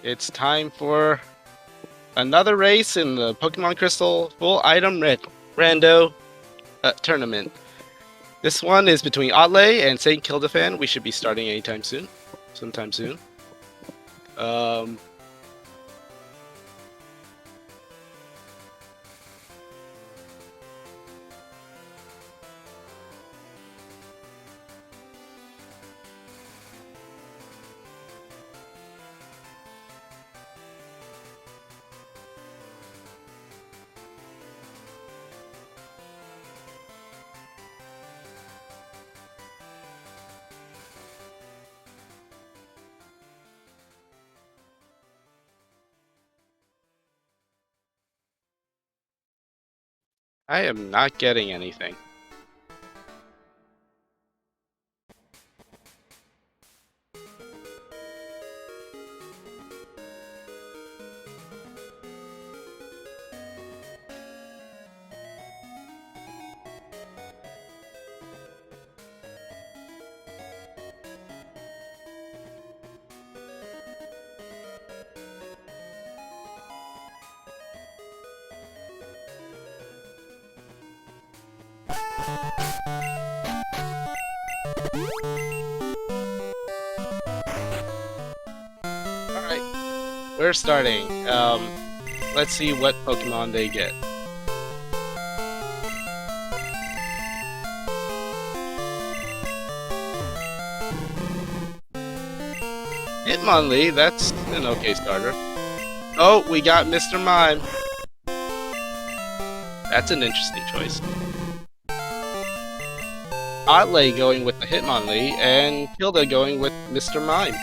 It's time for another race in the Pokemon Crystal Full Item Rando tournament. This one is between Oddlay and StKildaFan. We should be starting anytime soon. Sometime soon. I am not getting anything. Alright, we're starting. Let's see what Pokemon they get. Hitmonlee, that's an okay starter. Oh, we got Mr. Mime. That's an interesting choice. Oddlay going with the Hitmonlee, and Kilda going with Mr. Mime.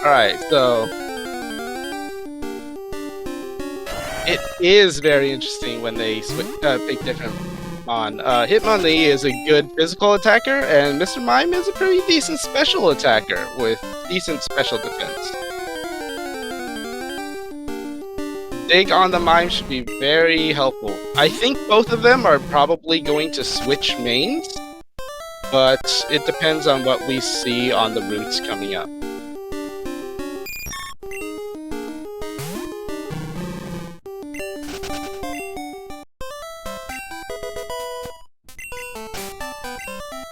Alright, so it is very interesting when they pick different Mon. Hitmonlee is a good physical attacker, and Mr. Mime is a pretty decent special attacker with decent special defense. Dig on the Mime should be very helpful. I think both of them are probably going to switch mains, but it depends on what we see on the routes coming up.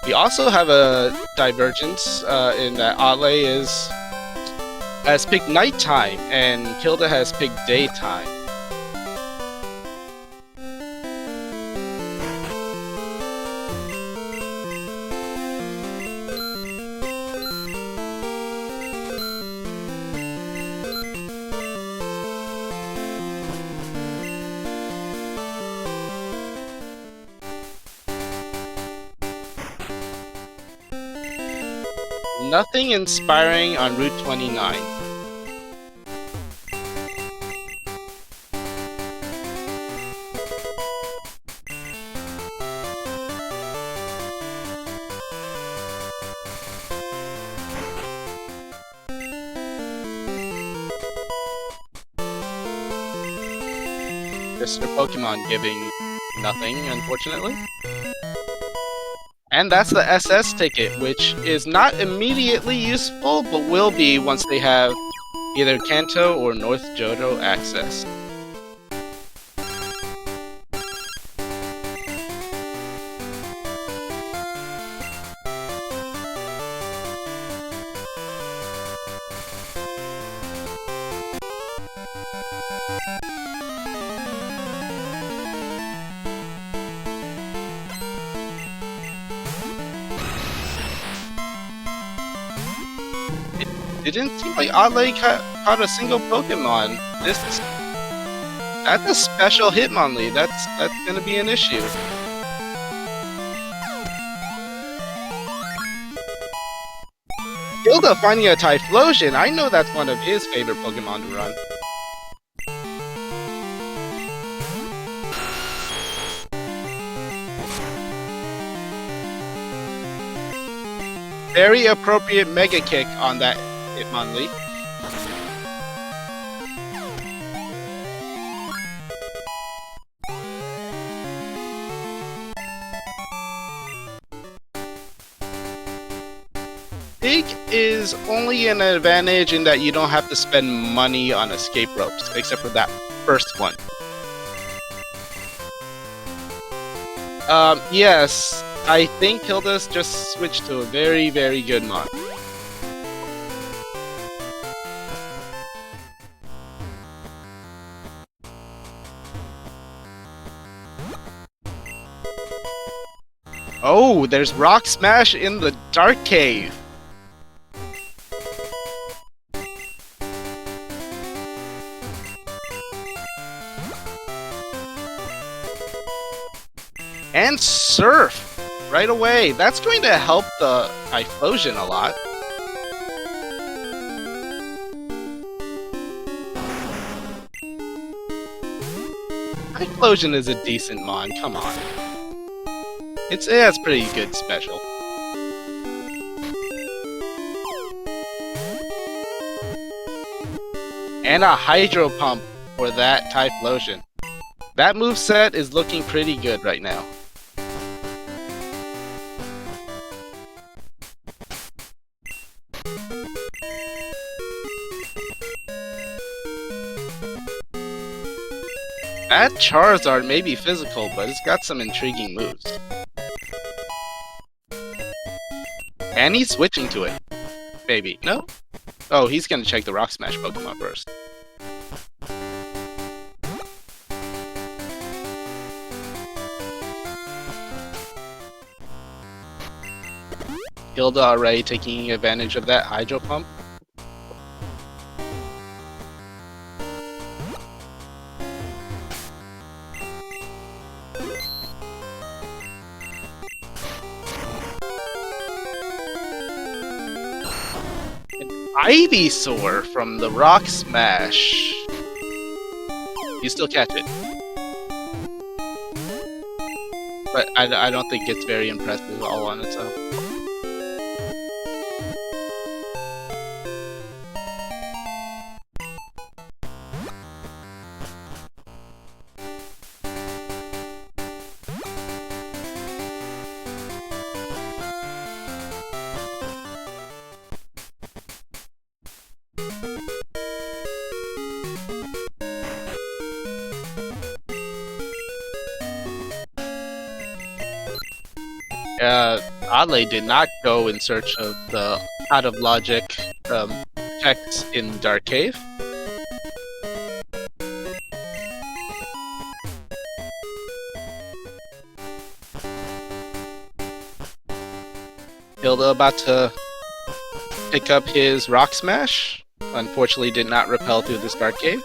We also have a divergence in that Oddlay has picked nighttime and Kilda has picked daytime. Nothing inspiring on Route 29. Mr. Pokemon giving nothing, unfortunately. And that's the SS ticket, which is not immediately useful, but will be once they have either Kanto or North Johto access. It didn't seem like Oddlay caught a single Pokemon. That's a special Hitmonlee. That's gonna be an issue. Kilda finding a Typhlosion. I know that's one of his favorite Pokemon to run. Very appropriate Mega Kick on that Hitmonlee. Big is only an advantage in that you don't have to spend money on escape ropes, except for that first one. Yes, I think Kilda's just switched to a very, very good mod. Oh, there's Rock Smash in the Dark Cave. And Surf right away. That's going to help the Typhlosion a lot. Typhlosion is a decent mon, come on. It's pretty good special. And a Hydro Pump for that Typhlosion. That moveset is looking pretty good right now. That Charizard may be physical, but it's got some intriguing moves. And he's switching to it. Maybe. No? Oh, he's gonna check the Rock Smash Pokemon first. Kilda already taking advantage of that Hydro Pump. Ivysaur from the Rock Smash. You still catch it. But I don't think it's very impressive all on its own. Oddlay did not go in search of the out of logic text in Dark Cave. Hilda about to pick up his Rock Smash. Unfortunately did not repel through this Dark Cave.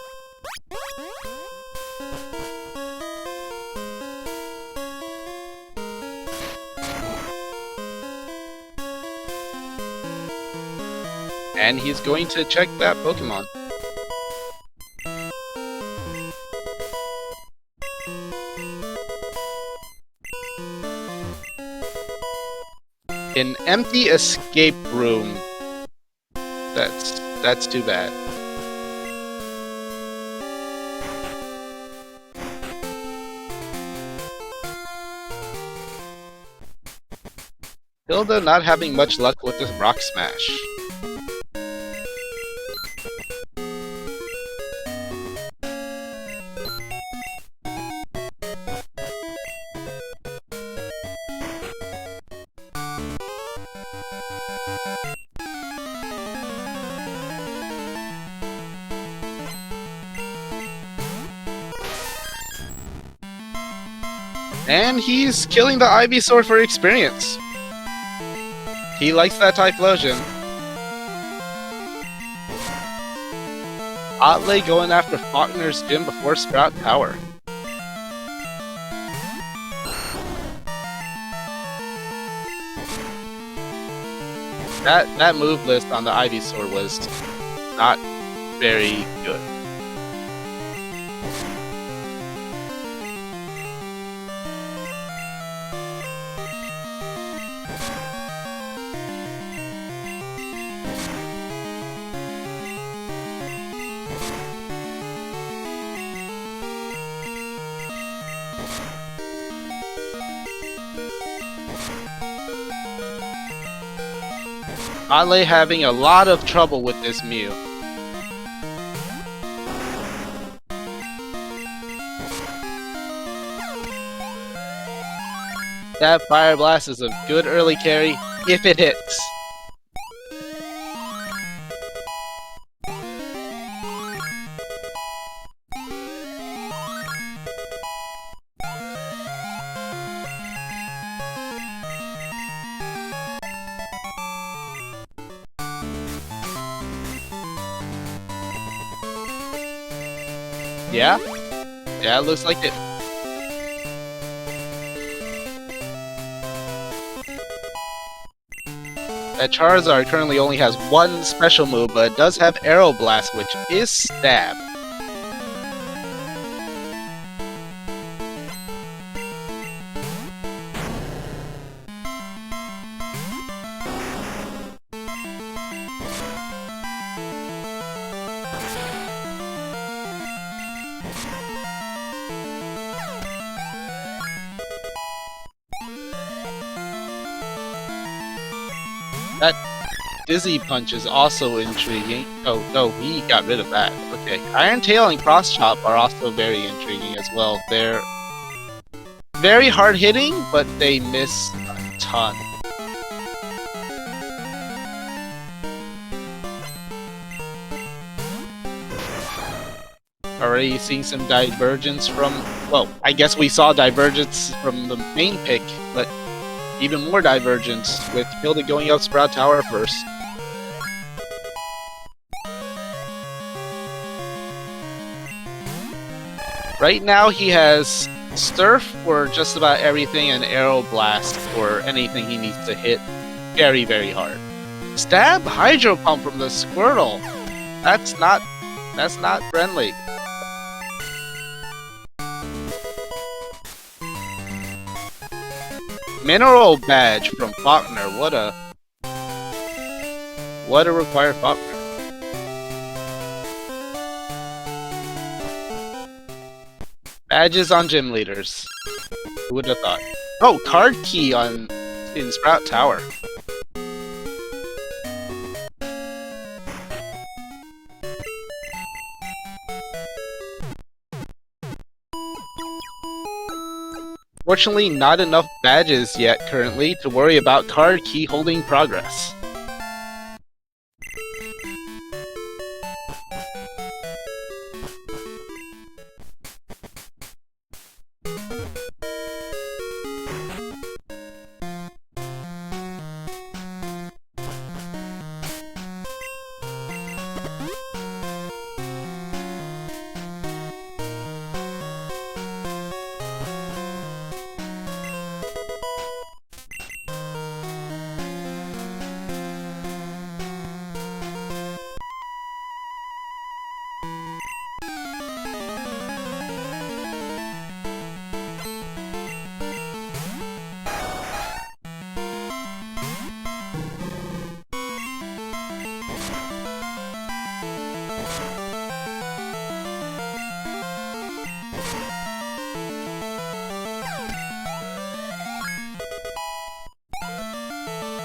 And he's going to check that Pokemon. An empty escape room. That's too bad. Hilda not having much luck with this Rock Smash. And he's killing the Ivysaur for experience. He likes that Typhlosion. Oddlay going after Faulkner's Gym before Sprout Tower. That move list on the Ivysaur was not very good. Oddlay having a lot of trouble with this Mew. That Fire Blast is a good early carry if it hits. Yeah? Yeah, it looks like it. That Charizard currently only has one special move, but it does have Arrow Blast, which is Stab. That Dizzy Punch is also intriguing. Oh, no, he got rid of that. Okay. Iron Tail and Cross Chop are also very intriguing as well. They're very hard hitting, but they miss a ton. Already seeing some divergence from... Well, I guess we saw divergence from the main pick, but even more divergence with Kilda going up Sprout Tower first. Right now he has Surf for just about everything and Arrow Blast for anything he needs to hit very, very hard. Stab Hydro Pump from the Squirtle. That's not friendly. Mineral Badge from Faulkner. What a required Faulkner. Badges on gym leaders. Who would have thought? Oh, card key in Sprout Tower. Fortunately, not enough badges yet currently to worry about card key holding progress.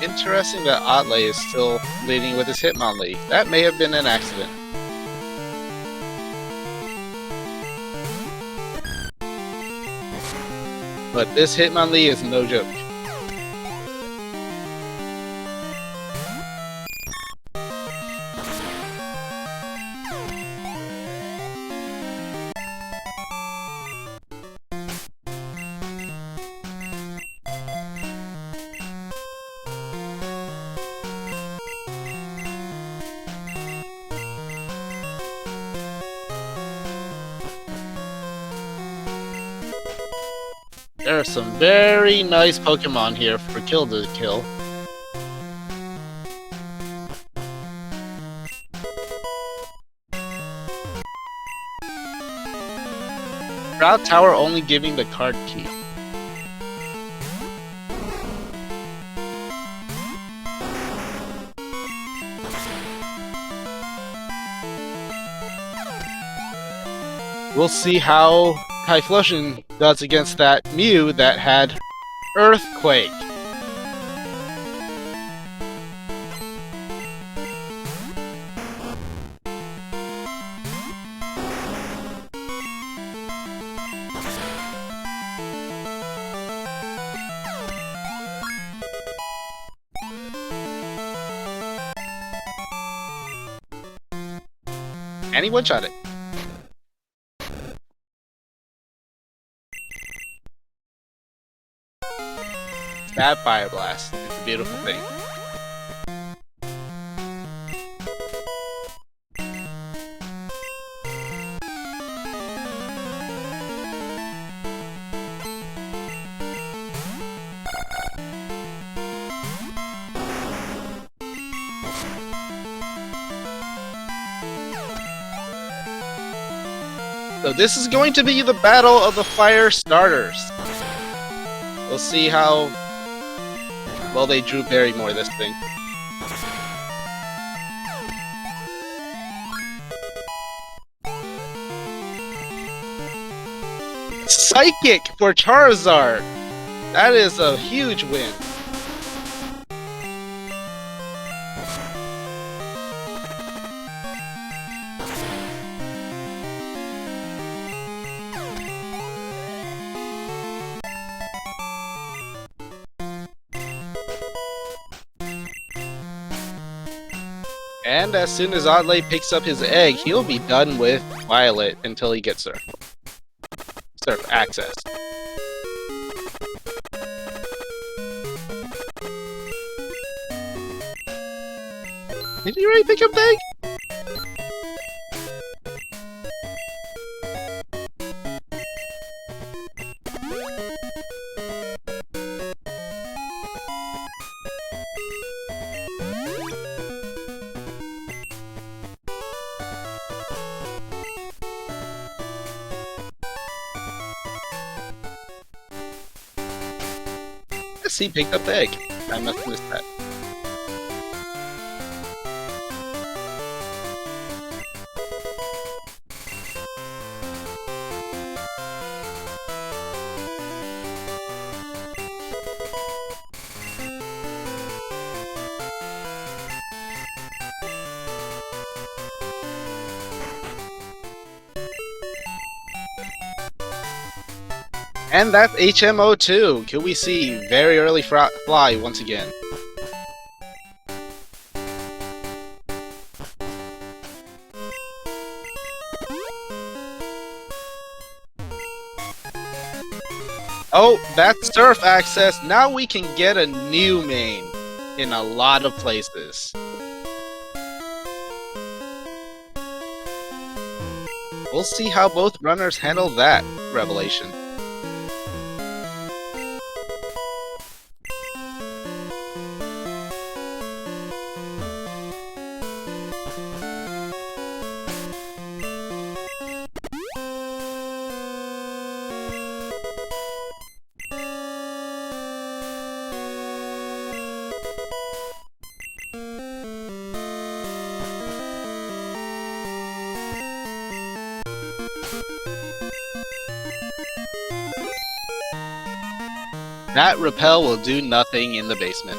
Interesting that Oddlay is still leading with his Hitmonlee. That may have been an accident. But this Hitmonlee is no joke. There are some very nice Pokemon here for Kilda to kill. Sprout Tower only giving the card key. We'll see how Typhlosion does against that Mew that had Earthquake. And he one-shot it. That Fire Blast. It's a beautiful thing. So this is going to be the battle of the fire starters. We'll see how well they Drew Barrymore this thing. Psychic for Charizard! That is a huge win. And as soon as Oddlay picks up his egg, he'll be done with Violet until he gets Surf. Surf access. Did he already pick up the egg? Yes, he picked up the egg. I must have missed that. And that's HMO2. Could we see very early fly once again? Oh, that's Surf access. Now we can get a new main in a lot of places. We'll see how both runners handle that revelation. That repel will do nothing in the basement.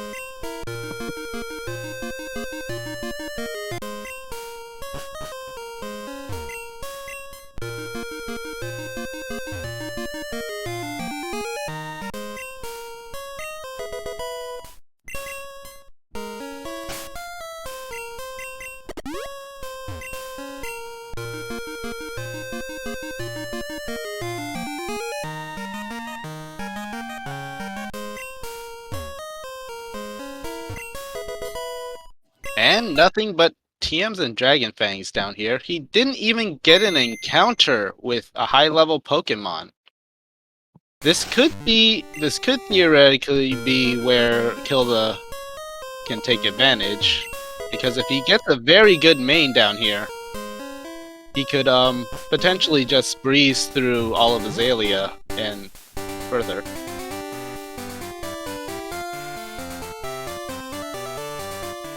And nothing but TMs and Dragon Fangs down here. He didn't even get an encounter with a high-level Pokemon. This could theoretically be where Kilda can take advantage, because if he gets a very good main down here, he could potentially just breeze through all of Azalea and further.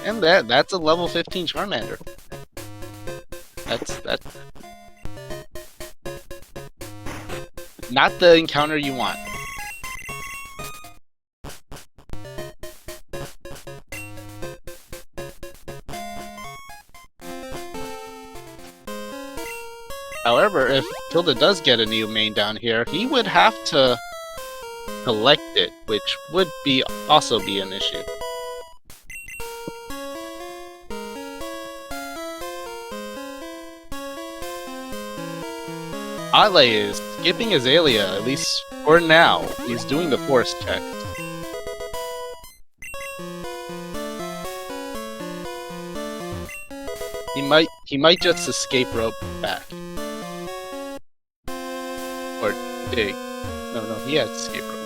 And that's a level 15 Charmander. That's not the encounter you want. However, if Kilda does get a new main down here, he would have to collect it, which would also be an issue. Oddlay is skipping Azalea, at least for now. He's doing the force check. He might just escape rope back. Or dig. No, he has escape ropes.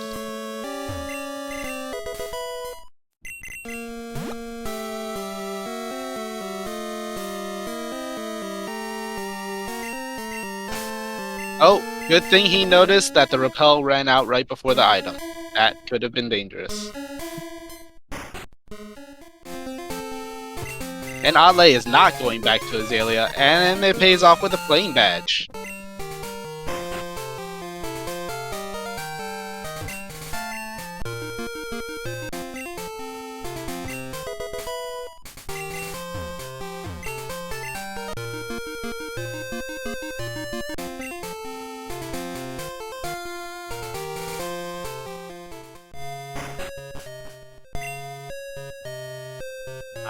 Oh, good thing he noticed that the repel ran out right before the item. That could have been dangerous. And Oddlay is not going back to Azalea, and it pays off with a flame badge.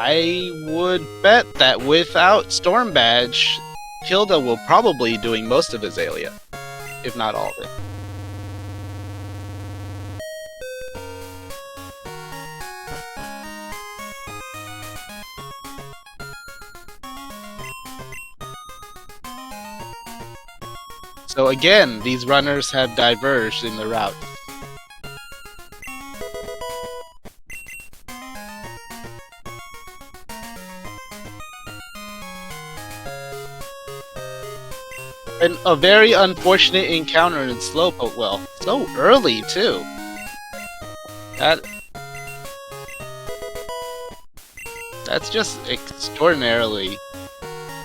I would bet that without Storm Badge, Kilda will probably be doing most of Azalea, if not all of it. So again, these runners have diverged in the route. And a very unfortunate encounter in Slowpoke. Well, so early too. That's just extraordinarily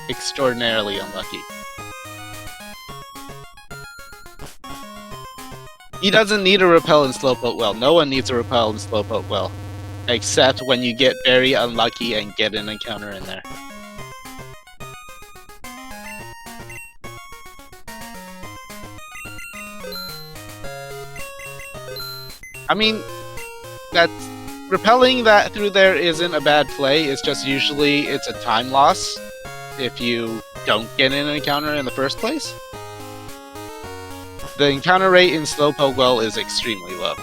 unlucky. He doesn't need a repel in Slowpoke well. No one needs a repel in Slowpoke well, except when you get very unlucky and get an encounter in there. I mean, repelling that through there isn't a bad play. It's just usually it's a time loss if you don't get an encounter in the first place. The encounter rate in Slowpoke well is extremely low.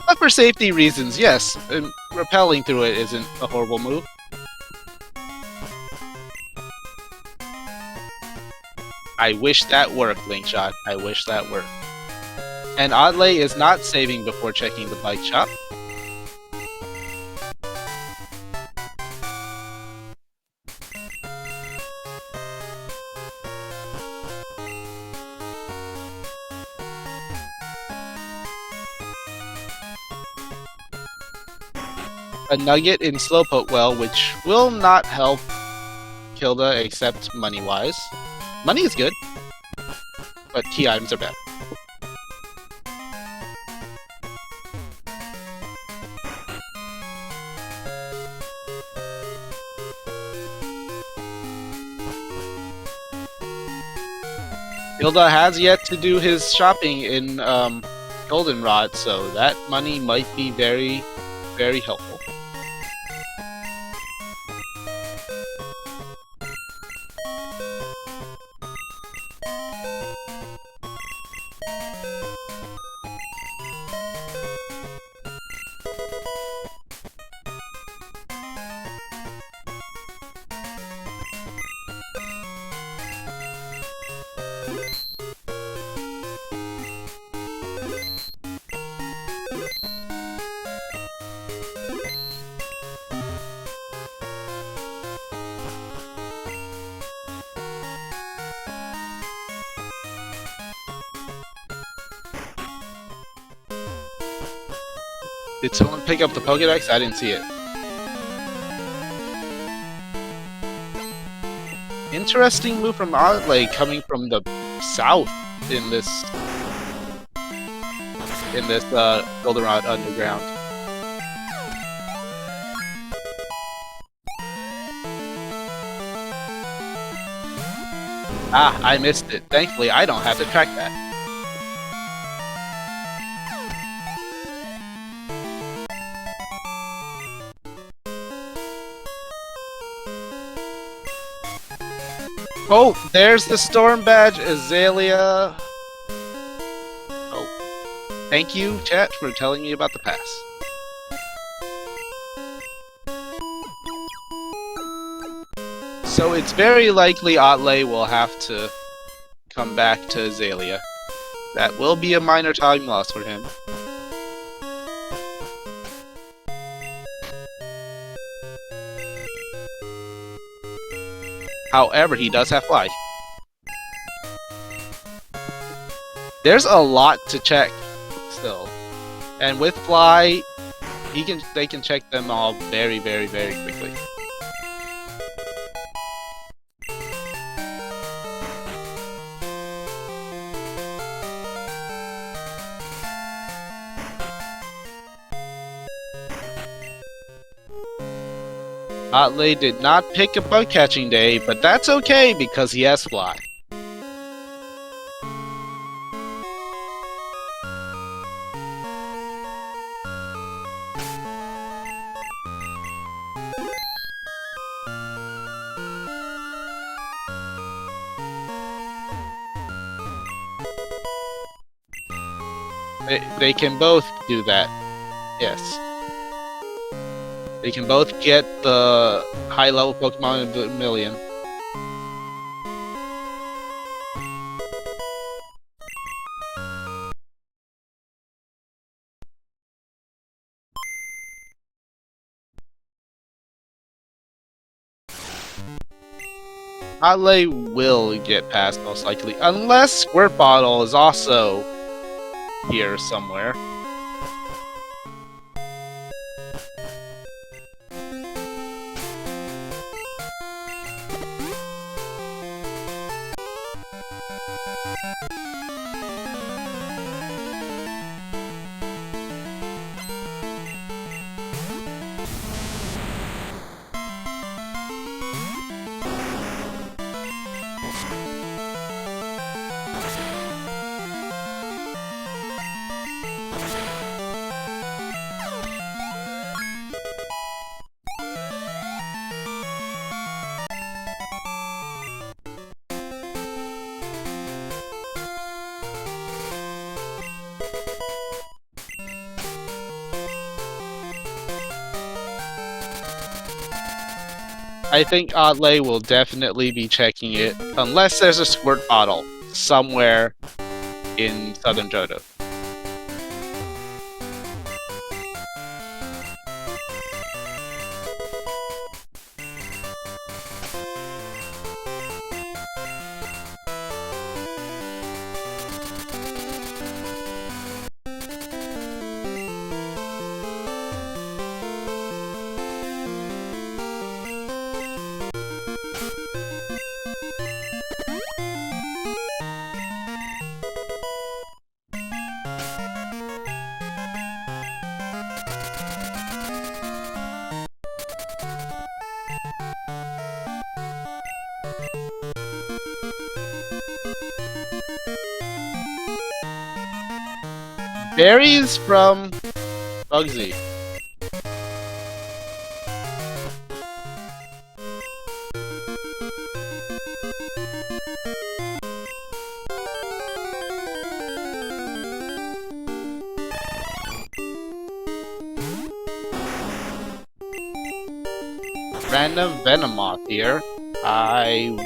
But for safety reasons, yes, repelling through it isn't a horrible move. I wish that worked, Linkshot. I wish that worked. And Oddlay is not saving before checking the bike shop. A nugget in Slowpoke well, which will not help Kilda except money-wise. Money is good, but key items are bad. Kilda has yet to do his shopping in Goldenrod, so that money might be very, very helpful. Did someone pick up the Pokédex? I didn't see it. Interesting move from oddlay coming from the south in this Goldenrod Underground. Ah, I missed it. Thankfully, I don't have to track that. Oh, there's the Storm Badge, Azalea. Oh, thank you, chat, for telling me about the pass. So it's very likely oddlay will have to come back to Azalea. That will be a minor time loss for him. However, he does have fly. There's a lot to check still. And with fly, they can check them all very, very, very quickly. Oddlay did not pick a bug catching day, but that's okay because he has fly. They can both do that. Yes. They can both get the high-level Pokemon in a million. Oddlay will get past most likely, unless Squirt Bottle is also here somewhere. I think Oddlay will definitely be checking it, unless there's a Squirt Bottle somewhere in Southern Johto. Berries from Bugsy. Random Venomoth here. I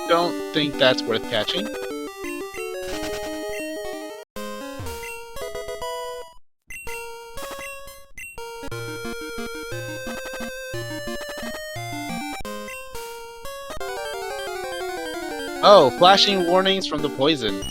don't think that's worth catching. Oh, flashing warnings from the poison.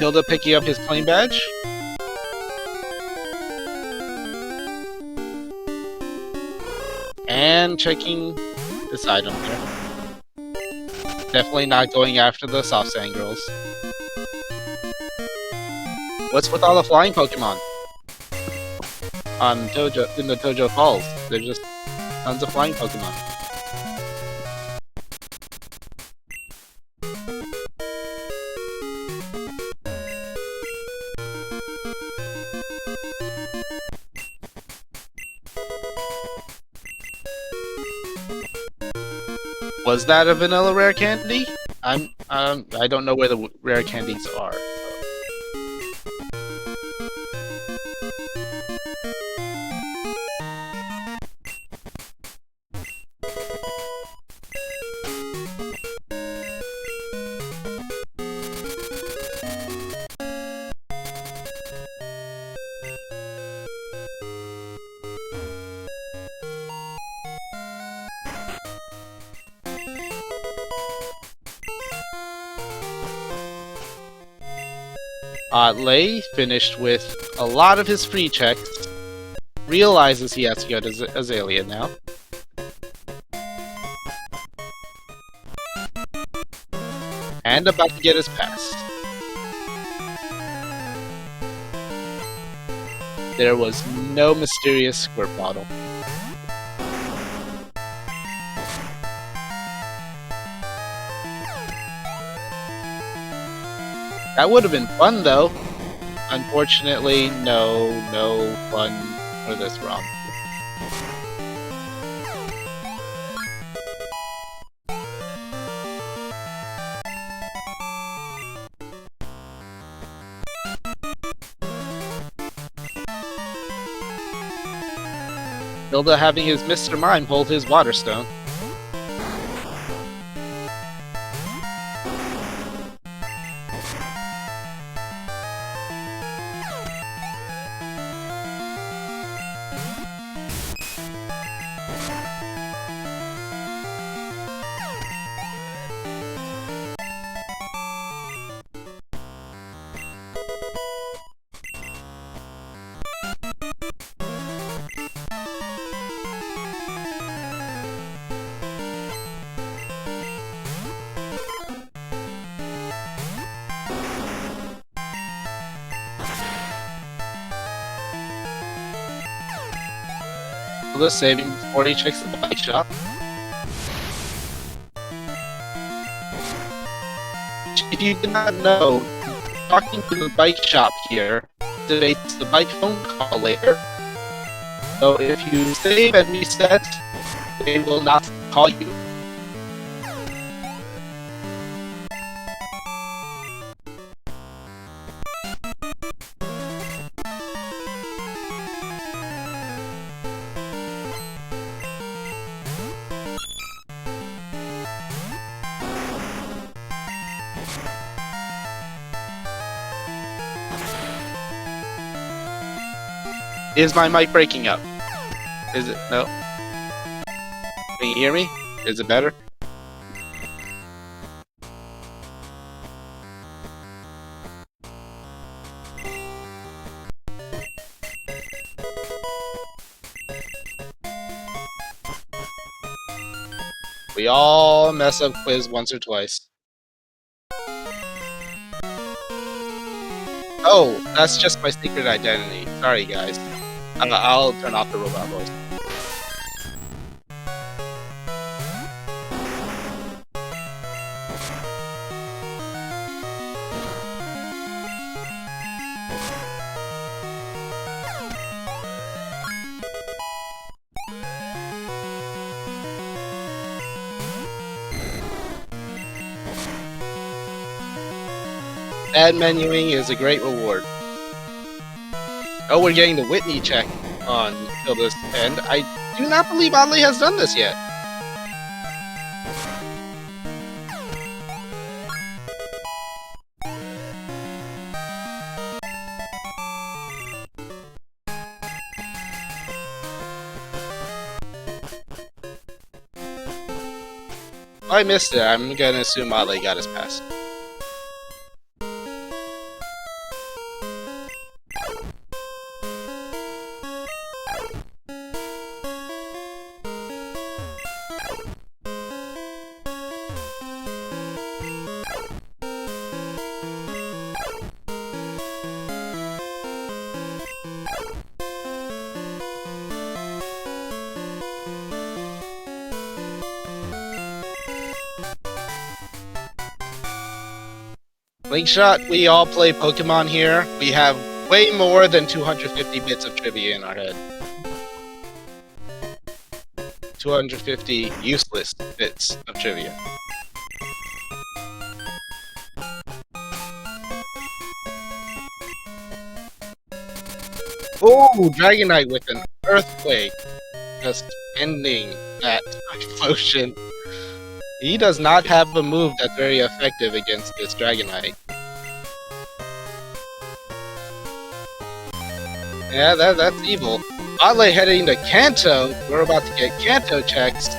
Kilda picking up his claim badge. And checking this item here. Definitely not going after the soft sand girls. What's with all the flying Pokemon? On in the Tojo Falls. There's just tons of flying Pokemon. Was that a vanilla rare candy? I don't know where the rare candies are. Oddlay finished with a lot of his free checks, realizes he has to go to Azalea now. And about to get his pass. There was no mysterious squirt bottle. That would have been fun, though. Unfortunately, no fun for this ROM. Kilda having his Mr. Mime hold his Water Stone. Kilda saving before he checks the bike shop. If you did not know, talking to the bike shop here activates the bike phone call later. So if you save and reset, they will not call you. Is my mic breaking up? Is it? No? Can you hear me? Is it better? We all mess up quiz once or twice. Oh, that's just my secret identity. Sorry, guys. I'll turn off the robot voice. Ad menuing is a great reward. Oh, we're getting the Whitney check on Kilda's end. I do not believe Oddlay has done this yet. I missed it. I'm gonna assume Oddlay got his pass. Linkshot, we all play Pokemon here. We have way more than 250 bits of trivia in our head. 250 useless bits of trivia. Oh, Dragonite with an Earthquake. Just ending that potion. He does not have a move that's very effective against this Dragonite. Yeah, that's evil. Oddlay heading to Kanto. We're about to get Kanto checks.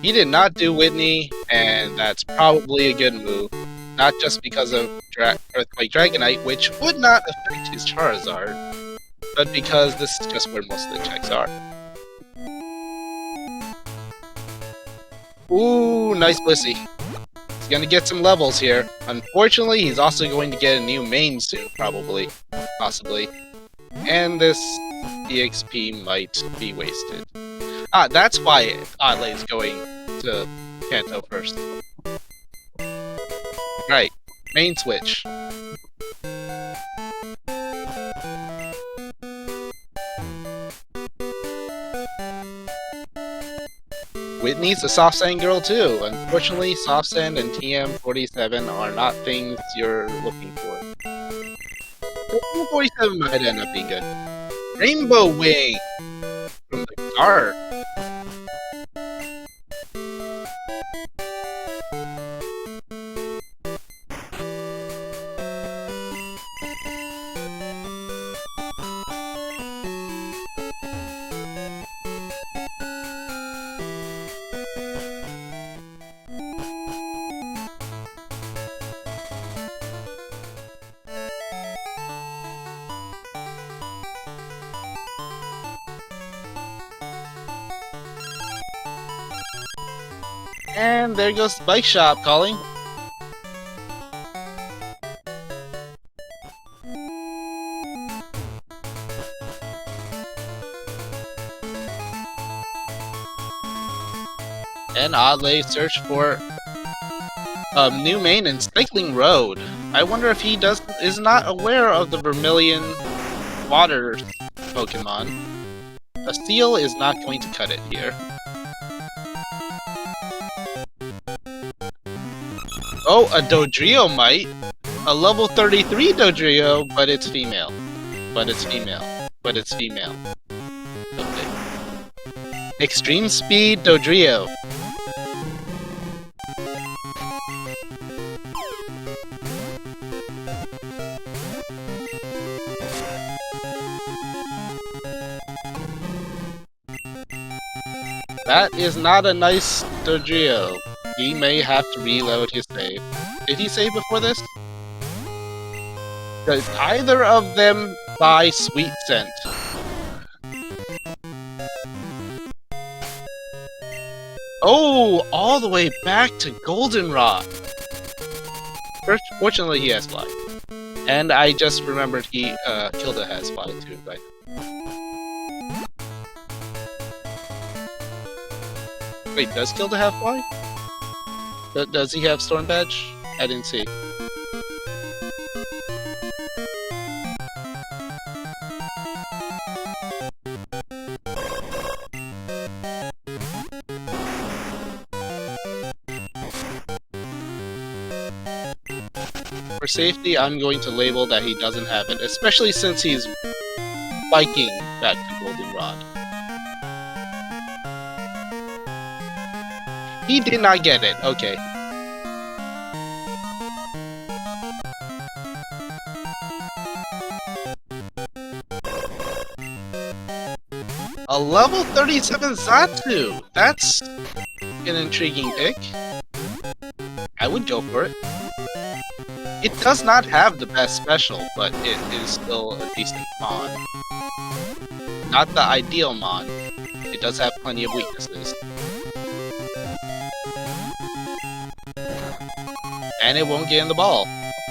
He did not do Whitney, and that's probably a good move. Not just because of Earthquake Dragonite, which would not affect his Charizard, but because this is just where most of the checks are. Ooh, nice Blissey. He's gonna get some levels here. Unfortunately, he's also going to get a new main soon, probably. Possibly. And this EXP might be wasted. Ah, that's why Oddlay is going to Kanto first. Right. Main switch. Whitney's a soft sand girl too. Unfortunately, soft sand and TM47 are not things you're looking for. TM47 might end up being good. Rainbow Wing from the start. And there goes the bike shop calling. And Oddlay search for new main in Cycling Road. I wonder if he is not aware of the Vermilion water Pokemon. A Steel is not going to cut it here. Oh, a Dodrio might. A level 33 Dodrio, but it's female. But it's female. But it's female. Okay. Extreme Speed Dodrio. That is not a nice Dodrio. He may have to reload his save. Did he save before this? Does either of them buy Sweet Scent? Oh, all the way back to Goldenrod. Fortunately, he has Fly. And I just remembered Kilda has Fly too, right? Wait, does Kilda have Fly? Does he have Storm Badge? I didn't see. For safety, I'm going to label that he doesn't have it, especially since he's biking back to Goldenrod. He did not get it, okay. A level 37 Zatu! That's an intriguing pick. I would go for it. It does not have the best special, but it is still a decent mon. Not the ideal mon. It does have plenty of weaknesses. And it won't get in the ball.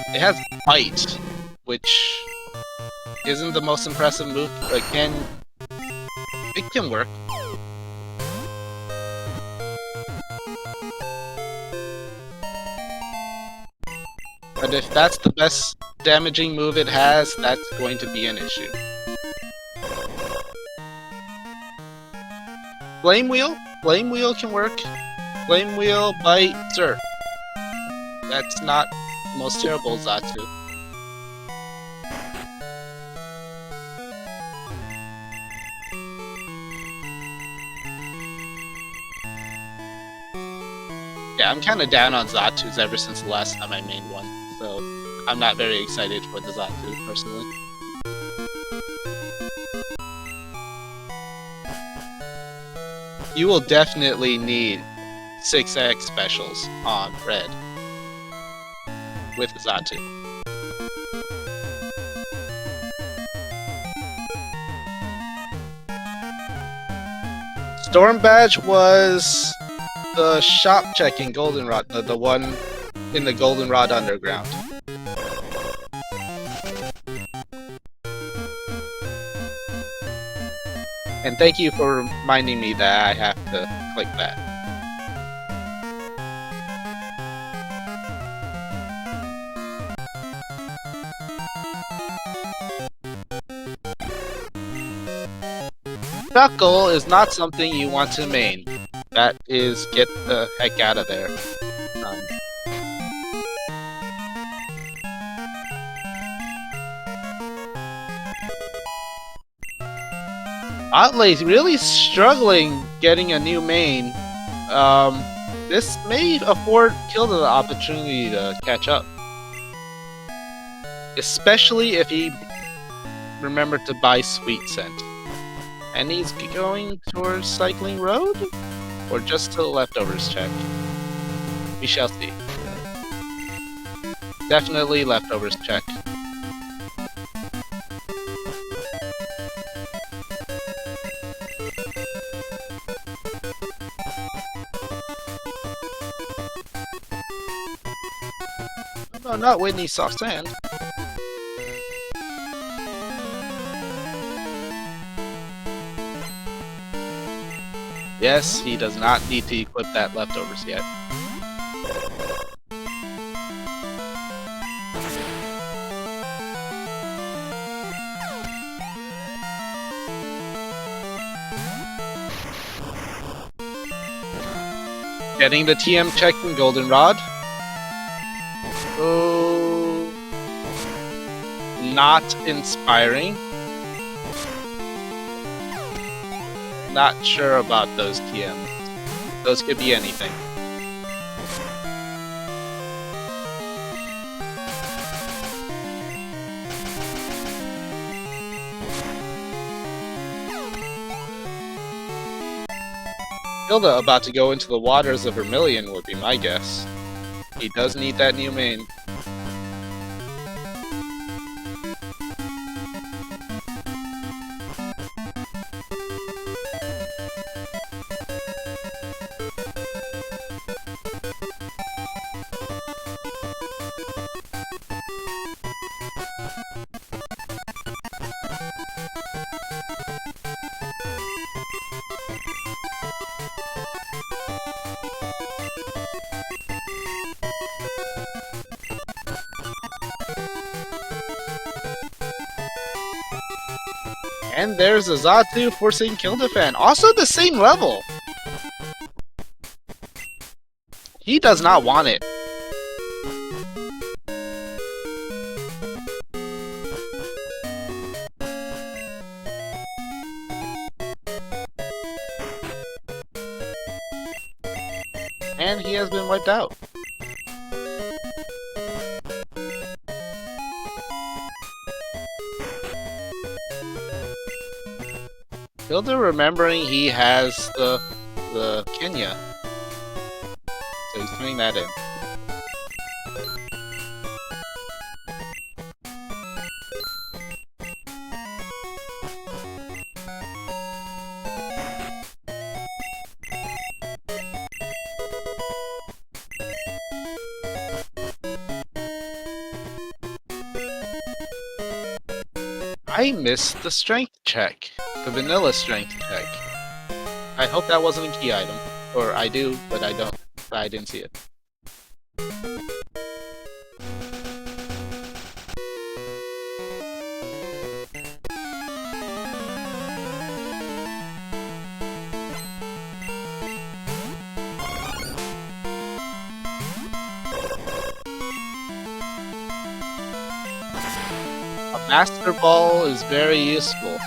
It has Bite, which isn't the most impressive move, but it can work. But if that's the best damaging move it has, that's going to be an issue. Flame Wheel? Flame Wheel can work. Flame Wheel, Bite, Surf. That's not the most terrible Zatu. Yeah, I'm kind of down on Zatus ever since the last time I made one, so I'm not very excited for the Zatu, personally. You will definitely need 6x specials on red with Zatu. Storm Badge was the shop check in Goldenrod, the one in the Goldenrod Underground. And thank you for reminding me that I have to click that. Chuckle is not something you want to main. That is, get the heck out of there. Oddlay's really struggling getting a new main. This may afford Kilda the opportunity to catch up. Especially if he remembered to buy Sweet Scent. And he's going towards Cycling Road? Or just to the leftovers check? We shall see. Definitely leftovers check. No, not Whitney Soft Sand. Yes, he does not need to equip that leftovers yet. Getting the TM check from Goldenrod. Oh, not inspiring. Not sure about those TMs. Those could be anything. Kilda about to go into the waters of Vermilion would be my guess. He does need that new main. And there's a Zatu forcing StKildaFan. Also the same level! He does not want it. And he has been wiped out. Kilda remembering he has the Kenya. So he's putting that in. I missed the strength check. The vanilla strength check. I hope that wasn't a key item. Or I do, but I don't. I didn't see it. A Master Ball is very useful.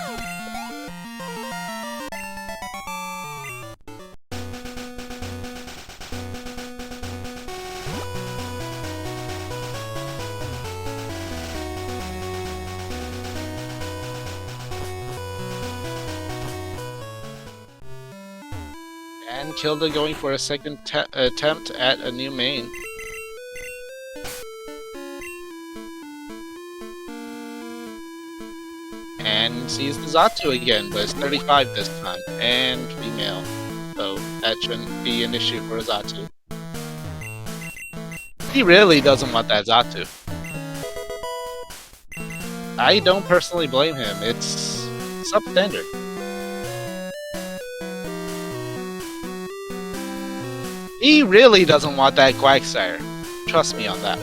And Kilda going for a second attempt at a new main. And sees the Zatu again, but it's 35 this time, and female. So that shouldn't be an issue for a Zatu. He really doesn't want that Zatu. I don't personally blame him, it's substandard. He really doesn't want that Quagsire. Trust me on that.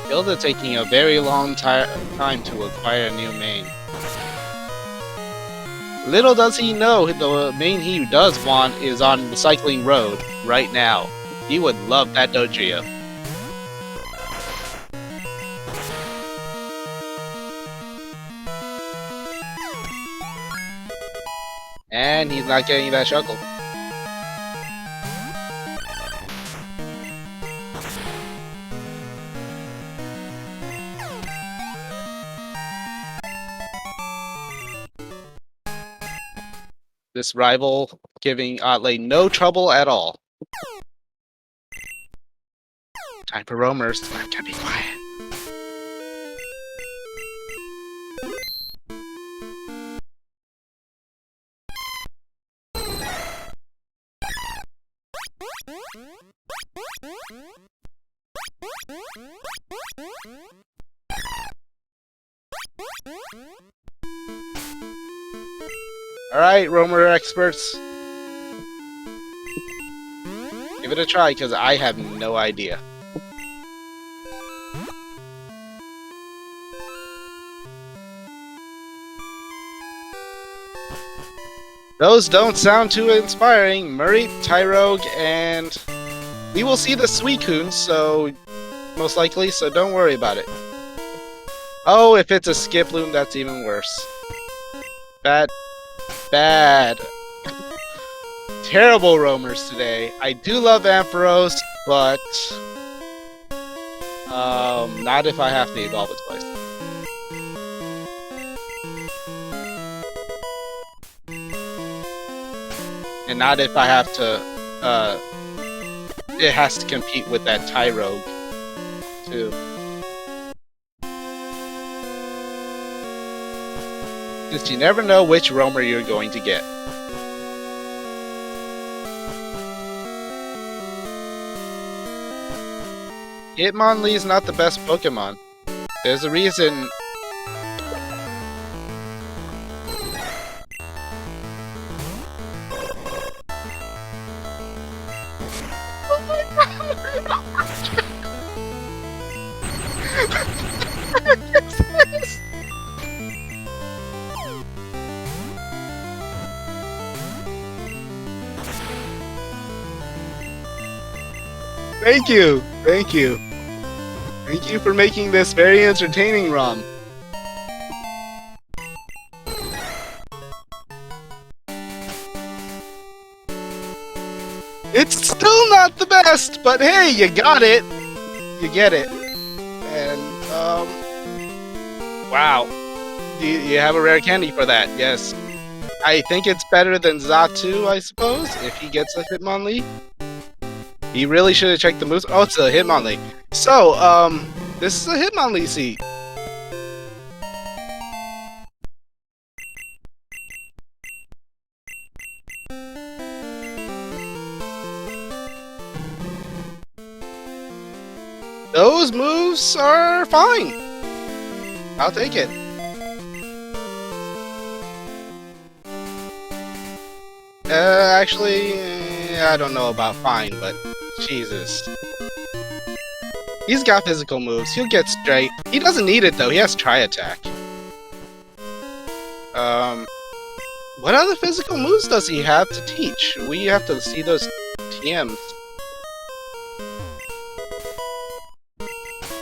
Kilda taking a very long time to acquire a new main. Little does he know, the main he does want is on the cycling road right now. He would love that Dodrio. And he's not getting that shuttle. This rival giving oddlay no trouble at all. Time for roamers. I'm gonna be quiet. Alright, roamer experts. Give it a try, because I have no idea. Those don't sound too inspiring. Murray, Tyrogue, and we will see the Suicune, so most likely, so don't worry about it. Oh, if it's a Skiploom, that's even worse. Bad. Terrible roamers today. I do love Ampharos, but not if I have to evolve it twice. And not if I have to, it has to compete with that Tyrogue, too. Because you never know which roamer you're going to get. Hitmonlee is not the best Pokemon. There's a reason. Oh my god! Thank you! Thank you! Thank you for making this very entertaining, ROM. It's still not the best, but hey, you got it! You get it. And, wow. You have a rare candy for that, yes. I think it's better than Zatu, I suppose, if he gets a Hitmonlee. He really should have checked the moves. Oh, it's a Hitmonlee. So, this is a Hitmonlee seat. Those moves are fine. I'll take it. Actually, I don't know about fine, but Jesus. He's got physical moves. He'll get straight. He doesn't need it though. He has tri-attack. What other physical moves does he have to teach? We have to see those TMs.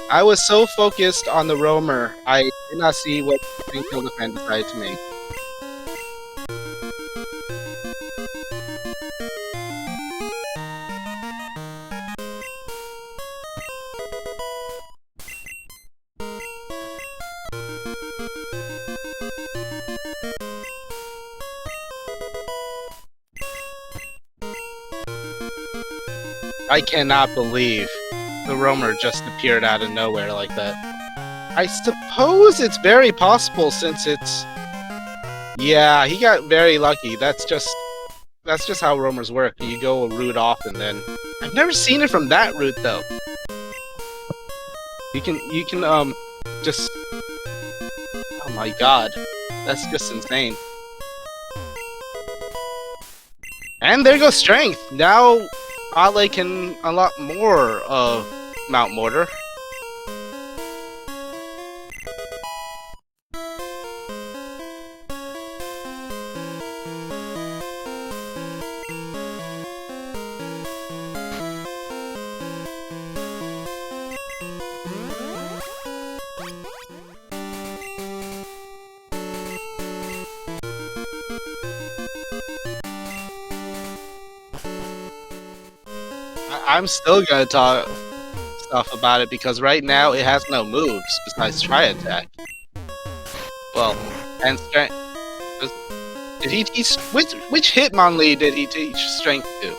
I was so focused on the roamer, I did not see what StKildaFan decided to make. I cannot believe the roamer just appeared out of nowhere like that. I suppose it's very possible since it's... Yeah, he got very lucky. That's just how roamers work. You go a route off and then... I've never seen it from that route though. You can just... Oh my god. That's just insane. And there goes strength. Now oddlay can unlock more of Mount Mortar. I'm still gonna talk stuff about it because right now it has no moves besides tri-attack. Well, and strength. Did he teach which Hitmonlee did he teach strength to?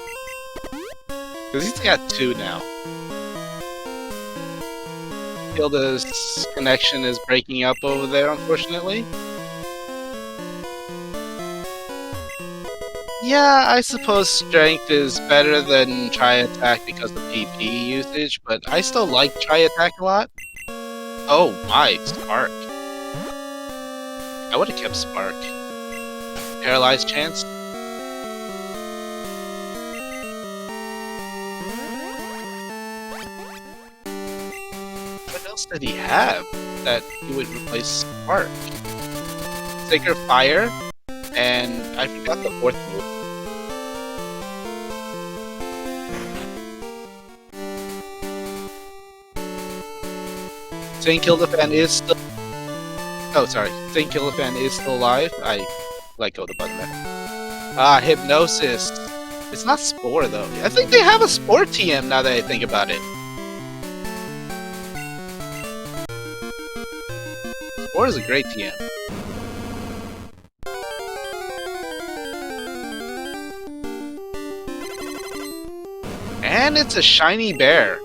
Because he's got 2 now. Kilda's connection is breaking up over there, unfortunately. Yeah, I suppose strength is better than tri-attack because of PP usage, but I still like tri-attack a lot. Oh my, Spark. I would have kept Spark. Paralyzed chance? What else did he have that he would replace Spark? Sacred Fire? And I forgot the 4th move. StKildaFan is still... Oh, sorry. StKildaFan is still alive. I let go of the button there. Ah, Hypnosis. It's not Spore, though. I think they have a Spore TM now that I think about it. Spore is a great TM. And it's a shiny bear.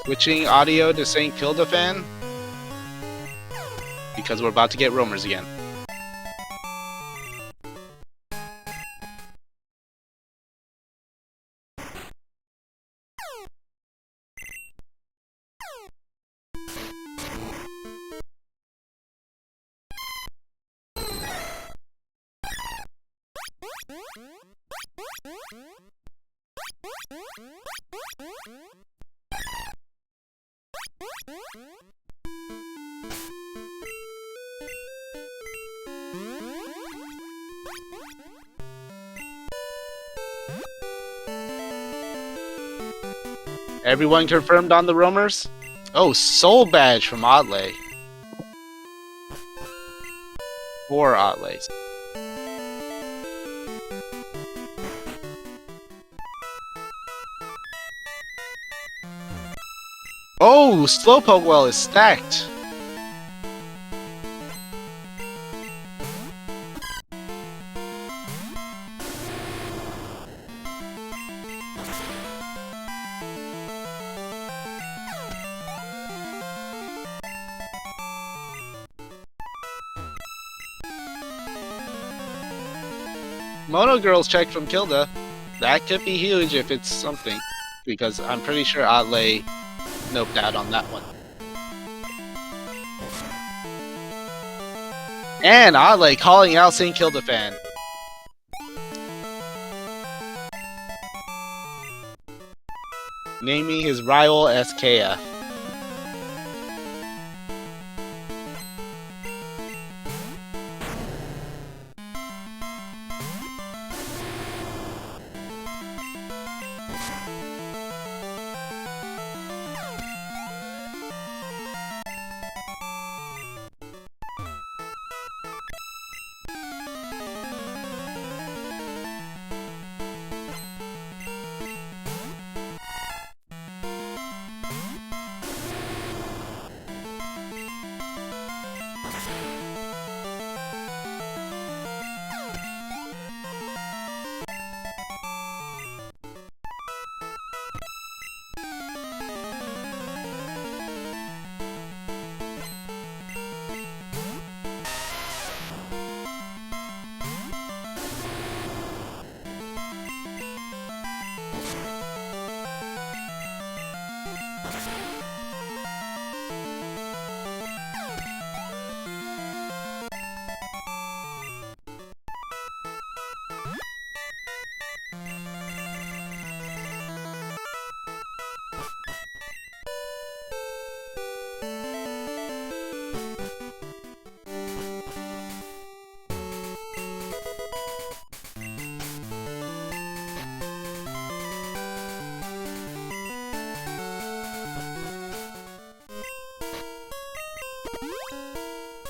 Switching audio to StKildaFan because we're about to get roamers again. Everyone confirmed on the roamers? Oh, Soul Badge from Oddlay. 4 Oddlays. Oh, Slowpoke Well is stacked. Mono Girls check from Kilda. That could be huge if it's something, because I'm pretty sure oddlay noped out on that one. And oddlay calling out StKildaFan. Naming his rival SKF.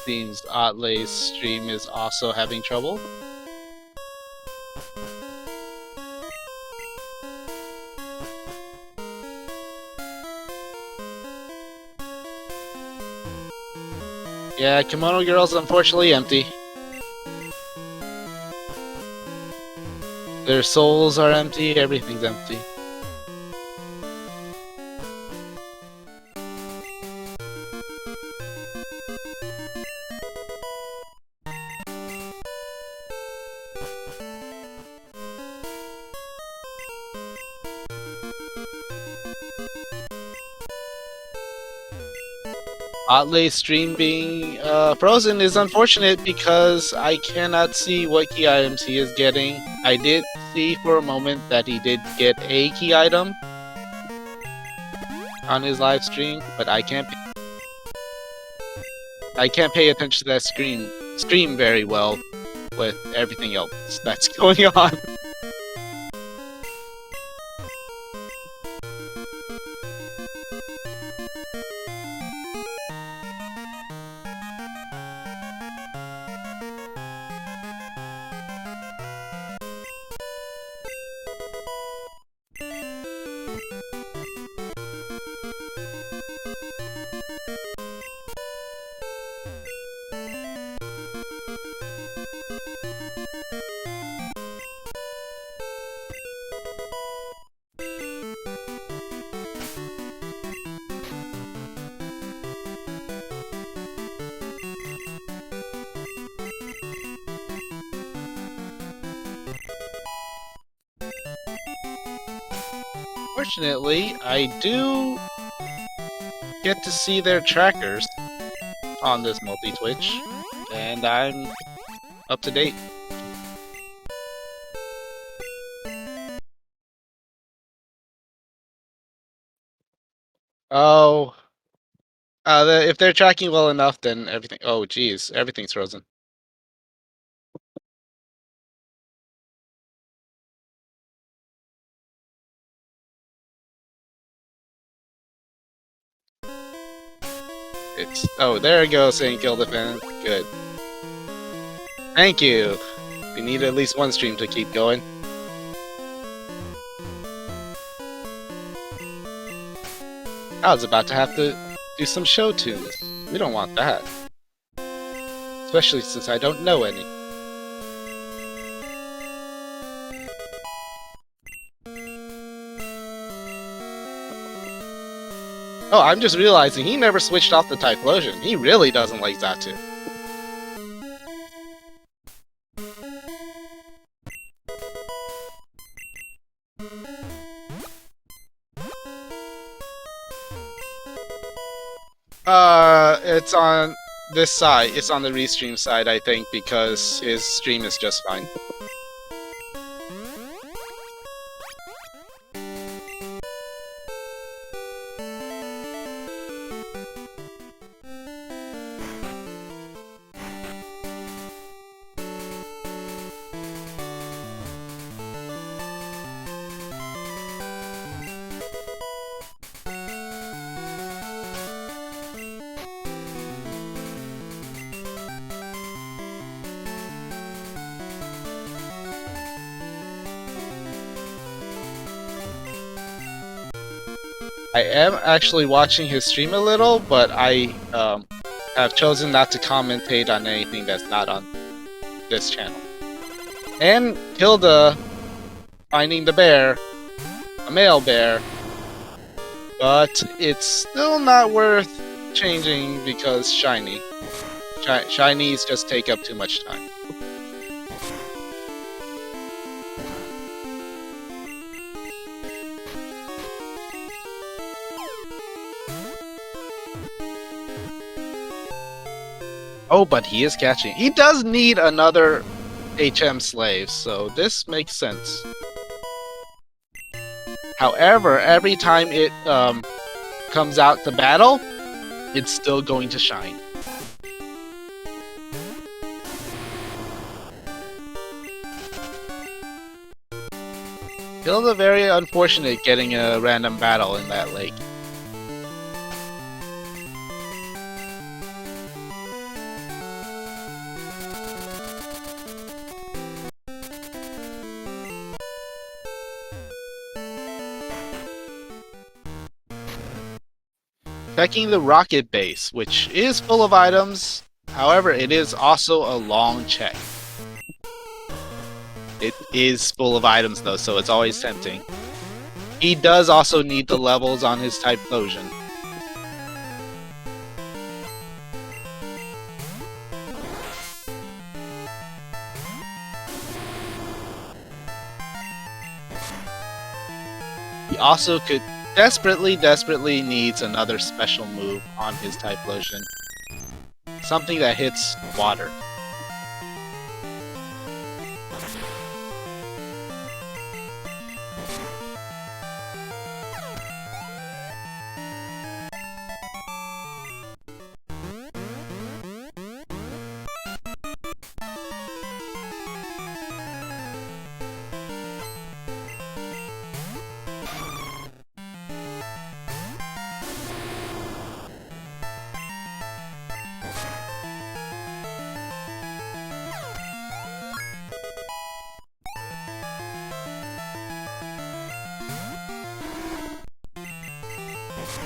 Seems oddlay's stream is also having trouble. Yeah, Kimono Girl's unfortunately empty. Their souls are empty, everything's empty. Oddlay's stream being frozen is unfortunate because I cannot see what key items he is getting. I did see for a moment that he did get a key item on his live stream, but I can't pay attention to that stream very well with everything else that's going on. Fortunately, I do get to see their trackers on this multi-Twitch, and I'm up to date. Oh, if they're tracking well enough, then everything. Oh, geez, everything's frozen. Oh, there it goes, StKildaFan. Good. Thank you. We need at least one stream to keep going. I was about to have to do some show tunes. We don't want that. Especially since I don't know any. Oh, I'm just realizing he never switched off the Typhlosion. He really doesn't like Zatu. It's on this side. It's on the restream side, I think, because his stream is just fine. I am actually watching his stream a little, but I have chosen not to commentate on anything that's not on this channel. And Kilda finding the bear, a male bear, but it's still not worth changing because shiny. Shinies just take up too much time. Oh, but he is catching. He does need another HM slave, so this makes sense. However, every time it comes out to battle, it's still going to shine. Still very unfortunate getting a random battle in that lake. Checking the rocket base, which is full of items, however, it is also a long check. It is full of items though, so it's always tempting. He does also need the levels on his Typhlosion. He also could desperately needs another special move on his Typhlosion. Something that hits water.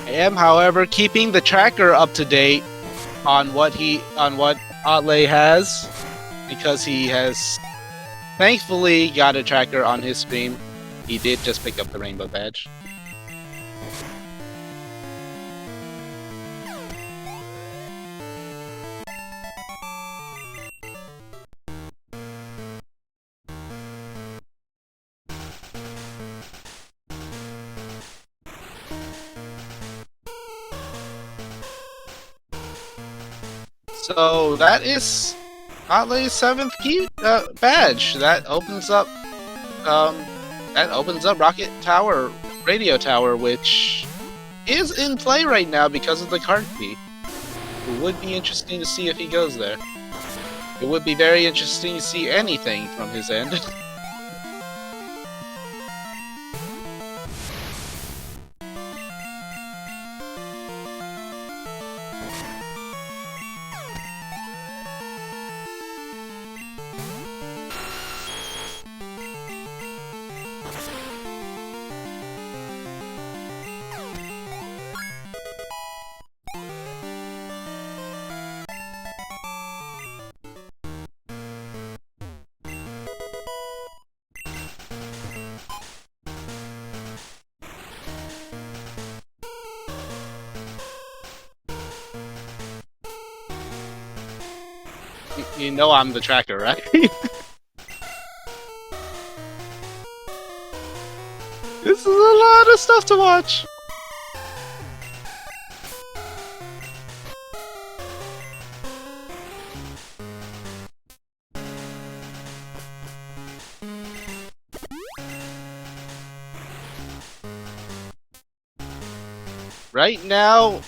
I am, however, keeping the tracker up to date on what oddlay has, because he has thankfully got a tracker on his stream. He did just pick up the rainbow badge. So that is oddlay's 7th key badge. That opens up Rocket Tower, Radio Tower, which is in play right now because of the card key. It would be interesting to see if he goes there. It would be very interesting to see anything from his end. You know I'm the tracker, right? This is a lot of stuff to watch. Right now,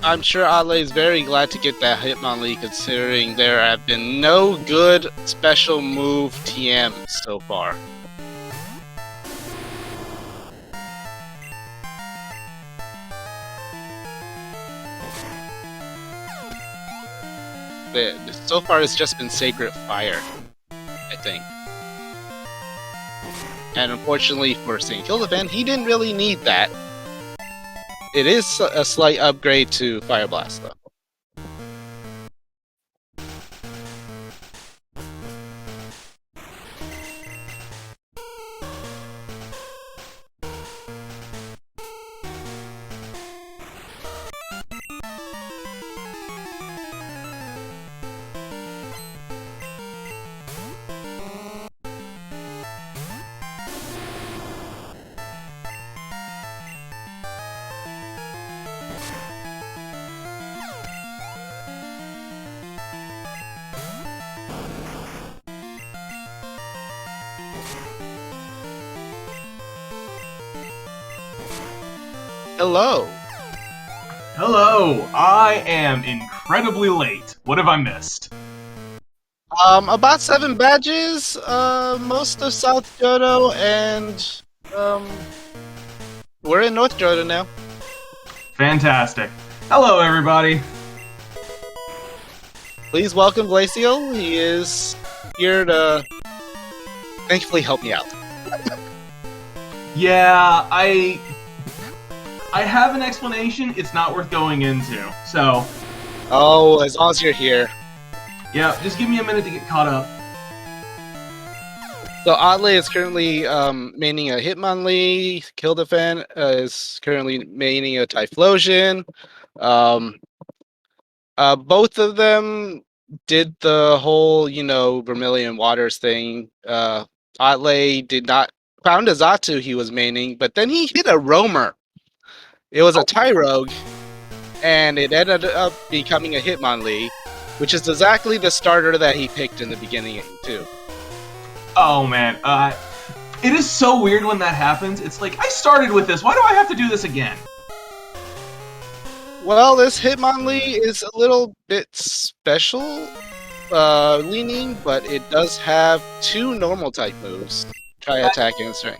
I'm sure oddlay is very glad to get that Hitmonlee, considering there have been no good special move TMs so far. So far, it's just been Sacred Fire, I think. And unfortunately for StKildaFan, he didn't really need that. It is a slight upgrade to Fire Blast, though. Hello! Hello! I am incredibly late. What have I missed? About 7 badges, most of South Johto, and, we're in North Johto now. Fantastic. Hello, everybody. Please welcome Glacial. He is here to thankfully help me out. Yeah, I have an explanation. It's not worth going into. So, Oh, as long as you're here. yeah, just give me a minute to get caught up. So oddlay is currently maining a Hitmonlee. StKildaFan is currently maining a Typhlosion. Both of them did the whole, Vermilion Waters thing. Oddlay did not found a Zatu he was maining, but then he hit a Roamer. It was a Tyrogue, and it ended up becoming a Hitmonlee, which is exactly the starter that he picked in the beginning too. Oh, man. It is so weird when that happens. It's like, I started with this. Why do I have to do this again? Well, this Hitmonlee is a little bit special leaning, but it does have 2 normal type moves. Try attack and strength.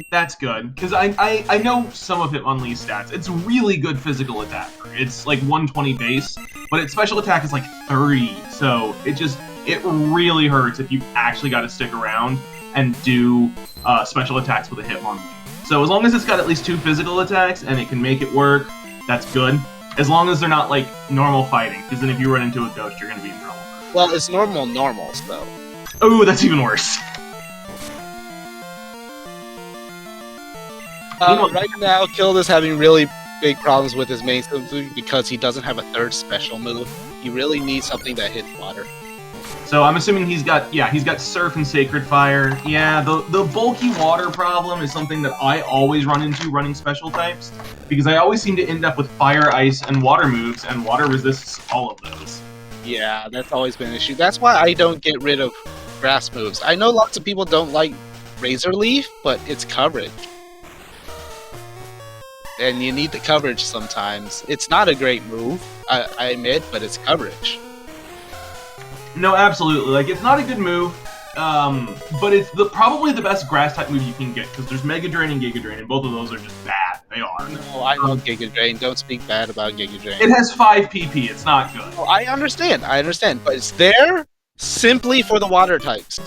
That's good, because I know some of Hitmonlee's stats. It's really good physical attacker. It's like 120 base, but its special attack is like 30, so it really hurts if you actually got to stick around and do special attacks with a Hitmonlee. So as long as it's got at least 2 physical attacks and it can make it work, that's good. As long as they're not like normal fighting, because then if you run into a ghost, you're gonna be in trouble. Well, it's normals though. Oh, that's even worse. Right now, Kilda's having really big problems with his main simply because he doesn't have a 3rd special move. He really needs something that hits water. So I'm assuming he's got Surf and Sacred Fire. Yeah, the bulky water problem is something that I always run into running special types, because I always seem to end up with Fire, Ice, and Water moves, and Water resists all of those. Yeah, that's always been an issue. That's why I don't get rid of grass moves. I know lots of people don't like Razor Leaf, but it's coverage. And you need the coverage sometimes. It's not a great move, I admit, but it's coverage. No, absolutely. Like, it's not a good move, but it's probably the best grass type move you can get, because there's Mega Drain and Giga Drain, and both of those are just bad. They are. No, I love Giga Drain. Don't speak bad about Giga Drain. It has 5 PP. It's not good. Oh, I understand, but it's there simply for the water types.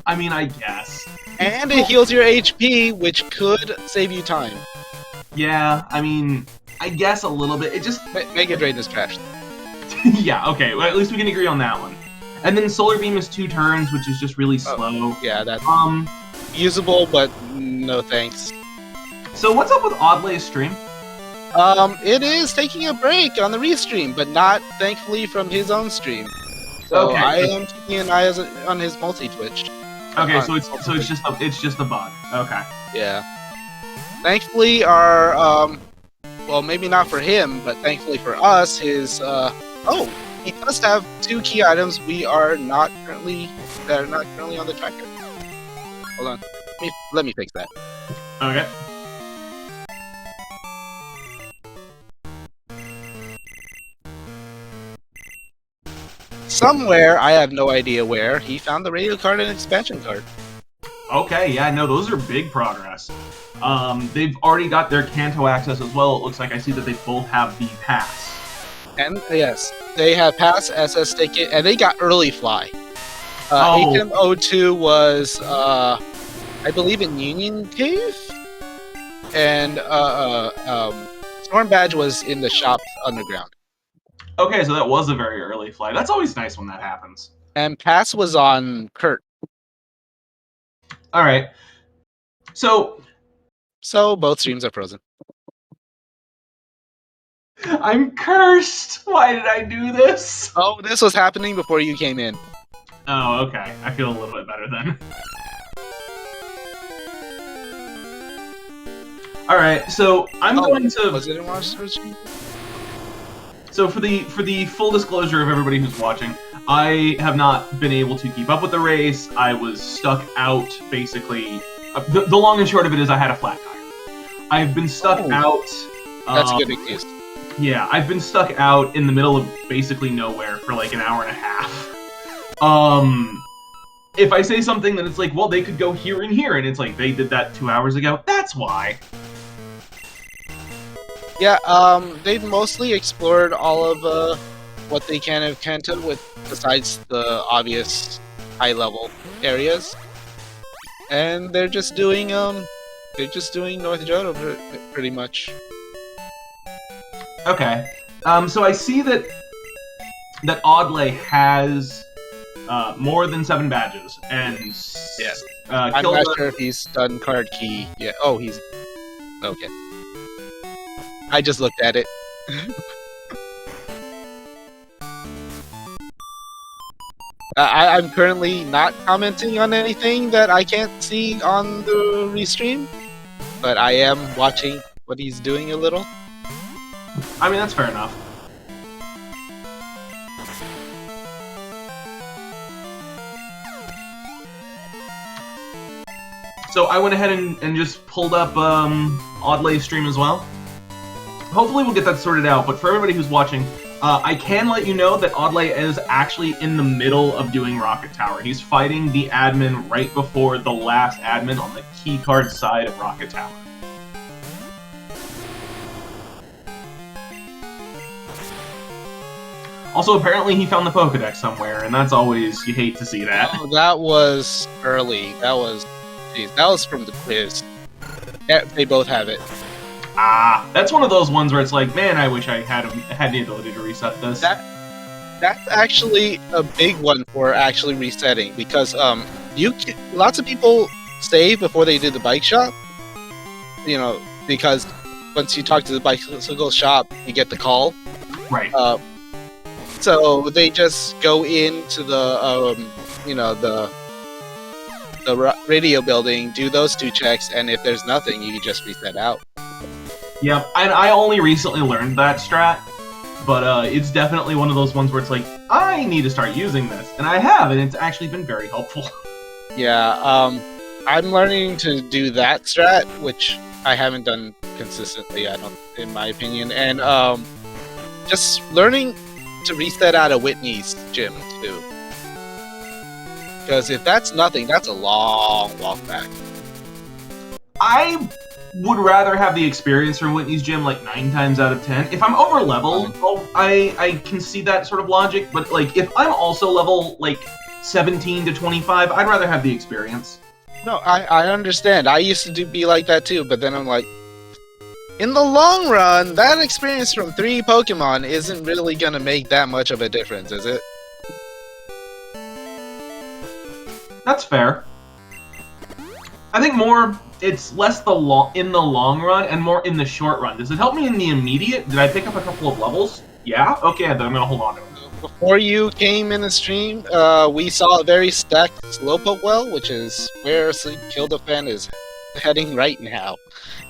I mean, I guess. And it heals your HP, which could save you time. Yeah, I mean, I guess a little bit. It just... Mega Drain is trash. Yeah, okay. Well, at least we can agree on that one. And then Solar Beam is 2 turns, which is just really slow. Yeah, that's usable, but no thanks. So what's up with Oddlay's stream? It is taking a break on the restream, but not thankfully from his own stream. So okay. I am keeping an eye on his multi-Twitch. Okay, so it's just a bug. Okay. Yeah. Thankfully, our well, maybe not for him, but thankfully for us, his he does have 2 key items that are not currently on the tracker. Hold on, let me fix that. Okay. somewhere, I have no idea where, he found the radio card and expansion card. Okay, yeah, no, those are big progress. They've already got their Kanto access as well. It looks like I see that they both have the pass. And yes, they have pass, SS ticket, and they got early fly. Oh. HM02 was, I believe, in Union Cave, and Storm Badge was in the shop underground. Okay, so that was a very early flight. That's always nice when that happens. And pass was on Kurt. All right. So Both streams are frozen. I'm cursed. Why did I do this? Oh, this was happening before you came in. Oh, okay. I feel a little bit better then. All right, so I'm going to. Was it in Monster Stream? So for the full disclosure of everybody who's watching, I have not been able to keep up with the race. I was stuck out, basically. The long and short of it is I had a flat tire. I've been stuck out. That's a good excuse. Yeah, I've been stuck out in the middle of basically nowhere for like an hour and a half. If I say something, then it's like, well, they could go here and here, and it's like, they did that 2 hours ago. That's why. Yeah, they've mostly explored all of what they can of Kanto, besides the obvious high-level areas, and they're just doing North Johto pretty much. Okay, so I see that oddlay has more than 7 badges, and yes, I'm not sure if he's done card key yet. Oh, he's okay. I just looked at it. I'm currently not commenting on anything that I can't see on the restream, but I am watching what he's doing a little. I mean, that's fair enough. So I went ahead and just pulled up Oddlay's stream as well. Hopefully we'll get that sorted out, but for everybody who's watching, I can let you know that Oddlay is actually in the middle of doing Rocket Tower. He's fighting the admin right before the last admin on the keycard side of Rocket Tower. Also, apparently he found the Pokedex somewhere, and that's always, you hate to see that. Oh, that was early. That was from the quiz. Yeah, they both have it. Ah, that's one of those ones where it's like, man, I wish I had the ability to reset this. That's actually a big one for actually resetting, because lots of people save before they do the bike shop. You know, because once you talk to the bicycle shop, you get the call. Right. So they just go into the radio building, do those 2 checks, and if there's nothing, you can just reset out. Yep, and I only recently learned that strat, but it's definitely one of those ones where it's like, I need to start using this, and I have, and it's actually been very helpful. Yeah, I'm learning to do that strat, which I haven't done consistently, in my opinion, and just learning to reset out of Whitney's gym too. Because if that's nothing, that's a long walk back. I would rather have the experience from Whitney's gym like 9 times out of 10. If I'm over level, I can see that sort of logic, but like if I'm also level like 17 to 25, I'd rather have the experience. No, I understand. I used to be like that too, but then I'm like, in the long run, that experience from 3 Pokemon isn't really gonna make that much of a difference, is it? That's fair. I think it's less in the long run and more in the short run. Does it help me in the immediate? Did I pick up a couple of levels? Yeah? Okay, then I'm gonna hold on to it. Before you came in the stream, we saw a very stacked Slowpoke well, which is where StKildaFan is heading right now.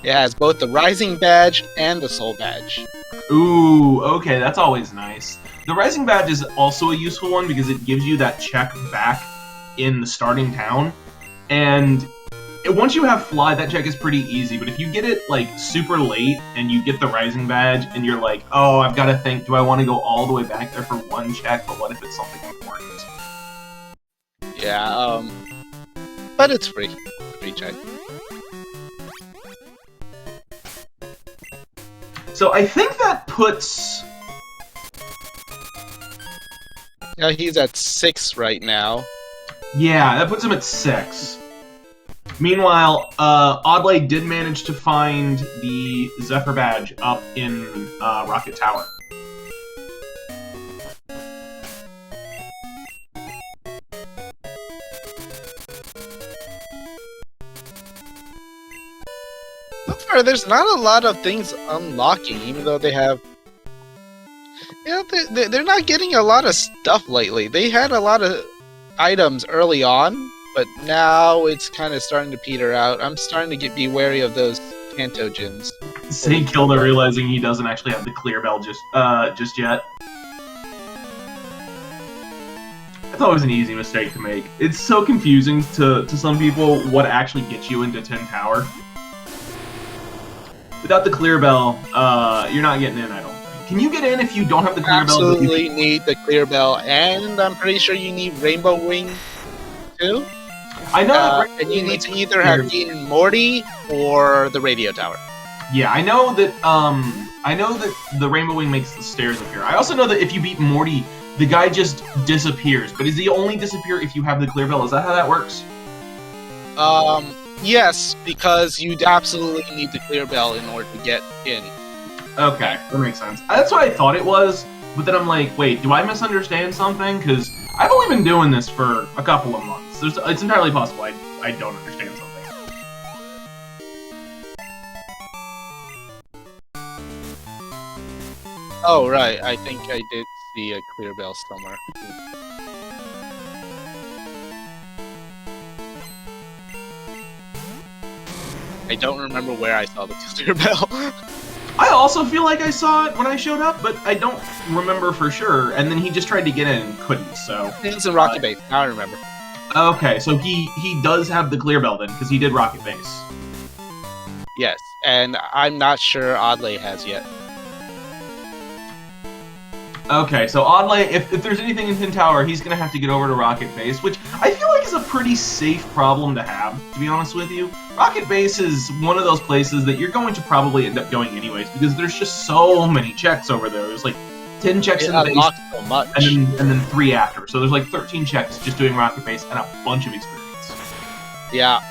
It has both the Rising Badge and the Soul Badge. Ooh, okay, that's always nice. The Rising Badge is also a useful one because it gives you that check back in the starting town, and once you have fly, that check is pretty easy. But if you get it like super late and you get the rising badge and you're like, oh, I've got to think, do I want to go all the way back there for one check? But what if it's something important? Yeah. But it's free. Free check. So I think that puts. Yeah, he's at 6 right now. Yeah, that puts him at 6. Meanwhile, oddlay did manage to find the Zephyr Badge up in Rocket Tower. So far, there's not a lot of things unlocking, even though they have... Yeah, they're not getting a lot of stuff lately. They had a lot of items early on, but now it's kind of starting to peter out. I'm starting to be wary of those Kanto gyms. StKilda realizing he doesn't actually have the clear bell just yet. I thought it was an easy mistake to make. It's so confusing to some people what actually gets you into 10 Tower. Without the clear bell, you're not getting in, I don't think. Can you get in if you don't have the clear bell? Absolutely need the clear bell, and I'm pretty sure you need Rainbow Wing too. I know, and you need to either have beaten Morty or the radio tower. Yeah, I know that the Rainbow Wing makes the stairs appear. I also know that if you beat Morty, the guy just disappears. But does he only disappear if you have the clear bell? Is that how that works? Yes, because you'd absolutely need the clear bell in order to get in. Okay, that makes sense. That's what I thought it was, but then I'm like, wait, do I misunderstand something? Because I've only been doing this for a couple of months. It's entirely possible I don't understand something. Oh, right. I think I did see a clear bell somewhere. I don't remember where I saw the clear bell. I also feel like I saw it when I showed up, but I don't remember for sure. And then he just tried to get in and couldn't, so... It was in Rocket Base. Now I remember. Okay, so he does have the clear bell then, because he did Rocket Base. Yes, and I'm not sure oddlay has yet. Okay, so oddlay, if there's anything in 10 Tower, he's going to have to get over to Rocket Base, which I feel like is a pretty safe problem to have, to be honest with you. Rocket Base is one of those places that you're going to probably end up going anyways, because there's just so many checks over there. There's like 10 checks in the base, so much. and then 3 after. So there's like 13 checks just doing Rocket Base and a bunch of experience. Yeah.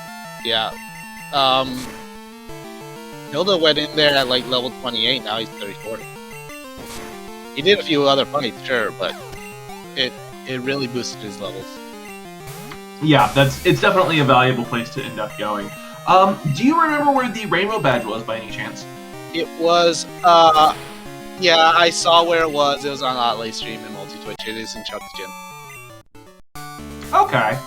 Hilda went in there at like level 28, now he's 34. He did a few other fights, sure, but it really boosted his levels. Yeah, it's definitely a valuable place to end up going. Do you remember where the Rainbow Badge was by any chance? It was, yeah, I saw where it was. It was on oddlay stream and multi-twitch. It is in Chuck's gym. Okay.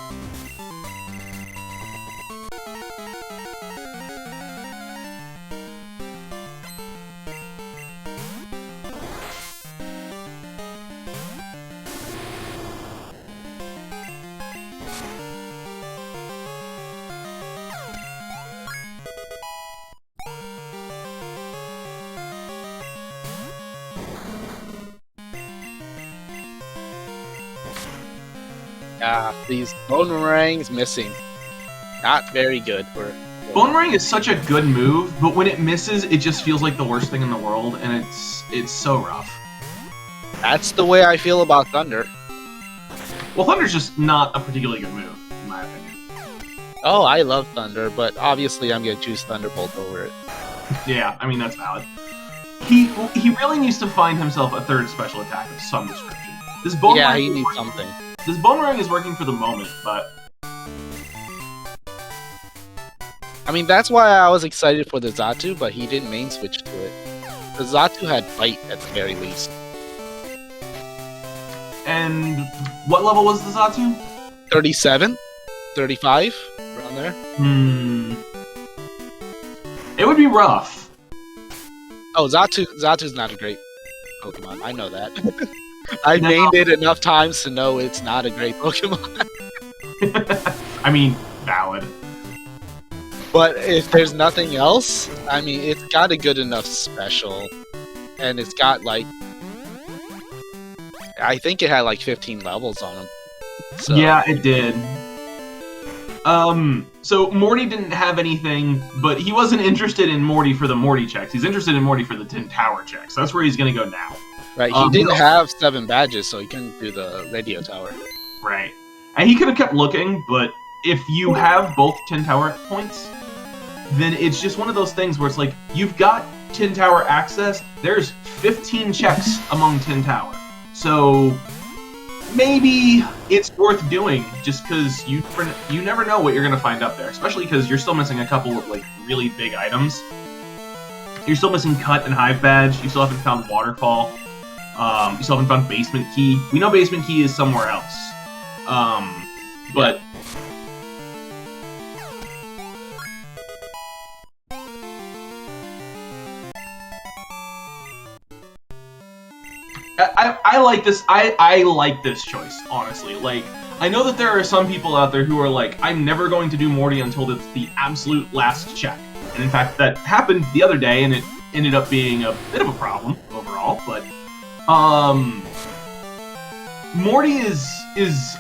Yeah, these boomerangs missing. Not very good for... Boomerang is such a good move, but when it misses, it just feels like the worst thing in the world, and it's so rough. That's the way I feel about Thunder. Well, Thunder's just not a particularly good move, in my opinion. Oh, I love Thunder, but obviously I'm gonna choose Thunderbolt over it. Yeah, I mean, that's valid. He really needs to find himself a third special attack of some description. This Boomerang Yeah, he needs something. This Boomerang is working for the moment, but... I mean, that's why I was excited for the Xatu, but he didn't main switch to it. The Xatu had Bite at the very least. And what level was the Xatu? 37? 35? Around there? It would be rough. Oh, Xatu's not a great Pokemon. I know that. I've named it enough times to know it's not a great Pokemon. I mean, valid. But if there's nothing else, I mean, it's got a good enough special, and it's got like, I think it had like 15 levels on them. So. Yeah, it did. So Morty didn't have anything, but he wasn't interested in Morty for the Morty checks. He's interested in Morty for the Tin Tower checks. That's where he's gonna go now. Right, he didn't have 7 badges, so he couldn't do the radio tower. Right. And he could have kept looking, but if you have both Tin Tower points, then it's just one of those things where it's like, you've got Tin Tower access, there's 15 checks among Tin Tower. So maybe it's worth doing, just because you never know what you're going to find up there, especially because you're still missing a couple of like really big items. You're still missing Cut and Hive Badge, you still haven't found Waterfall, you still haven't found Basement Key. We know Basement Key is somewhere else. But... I like this. I like this choice, honestly. Like, I know that there are some people out there who are like, I'm never going to do Morty until it's the absolute last check. And in fact, that happened the other day, and it ended up being a bit of a problem overall. But Morty is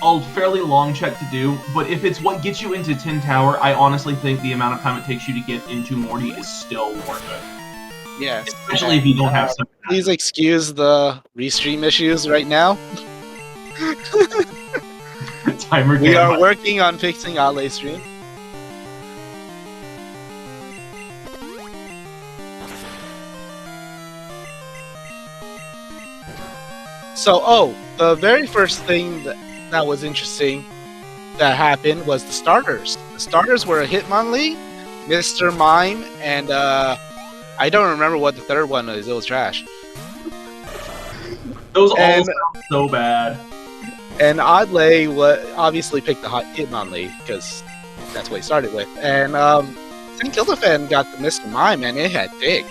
a fairly long check to do. But if it's what gets you into Tin Tower, I honestly think the amount of time it takes you to get into Morty is still worth it. Yes. Especially if you don't have stuff. Please excuse the restream issues right now. Timer we are working on fixing oddlay stream. So, the very first thing that was interesting that happened was the starters. The starters were a Hitmonlee, Mr. Mime, and I don't remember what the third one is. It was trash. Those all sound so bad. And oddlay obviously picked the Hitmonlee because that's what he started with. And StKildaFan got the Mr. Mime, and it had Dig.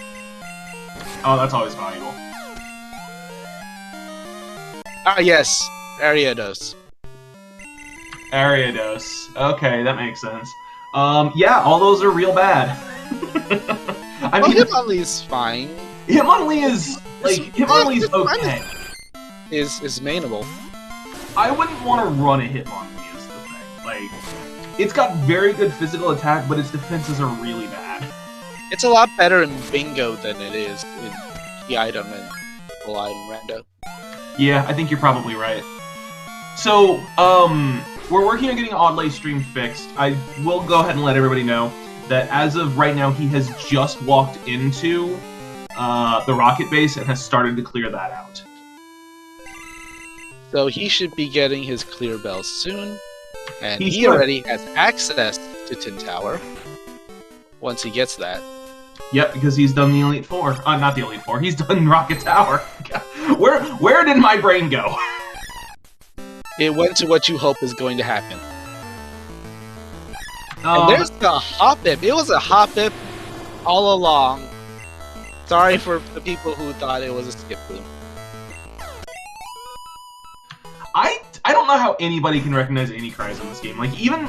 Oh, that's always valuable. Ah, yes, Ariados. Ariados. Okay, that makes sense. Yeah, all those are real bad. I mean, Hitmonlee's fine. Hitmonlee is Hitmonlee's okay. Is mainable. I wouldn't want to run a Hitmonlee is the thing. Like, it's got very good physical attack, but its defenses are really bad. It's a lot better in Bingo than it is in the item and Full Item Rando. Yeah, I think you're probably right. So, we're working on getting oddlay stream fixed. I will go ahead and let everybody know that as of right now, he has just walked into the rocket base and has started to clear that out. So he should be getting his clear bell soon, and he already has access to Tin Tower once he gets that. Yep, because he's done the Elite Four. Not the Elite Four. He's done Rocket Tower. Where did my brain go? It went to what you hope is going to happen. And there's the Hoppip. It was a Hoppip all along. Sorry for the people who thought it was a skip boom. I don't know how anybody can recognize any cries in this game. Like, even...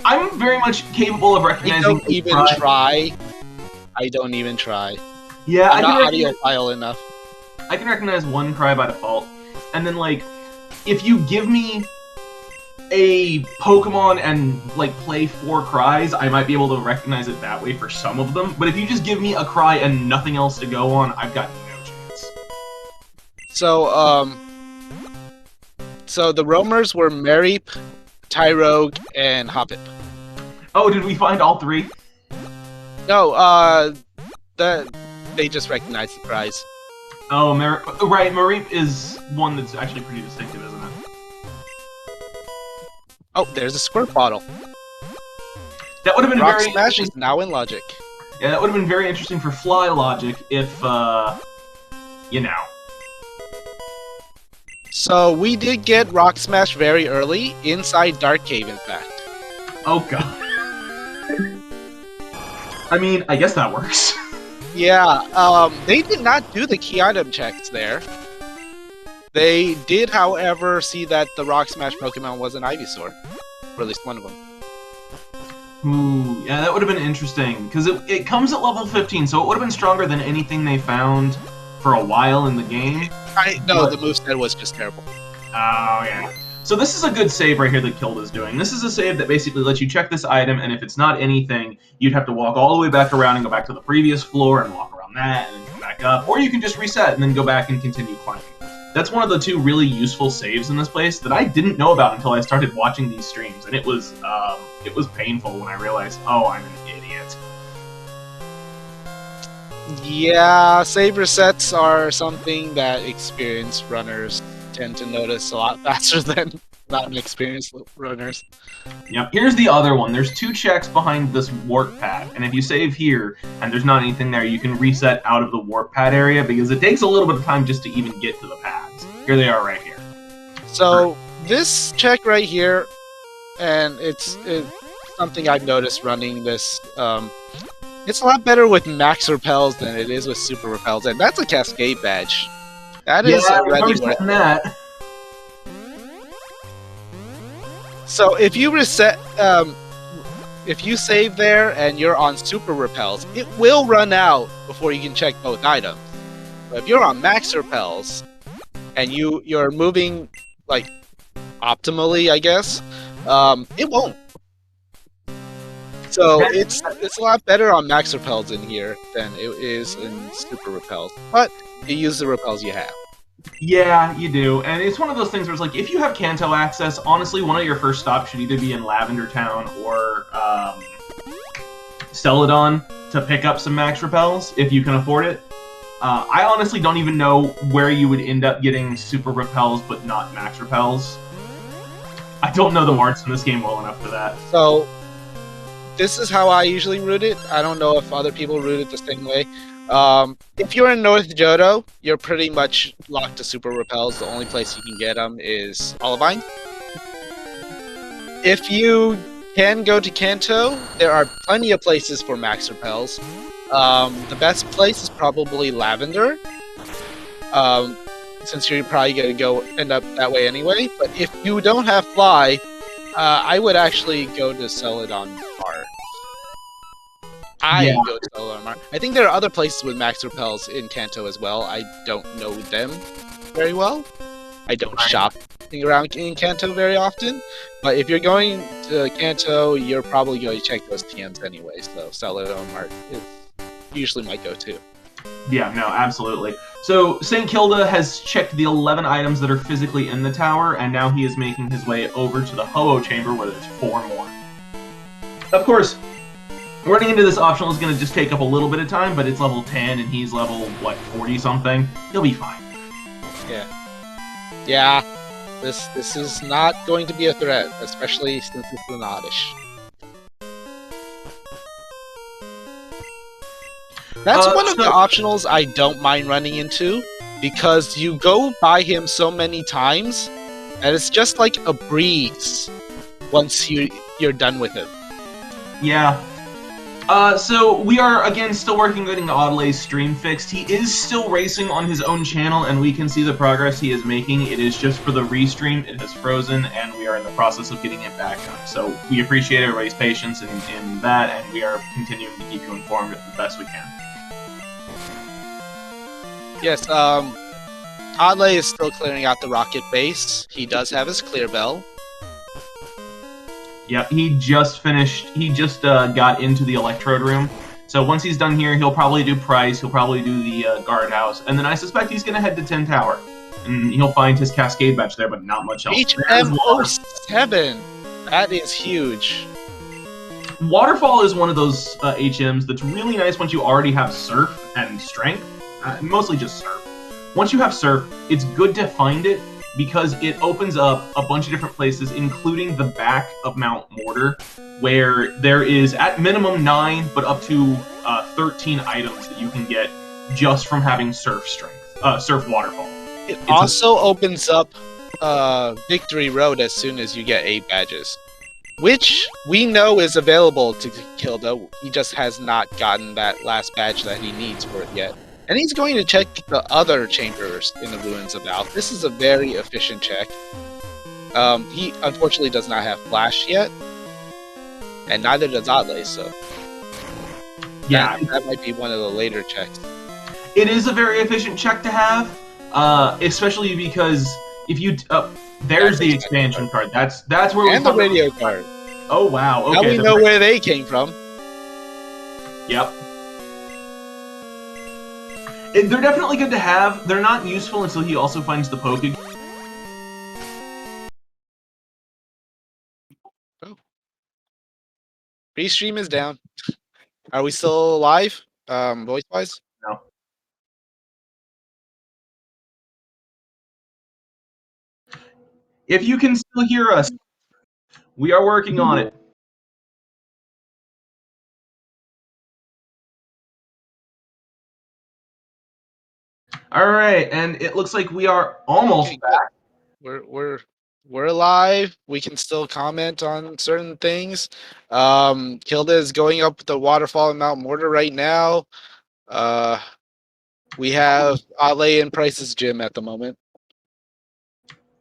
I'm very much capable of recognizing... I don't even try. I don't even try. Yeah, I'm not audiophile enough. I can recognize one cry by default. And then, like, if you give me a Pokemon and, like, play 4 cries, I might be able to recognize it that way for some of them. But if you just give me a cry and nothing else to go on, I've got no chance. So the roamers were Mareep, Tyrogue, and Hoppip. Oh, did we find all 3? No, they just recognized the cries. Oh, right, Mareep is one that's actually pretty distinctive, isn't it? Oh, there's a squirt bottle. That would have been Rock very Smash is now in Logic. Yeah, that would have been very interesting for Fly Logic if, you know. So we did get Rock Smash very early, inside Dark Cave, in fact. Oh god. I mean, I guess that works. Yeah, they did not do the key item checks there. They did, however, see that the Rock Smash Pokemon was an Ivysaur. Or at least one of them. Ooh, yeah, that would have been interesting, because it comes at level 15, so it would have been stronger than anything they found for a while in the game. No, the moveset was just terrible. Oh, yeah. So this is a good save right here that Kilda's doing. This is a save that basically lets you check this item, and if it's not anything, you'd have to walk all the way back around and go back to the previous floor and walk around that and then come back up. Or you can just reset and then go back and continue climbing. That's one of the two really useful saves in this place that I didn't know about until I started watching these streams, and it was painful when I realized, oh, I'm an idiot. Yeah, save resets are something that experienced runners tend to notice a lot faster than non-experienced runners. Yep. Here's the other one. There's 2 checks behind this warp pad, and if you save here and there's not anything there, you can reset out of the warp pad area because it takes a little bit of time just to even get to the pads. Here they are right here. So this check right here, and it's something I've noticed running this. It's a lot better with max repels than it is with super repels, and that's a Cascade Badge. That is already that. So if you reset, if you save there and you're on super repels, it will run out before you can check both items. But if you're on max repels and you're moving like optimally, I guess, it won't. So it's a lot better on max repels in here than it is in super repels. But you use the repels you have. Yeah, you do. And it's one of those things where it's like, if you have Kanto access, honestly, one of your first stops should either be in Lavender Town or Celadon to pick up some max repels, if you can afford it. I honestly don't even know where you would end up getting super repels but not max repels. I don't know the marks in this game well enough for that. So this is how I usually route it. I don't know if other people route it the same way. If you're in North Johto, you're pretty much locked to super repels. The only place you can get them is Olivine. If you can go to Kanto, there are plenty of places for max repels. The best place is probably Lavender, since you're probably going to end up that way anyway. But if you don't have Fly, I would actually go to Celadon Mar. I go to Celadon Mar. I think there are other places with max repels in Kanto as well. I don't know them very well. I don't shop around in Kanto very often. But if you're going to Kanto, you're probably going to check those TMs anyway. So Celadon Mar is usually my go-to. Yeah, no, absolutely. So StKilda has checked the 11 items that are physically in the tower, and now he is making his way over to the Ho-Oh chamber where there's 4 more. Of course, running into this optional is going to just take up a little bit of time, but it's level 10 and he's level, what, 40-something? He'll be fine. Yeah, this is not going to be a threat, especially since it's an oddish. That's one of the optionals I don't mind running into, because you go by him so many times, and it's just like a breeze once you're done with him. Yeah. So we are, again, still working on getting Oddlay's stream fixed. He is still racing on his own channel, and we can see the progress he is making. It is just for the restream. It has frozen, and we are in the process of getting it back up. So we appreciate everybody's patience in that, and we are continuing to keep you informed the best we can. Yes, Oddlay is still clearing out the rocket base. He does have his clear bell. Yeah, he just finished. He just got into the electrode room. So once he's done here, he'll probably do Price. He'll probably do the guardhouse, and then I suspect he's gonna head to 10 Tower, and he'll find his Cascade Badge there, but not much else. HM07. That is huge. Waterfall is one of those HMs that's really nice once you already have Surf and Strength. Mostly just Surf. Once you have Surf, it's good to find it because it opens up a bunch of different places, including the back of Mount Mortar, where there is at minimum 9, but up to 13 items that you can get just from having Surf Strength, Surf Waterfall. It also opens up Victory Road as soon as you get 8 badges, which we know is available to Kilda. He just has not gotten that last badge that he needs for it yet. And he's going to check the other chambers in the Ruins of Alph. This is a very efficient check. He unfortunately does not have Flash yet. and neither does oddlay. So Yeah, that might be one of the later checks. it is a very efficient check to have, especially because if you there's the expansion card. That's where and we the radio card. Oh wow! Okay, now we know where they came from. Yep. They're definitely good to have. They're not useful until he also finds the Poke. Oh. Restream is down. Are we still live? Voice-wise? No. If you can still hear us, we are working on it. All right, and it looks like we are almost back. We're alive. We can still comment on certain things. Kilda is going up the waterfall in Mount Mortar right now. We have oddlay and Price's gym at the moment.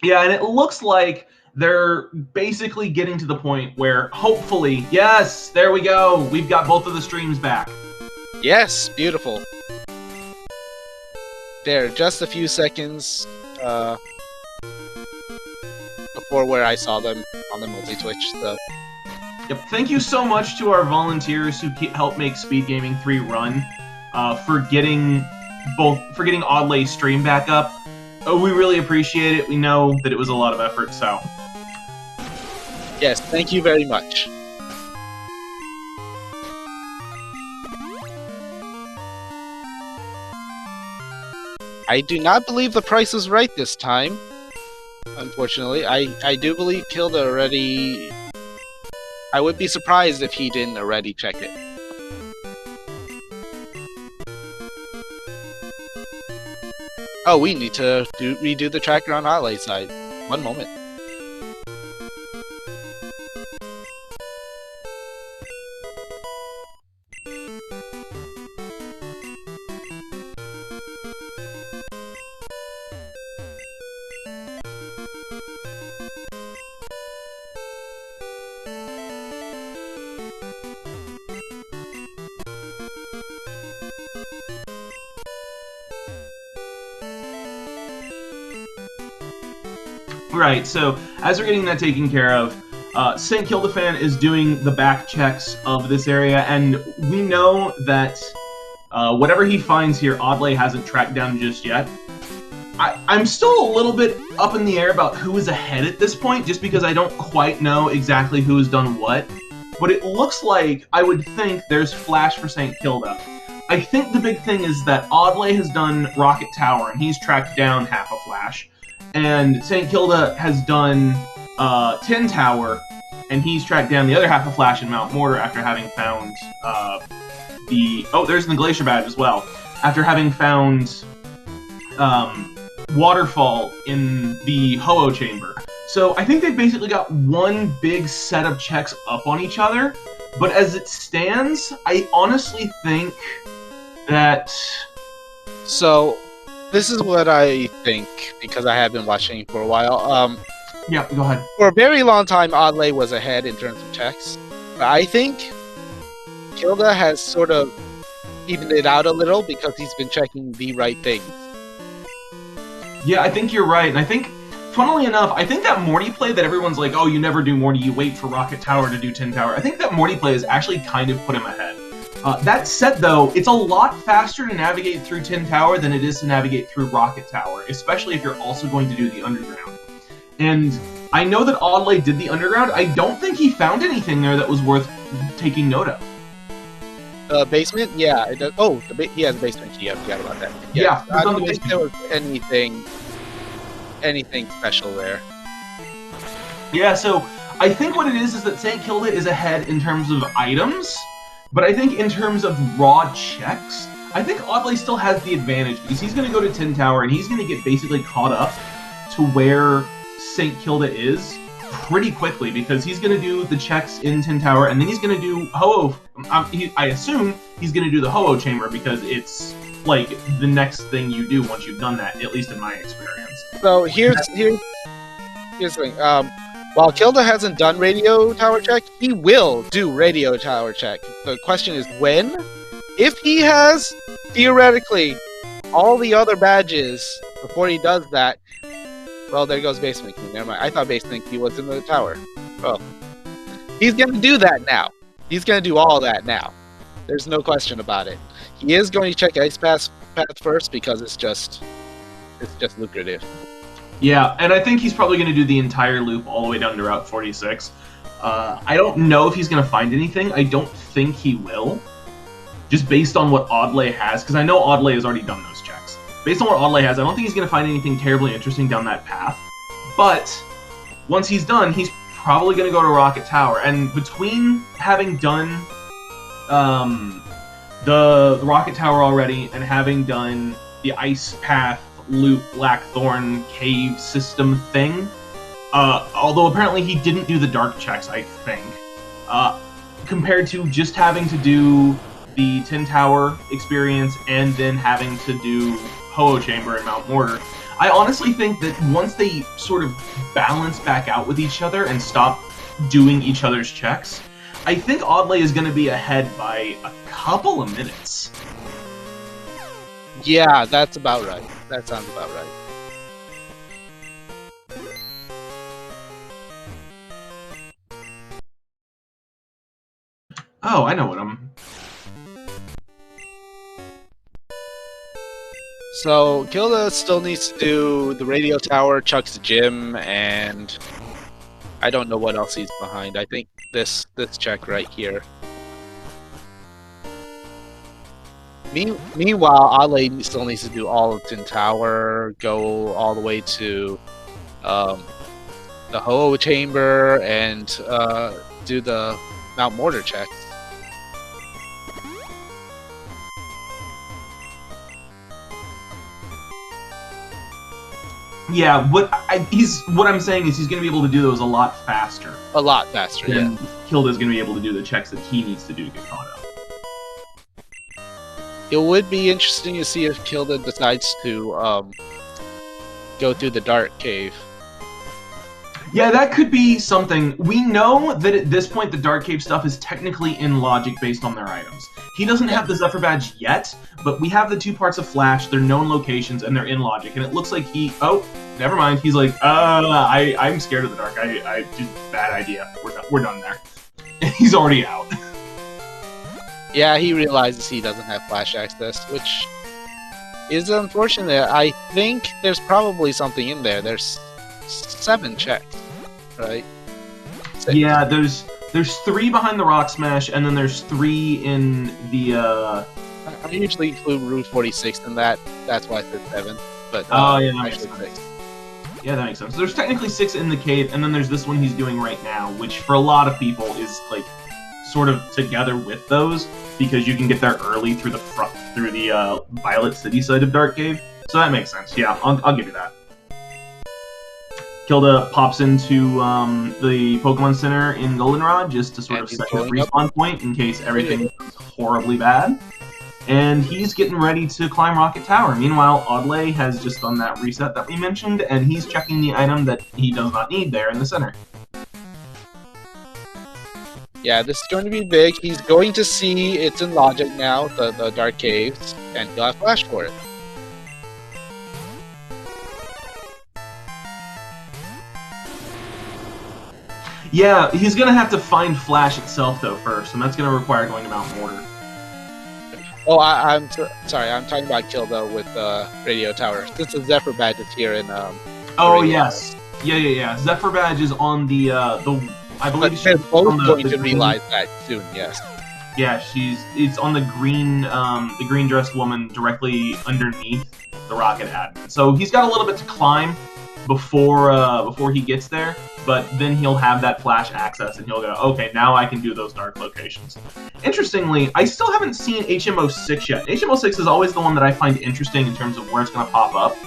Yeah, and it looks like they're basically getting to the point where hopefully, yes, there we go. We've got both of the streams back. Yes, beautiful. There, just a few seconds before where I saw them on the multi-Twitch. So. Yep. Thank you so much to our volunteers who helped make SpeedGaming 3 run, for getting oddlay's stream back up. We really appreciate it. We know that it was a lot of effort, so. Yes, thank you very much. I do not believe the price is right this time. Unfortunately, I do believe Kilda already. I would be surprised if he didn't already check it. Oh, we need to redo the tracker on oddlay side. One moment. Right, so as we're getting that taken care of, StKildaFan is doing the back checks of this area, and we know that whatever he finds here, oddlay hasn't tracked down just yet. I'm still a little bit up in the air about who is ahead at this point, just because I don't quite know exactly who has done what. But it looks like, I would think, there's Flash for StKilda. I think the big thing is that oddlay has done Rocket Tower, and he's tracked down half a Flash. And StKilda has done Tin Tower, and he's tracked down the other half of Flash in Mount Mortar after having found there's the Glacier Badge as well. After having found Waterfall in the Ho-Oh Chamber. So I think they've basically got one big set of checks up on each other, but as it stands, I honestly think that... So... This is what I think, because I have been watching for a while. Yeah, go ahead. For a very long time, oddlay was ahead in terms of checks. But I think Kilda has sort of evened it out a little because he's been checking the right things. Yeah, I think you're right. And I think, funnily enough, I think that Morty play that everyone's like, oh, you never do Morty, you wait for Rocket Tower to do Tin Tower. I think that Morty play has actually kind of put him ahead. That said, though, it's a lot faster to navigate through Tin Tower than it is to navigate through Rocket Tower, especially if you're also going to do the Underground. And I know that oddlay did the Underground. I don't think he found anything there that was worth taking note of. Basement? Yeah. It does. Oh, he has a basement key. I forgot about that. Yeah. I don't think there was anything special there. Yeah, so I think what it is that StKilda is ahead in terms of items. But I think in terms of raw checks, I think oddlay still has the advantage because he's going to go to Tin Tower and he's going to get basically caught up to where StKilda is pretty quickly because he's going to do the checks in Tin Tower and then he's going to do Ho-Oh. I assume he's going to do the Ho-Oh Chamber because it's like the next thing you do once you've done that, at least in my experience. So here's the thing. While Kilda hasn't done radio tower check, he will do radio tower check. The question is when? If he has, theoretically, all the other badges before he does that, well, there goes Basement Key. Never mind. I thought Basement Key was in the tower. Well, he's going to do that now. He's going to do all that now. There's no question about it. He is going to check Ice Path first because it's just lucrative. Yeah, and I think he's probably going to do the entire loop all the way down to Route 46. I don't know if he's going to find anything. I don't think he will. Just based on what oddlay has, because I know oddlay has already done those checks. Based on what oddlay has, I don't think he's going to find anything terribly interesting down that path. But once he's done, he's probably going to go to Rocket Tower. And between having done the Rocket Tower already and having done the Ice Path loop Blackthorn cave system thing, although apparently he didn't do the dark checks, I think, compared to just having to do the Tin Tower experience and then having to do Ho-Oh Chamber and Mount Mortar, I honestly think that once they sort of balance back out with each other and stop doing each other's checks, I think oddlay is going to be ahead by a couple of minutes. Yeah, that's about right. That sounds about right. Oh, I know what I'm... So, Kilda still needs to do the radio tower, Chuck's gym, and I don't know what else he's behind. I think this check right here. Meanwhile, oddlay still needs to do all of Tin Tower, go all the way to the Ho-Oh Chamber, and do the Mount Mortar checks. Yeah, what I'm saying is he's going to be able to do those a lot faster. A lot faster, than yeah. Kilda's going to be able to do the checks that he needs to do to get caught up. It would be interesting to see if Kilda decides to go through the Dark Cave. Yeah, that could be something. We know that at this point the Dark Cave stuff is technically in logic based on their items. He doesn't have the Zephyr Badge yet, but we have the 2 parts of Flash, they're known locations, and they're in logic. And it looks like he... Oh, never mind. He's like, I'm scared of the dark. I did bad idea. We're done there. He's already out. Yeah, he realizes he doesn't have Flash access, which is unfortunate. I think there's probably something in there. There's 7 checks, right? 6. Yeah, there's 3 behind the Rock Smash, and then there's 3 in the, I usually include Route 46 in that. That's why I said 7. But, oh, yeah, that makes sense. 6. Yeah, that makes sense. There's technically 6 in the cave, and then there's this one he's doing right now, which for a lot of people is, like, sort of together with those, because you can get there early through the Violet City side of Dark Cave. So that makes sense. Yeah, I'll give you that. Kilda pops into the Pokemon Center in Goldenrod just to sort of set his respawn point in case everything goes horribly bad. And he's getting ready to climb Rocket Tower. Meanwhile, oddlay has just done that reset that we mentioned, and he's checking the item that he does not need there in the center. Yeah, this is going to be big. He's going to see it's in logic now, the Dark Caves, and he'll have Flash for it. Yeah, he's going to have to find Flash itself, though, first, and that's going to require going to Mount Mortar. Oh, I'm sorry, I'm talking about Kilda with Radio Tower. Since the Zephyr Badge is here in oh, yes. Tower. Yeah. Zephyr Badge is on the I believe she's both going to realize that soon, yes. Yeah, it's on the green dressed woman directly underneath the Rocket Admin. So he's got a little bit to climb before he gets there, but then he'll have that Flash access and he'll go, okay, now I can do those dark locations. Interestingly, I still haven't seen HM06 yet. HM06 is always the one that I find interesting in terms of where it's going to pop up,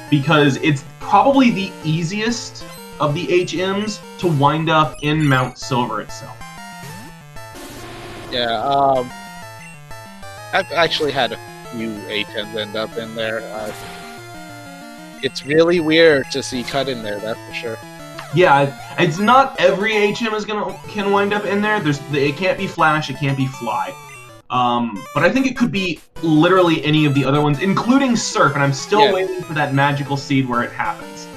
because it's probably the easiest of the HMs to wind up in Mount Silver itself. Yeah, I've actually had a few HMs end up in there. It's really weird to see Cut in there, that's for sure. Yeah, it's not every HM can wind up in there. It can't be Flash, it can't be Fly. But I think it could be literally any of the other ones, including Surf, and I'm still waiting for that magical seed where it happens.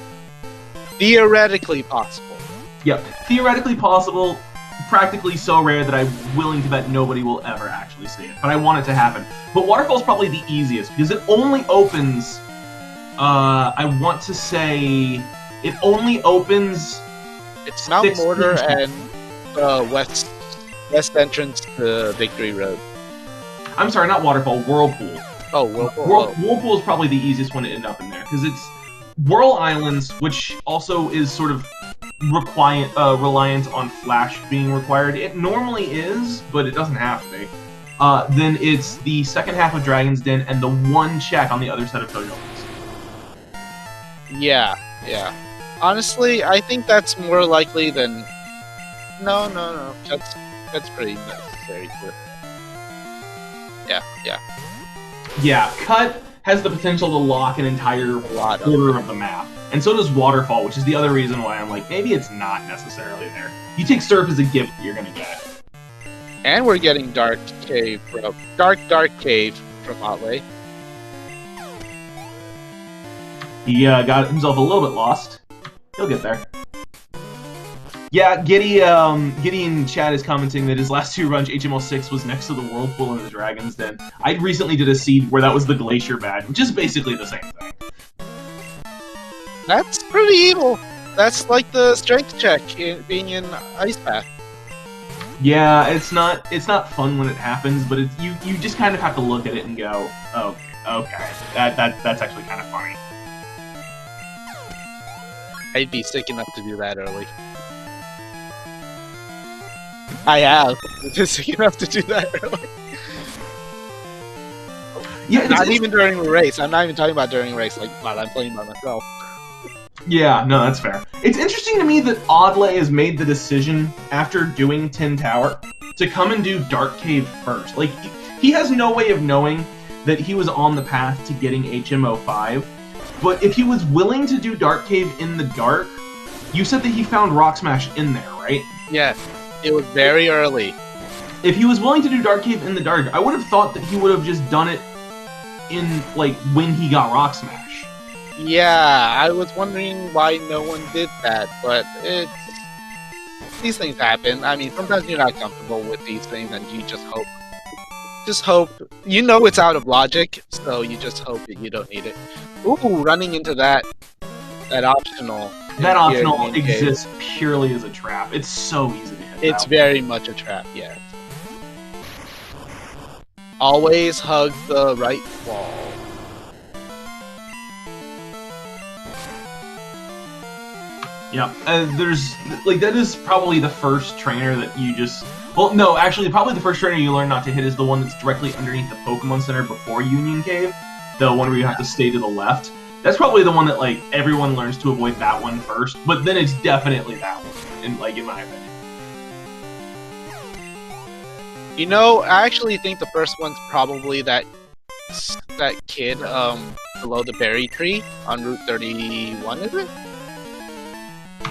Theoretically possible. Yep, theoretically possible, practically so rare that I'm willing to bet nobody will ever actually see it. But I want it to happen. But Waterfall's probably the easiest, because it only opens... I want to say... It only opens... It's Mount Mortar and west entrance to Victory Road. I'm sorry, not Waterfall, Whirlpool. Oh, Whirlpool. Whirlpool is probably the easiest one to end up in there, because it's Whirl Islands, which also is sort of reliant on Flash being required. It normally is, but it doesn't have to be. Then it's the second half of Dragon's Den and the one check on the other side of Tojo. Yeah. Honestly, I think that's more likely than... No. That's pretty necessary too. Yeah. Yeah, Cut has the potential to lock an entire quarter of the map. And so does Waterfall, which is the other reason why I'm like, maybe it's not necessarily there. You take Surf as a gift, you're gonna get it. And we're getting Dark Cave from Oddlay. He got himself a little bit lost. He'll get there. Yeah, Giddy in chat is commenting that his last two runs, HMO6 was next to the Whirlpool and the Dragon's Den. I recently did a seed where that was the Glacier Badge, which is basically the same thing. That's pretty evil. That's like the strength check being in Ice Path. Yeah, it's not fun when it happens, but you just kind of have to look at it and go, oh, okay, that's actually kind of funny. I'd be sick enough to do that early. I have. Just sick enough to do that early. Yeah, not even during the race. I'm not even talking about during the race. Like, while I'm playing by myself. Yeah, no, that's fair. It's interesting to me that Oddlay has made the decision after doing Tin Tower to come and do Dark Cave first. Like, he has no way of knowing that he was on the path to getting HMO5. But if he was willing to do Dark Cave in the dark, you said that he found Rock Smash in there, right? Yes, it was very early. If he was willing to do Dark Cave in the dark, I would have thought that he would have just done it in, like, when he got Rock Smash. Yeah, I was wondering why no one did that, but these things happen. I mean, sometimes you're not comfortable with these things and you just hope. Just hope. You know it's out of logic, so you just hope that you don't need it. Ooh, running into that optional. That optional exists purely as a trap. It's so easy to hit. It's very much a trap, yeah. Always hug the right wall. Yeah, that is probably the first trainer that you just... Well, no, actually, probably the first trainer you learn not to hit is the one that's directly underneath the Pokemon Center before Union Cave. The one where you have to stay to the left. That's probably the one that, like, everyone learns to avoid that one first, but then it's definitely that one, in my opinion. You know, I actually think the first one's probably that kid below the berry tree on Route 31, is it?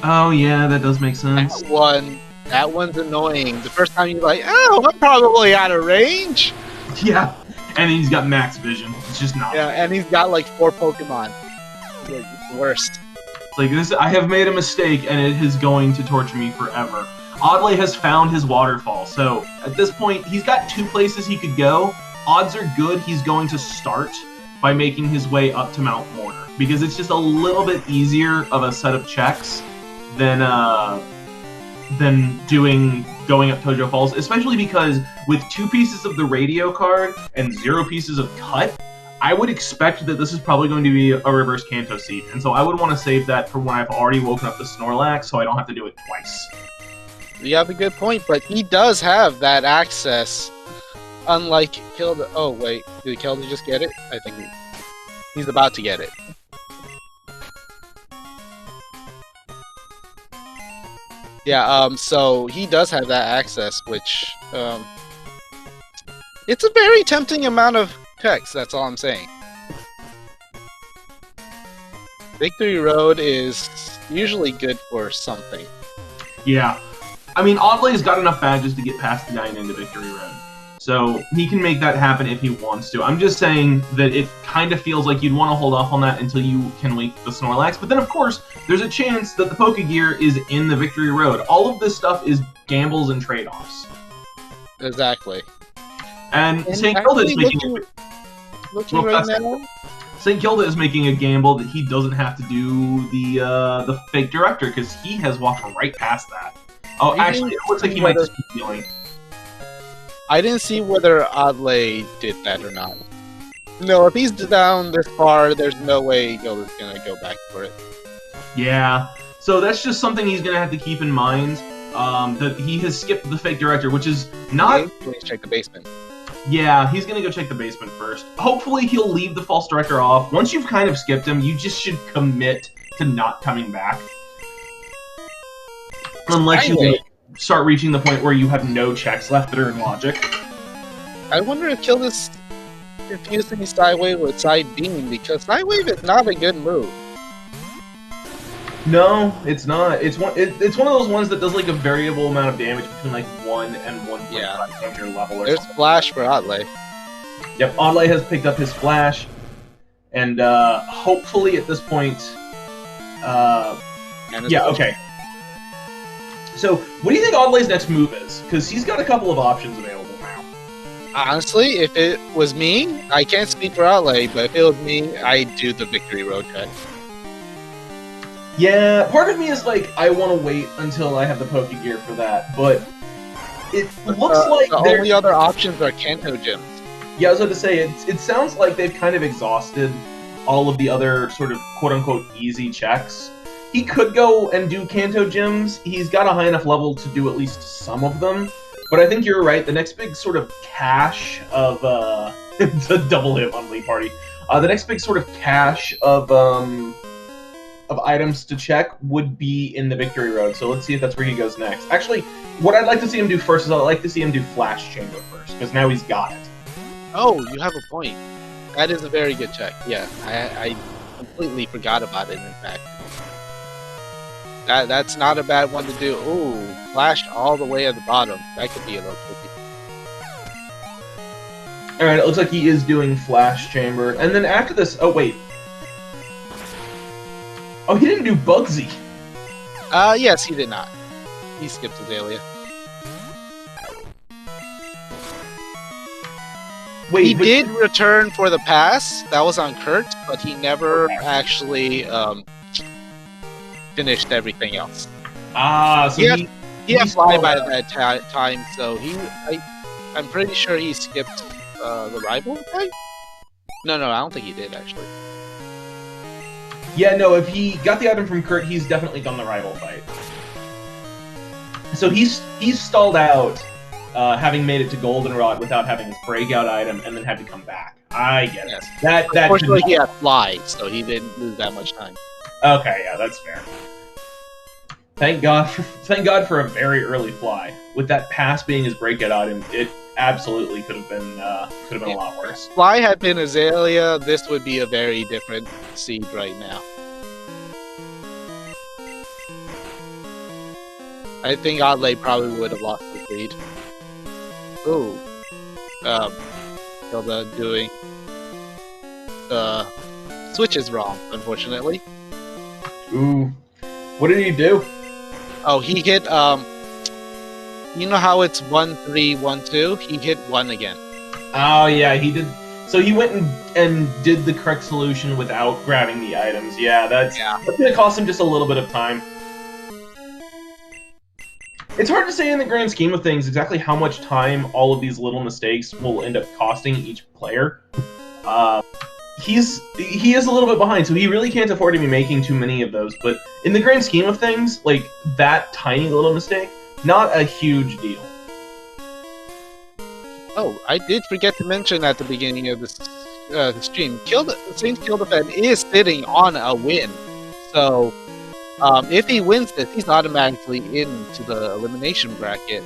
Oh yeah, that does make sense. That one's annoying. The first time you're like, oh, I'm probably out of range. Yeah, and he's got max vision. It's just not. Yeah, and he's got like 4 Pokemon. It's the worst. It's like this. I have made a mistake, and it is going to torture me forever. Oddlay has found his waterfall, so at this point, he's got 2 places he could go. Odds are good he's going to start by making his way up to Mount Mortar, because it's just a little bit easier of a set of checks than going up Tojo Falls, especially because with 2 pieces of the radio card and 0 pieces of cut, I would expect that this is probably going to be a reverse Kanto seed, and so I would want to save that for when I've already woken up the Snorlax, so I don't have to do it twice. You have a good point, but he does have that access, unlike Kilda. Oh wait, did Kilda just get it? I think he's about to get it. Yeah, so he does have that access, which, it's a very tempting amount of text, that's all I'm saying. Victory Road is, usually good for something. Yeah. I mean, Oddlay's got enough badges to get past the guy into Victory Road. So he can make that happen if he wants to. I'm just saying that it kind of feels like you'd want to hold off on that until you can wake the Snorlax. But then, of course, there's a chance that the Pokegear is in the Victory Road. All of this stuff is gambles and trade-offs. Exactly. And St. Kilda is making looking right now. St. Kilda is making a gamble that he doesn't have to do the fake director because he has walked right past that. Oh, actually, it looks like he might just be healing. I didn't see whether Oddlay did that or not. No, if he's down this far, there's no way Gilda's gonna go back for it. Yeah, so that's just something he's gonna have to keep in mind. That he has skipped the fake director, which is not. Please check the basement. Yeah, he's gonna go check the basement first. Hopefully, he'll leave the false director off. Once you've kind of skipped him, you just should commit to not coming back. Unless you start reaching the point where you have no checks left that are in logic. I wonder if Kilda's confusing Sidewave with Side Beam, because Sidewave is not a good move. No, it's not. It's one of those ones that does like a variable amount of damage between like 1 and 1.5 times your level or There's something. Flash for Oddlay. Yep, Oddlay has picked up his Flash, and hopefully at this point, yeah, okay. So, what do you think Oddlay's next move is? Because he's got a couple of options available now. Honestly, if it was me, I can't speak for Oddlay, but if it was me, I'd do the Victory Road cut. Yeah, part of me is like, I want to wait until I have the Pokegear for that, but it looks like the only other options are Kanto gyms. Yeah, I was about to say, it sounds like they've kind of exhausted all of the other sort of quote-unquote easy checks. He could go and do Kanto gyms. He's got a high enough level to do at least some of them. But I think you're right. The next big sort of cache of it's a double hit on Lead Party. The next big sort of cache of items to check would be in the Victory Road. So let's see if that's where he goes next. Actually, what I'd like to see him do first is I'd like to see him do Flash Chamber first, because now he's got it. Oh, you have a point. That is a very good check. Yeah, I completely forgot about it, in fact. That's not a bad one to do. Ooh, Flash all the way at the bottom. That could be a little tricky. Alright, it looks like he is doing Flash Chamber. And then after this... Oh, wait. Oh, he didn't do Bugsy. Yes, he did not. He skipped Azalea. Wait, he did return for the pass. That was on Kurt, but he never actually finished everything else. Ah, so he had fly by that time, so I'm pretty sure he skipped the rival fight. No, I don't think he did actually. Yeah, no, if he got the item from Kurt, he's definitely done the rival fight. So he's stalled out, having made it to Goldenrod without having his breakout item, and then had to come back. I get it. That Unfortunately, he had fly, so he didn't lose that much time. Okay, yeah, that's fair. Thank God for a very early fly. With that pass being his breakout item, it absolutely could have been a lot worse. If fly had been Azalea, this would be a very different seed right now. I think Oddlay probably would have lost the lead. Ooh. Kilda doing switches wrong, unfortunately. Ooh. What did he do? Oh, he hit, you know how it's 1, 3, 1, 2? He hit 1 again. Oh, yeah, he did. So he went and did the correct solution without grabbing the items. Yeah, that's going to cost him just a little bit of time. It's hard to say in the grand scheme of things exactly how much time all of these little mistakes will end up costing each player. He is a little bit behind, so he really can't afford to be making too many of those. But in the grand scheme of things, like, that tiny little mistake, not a huge deal. Oh, I did forget to mention at the beginning of this stream, StKildaFan is sitting on a win. So, if he wins this, he's automatically into the elimination bracket.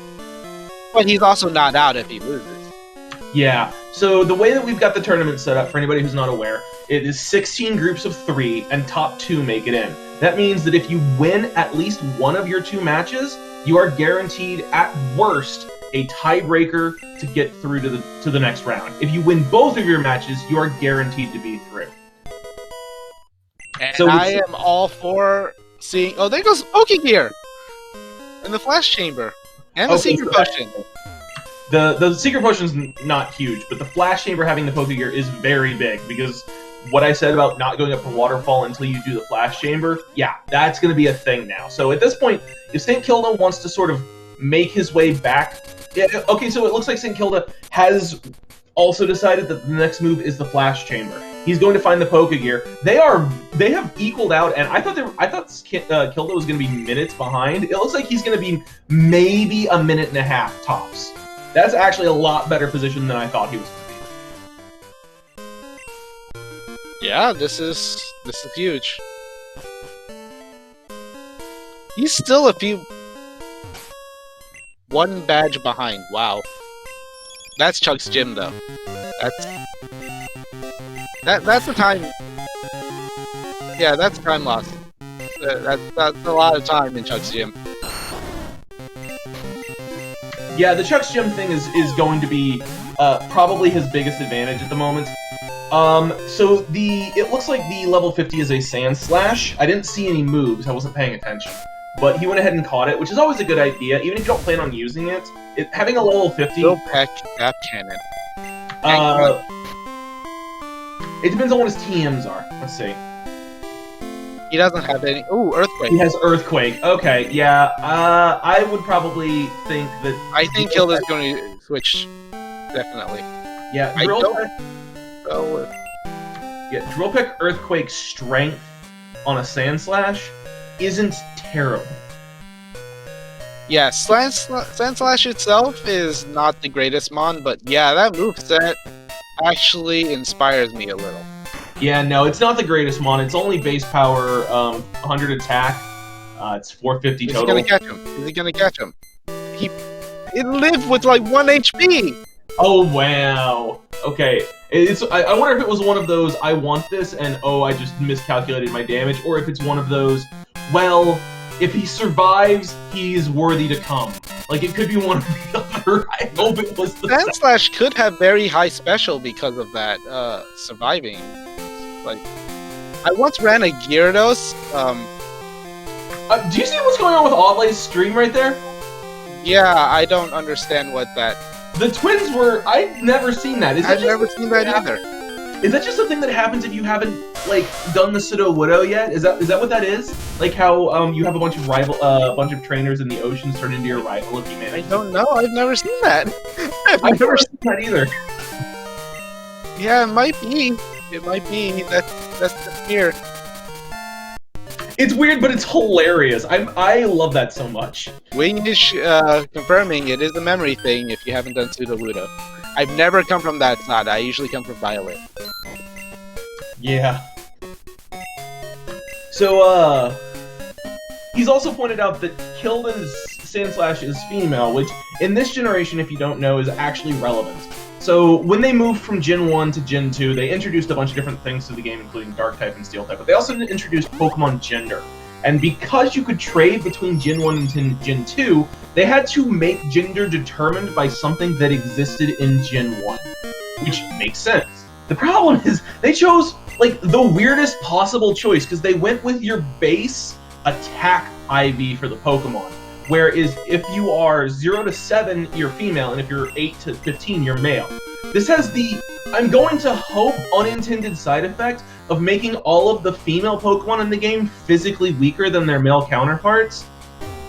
But he's also not out if he loses. Yeah, so the way that we've got the tournament set up, for anybody who's not aware, it is 16 groups of 3, and top 2 make it in. That means that if you win at least one of your 2 matches, you are guaranteed, at worst, a tiebreaker to get through to the next round. If you win both of your matches, you are guaranteed to be through. And so I am all for seeing... Oh, there goes Pokegear! And the Flash Chamber. And the Secret Potion. The Secret Potion's not huge, but the Flash Chamber having the Pokegear is very big, because what I said about not going up the waterfall until you do the Flash Chamber, yeah, that's going to be a thing now. So at this point, if StKilda wants to sort of make his way back... Yeah, okay, so it looks like StKilda has also decided that the next move is the Flash Chamber. He's going to find the Pokegear. They have equaled out, and I thought Kilda was going to be minutes behind. It looks like he's going to be maybe a minute and a half tops. That's actually a lot better position than I thought he was going to be. Yeah, this is huge. He's still one badge behind. Wow. That's Chuck's gym, though. That's the time. Yeah, that's time loss. That's a lot of time in Chuck's gym. Yeah, the Chuck's gym thing is going to be probably his biggest advantage at the moment. So it looks like the level 50 is a Sand Slash. I didn't see any moves. I wasn't paying attention. But he went ahead and caught it, which is always a good idea, even if you don't plan on using it. Having a level 50... Still Peck Gap Cannon. It depends on what his TMs are. Let's see. He doesn't have any... Ooh, Earthquake. He has Earthquake. Okay, yeah. I would probably think that... I think Kilda's going to switch. Definitely. Yeah, Drill Peck Earthquake Strength on a Sand Slash isn't terrible. Yeah, Sand Slash itself is not the greatest mon, but yeah, that moveset actually inspires me a little. Yeah, no, it's not the greatest mon. It's only base power 100 attack. It's 450 total. Is he gonna catch him? Is he gonna catch him? It lived with like 1 HP! Oh, wow. Okay. I wonder if it was one of those, I want this, and oh, I just miscalculated my damage, or if it's one of those, well, if he survives, he's worthy to come. Like, it could be one of the other. I hope it was the Sand Slash could have very high special because of that, surviving. Like, I once ran a Gyarados, do you see what's going on with Oddlay's stream right there? Yeah, I don't understand what that... The twins were... I've never seen that. I've never seen that either. Is that just a thing that happens if you haven't, like, done the Pseudo-Widow yet? Is that what that is? Like how, you have a bunch of trainers in the oceans turn into your rival if you manage... I don't know. I've never seen that. I've never seen that either. Yeah, it might be. It might be. That's just weird. It's weird, but it's hilarious. I love that so much. Wing is confirming it is a memory thing if you haven't done Pseudo-Widow. I've never come from that side. I usually come from Violet. Yeah. So, he's also pointed out that Kilda's Sand Slash is female, which, in this generation, if you don't know, is actually relevant. So, when they moved from Gen 1 to Gen 2, they introduced a bunch of different things to the game, including Dark-type and Steel-type, but they also introduced Pokemon Gender. And because you could trade between Gen 1 and Gen 2, they had to make gender determined by something that existed in Gen 1. Which makes sense. The problem is, they chose, like, the weirdest possible choice, because they went with your base attack IV for the Pokemon. Whereas, if you are 0 to 7, you're female, and if you're 8 to 15, you're male. This has the, I'm going to hope, unintended side effect of making all of the female Pokemon in the game physically weaker than their male counterparts.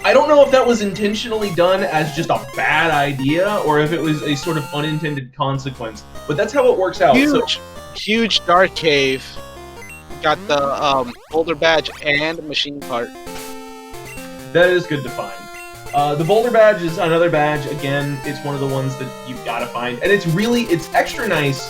I don't know if that was intentionally done as just a bad idea, or if it was a sort of unintended consequence, but that's how it works out. Huge Dark Cave. Got the Boulder Badge and Machine Part. That is good to find. The Boulder Badge is another badge. Again, it's one of the ones that you've got to find, and it's extra nice,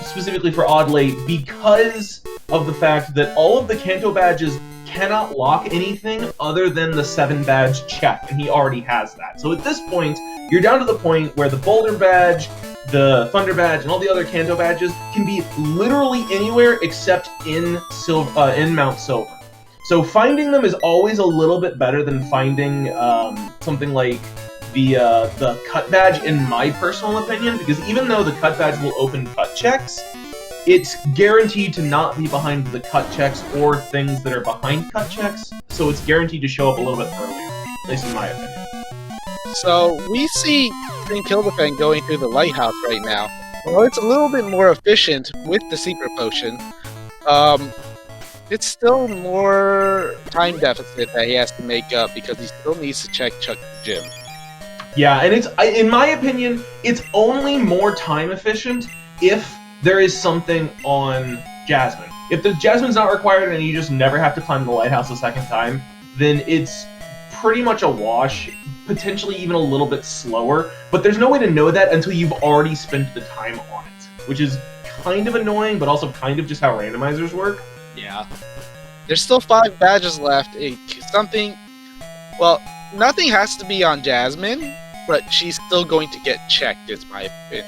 specifically for oddlay, because of the fact that all of the Kanto badges cannot lock anything other than the 7 badge check, and he already has that. So at this point, you're down to the point where the Boulder Badge, the Thunder Badge, and all the other Kanto badges can be literally anywhere except in Mount Silver. So finding them is always a little bit better than finding something like the cut badge, in my personal opinion, because even though the cut badge will open cut checks, it's guaranteed to not be behind the cut checks or things that are behind cut checks, so it's guaranteed to show up a little bit earlier, at least in my opinion. So we see StKildaFan going through the lighthouse right now. Well, it's a little bit more efficient with the secret potion. It's still more time deficit that he has to make up because he still needs to check Chuck's gym. Yeah, and in my opinion, it's only more time efficient if there is something on Jasmine. If the Jasmine's not required and you just never have to climb the lighthouse a second time, then it's pretty much a wash, potentially even a little bit slower, but there's no way to know that until you've already spent the time on it, which is kind of annoying, but also kind of just how randomizers work. Yeah. There's still 5 badges left. Well, nothing has to be on Jasmine, but she's still going to get checked, is my opinion.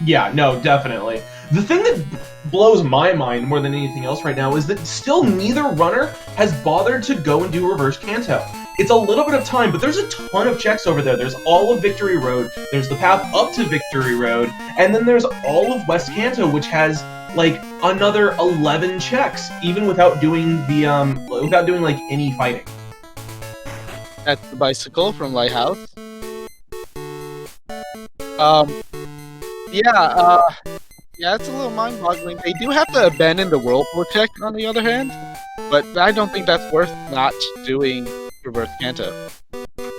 Yeah, no, definitely. The thing that blows my mind more than anything else right now is that still neither runner has bothered to go and do reverse Kanto. It's a little bit of time, but there's a ton of checks over there. There's all of Victory Road, there's the path up to Victory Road, and then there's all of West Kanto, which has like another 11 checks, even without doing like any fighting. That's the bicycle from Lighthouse. Yeah, it's a little mind-boggling. They do have to abandon the whirlpool check, on the other hand, but I don't think that's worth not doing reverse Kanto.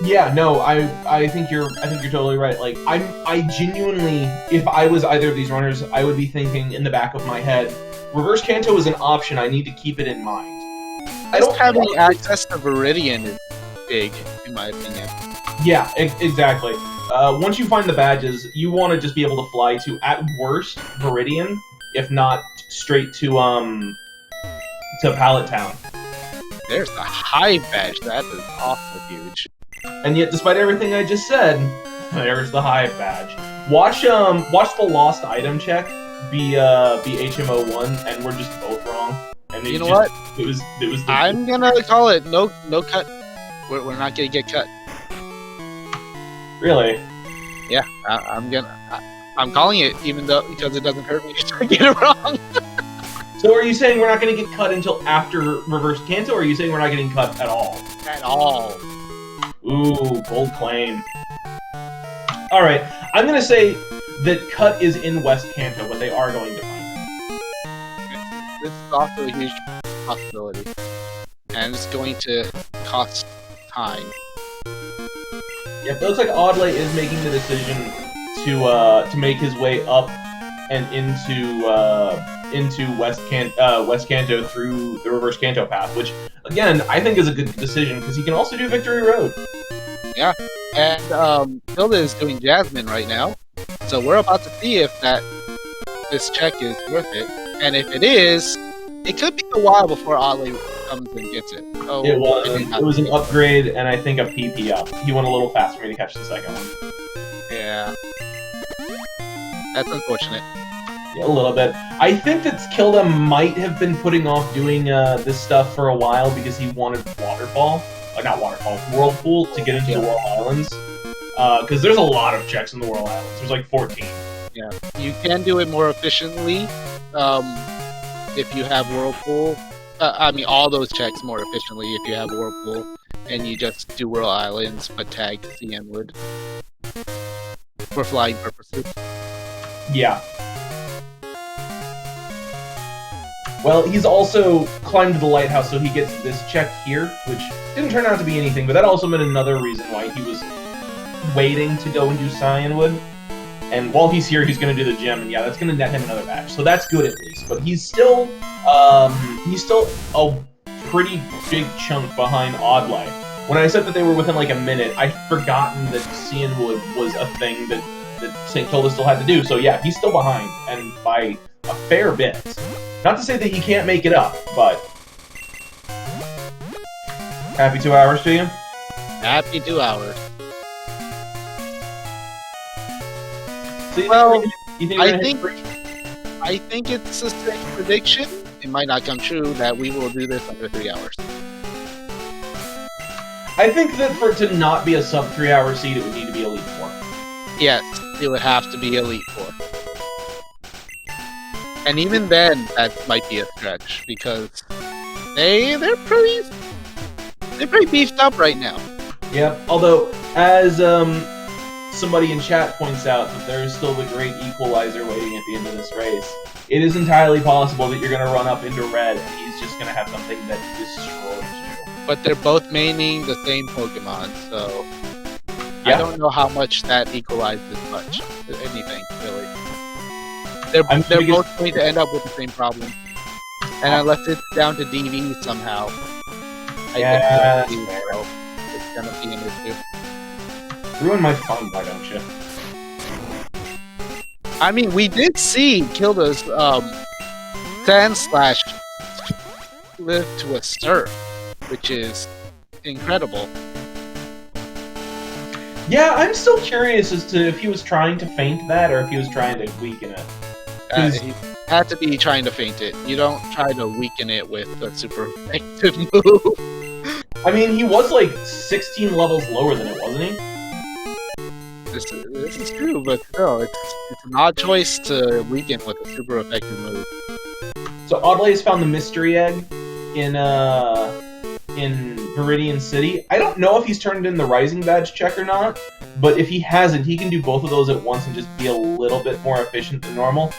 Yeah, no, I think you're totally right. Like, I genuinely, if I was either of these runners, I would be thinking in the back of my head, reverse Kanto is an option. I need to keep it in mind. I don't having access to Viridian is big, in my opinion. Yeah, exactly. Once you find the badges, you want to just be able to fly to, at worst, Viridian, if not straight to Pallet Town. There's the Hive Badge. That is awful huge. And yet, despite everything I just said, there's the Hive Badge. Watch the lost item check be HMO1, and we're just both wrong. And you know what? It was. I'm gonna call it no cut. We're not gonna get cut. Really? Yeah, I'm calling it, even though because it doesn't hurt me to get it wrong. So are you saying we're not going to get cut until after reverse Kanto, or are you saying we're not getting cut at all? At all. Ooh, bold claim. Alright, I'm going to say that cut is in West Kanto, but they are going to find it. This is also a huge possibility. And it's going to cost time. Yeah, it looks like oddlay is making the decision to make his way up and into West Kanto through the reverse Kanto path, which again I think is a good decision because he can also do Victory Road. Yeah, and Hilda is doing Jasmine right now, so we're about to see if this check is worth it, and if it is, it could be a while before oddlay comes and gets it. Oh, it was an upgrade, and I think a PP up. He went a little fast for me to catch the second one. Yeah. That's unfortunate. Yeah, a little bit. I think that StKilda might have been putting off doing this stuff for a while because he wanted Whirlpool to get into the Whirl Islands. Because there's a lot of checks in the Whirl Islands. There's like 14. Yeah, you can do it more efficiently if you have Whirlpool. All those checks more efficiently if you have Whirlpool, and you just do Whirl Islands but tag CN Wood for flying purposes. Yeah. Well, he's also climbed to the lighthouse, so he gets this check here, which didn't turn out to be anything, but that also meant another reason why he was waiting to go and do Cyanwood. And while he's here, he's going to do the gym, and yeah, that's going to net him another badge. So that's good at least. But he's still a pretty big chunk behind oddlay. When I said that they were within like a minute, I'd forgotten that Cyanwood was a thing that StKilda still had to do. So yeah, he's still behind, and by a fair bit. Not to say that he can't make it up, but... Happy 2 hours to you? Happy 2 hours. So I think it's a safe prediction. it might not come true that we will do this under 3 hours. I think that for it to not be a sub 3 hour seed, it would need to be Elite 4. Yes, it would have to be Elite 4. And even then, that might be a stretch because they're pretty beefed up right now. Yep. Although, as somebody in chat points out, that there is still the great equalizer waiting at the end of this race. It is entirely possible that you're going to run up into red, and he's just going to have something that destroys you. But they're both maining the same Pokemon, so Yeah. I don't know how much that equalizes much. Anything, really. They're both going to end up with the same problem. And unless it's down to DV somehow, Yeah, I think it's going to be an issue. Ruin my fun, why don't you? I mean, we did see Kilda's Sand Slash live to a Surf, which is incredible. Yeah, I'm still curious as to if he was trying to feint that or if he was trying to weaken it. He had to be trying to feint it. You don't try to weaken it with a super effective move. I mean, he was like 16 levels lower than it, wasn't he? This is true, but still, it's an odd choice to weaken with a super effective move. So Oddlay has found the mystery egg in Viridian City. I don't know if he's turned in the Rising Badge check or not, but if he hasn't, he can do both of those at once and just be a little bit more efficient than normal.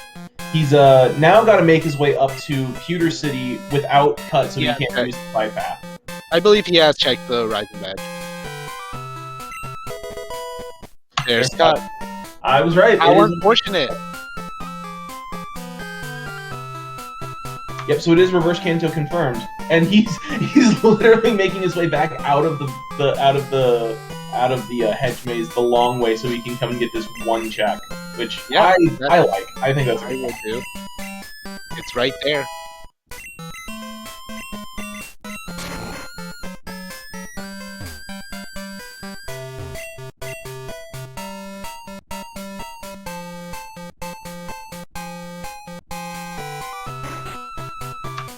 He's now got to make his way up to Pewter City without cut, so he can't use the bypass. I believe he has checked the Rising Badge. There's Scott. I was right. How unfortunate. Yep, so it is reverse Kanto confirmed, and he's literally making his way back out of the hedge maze the long way, so he can come and get this one check, which I like. I think that's I will do. It's right there.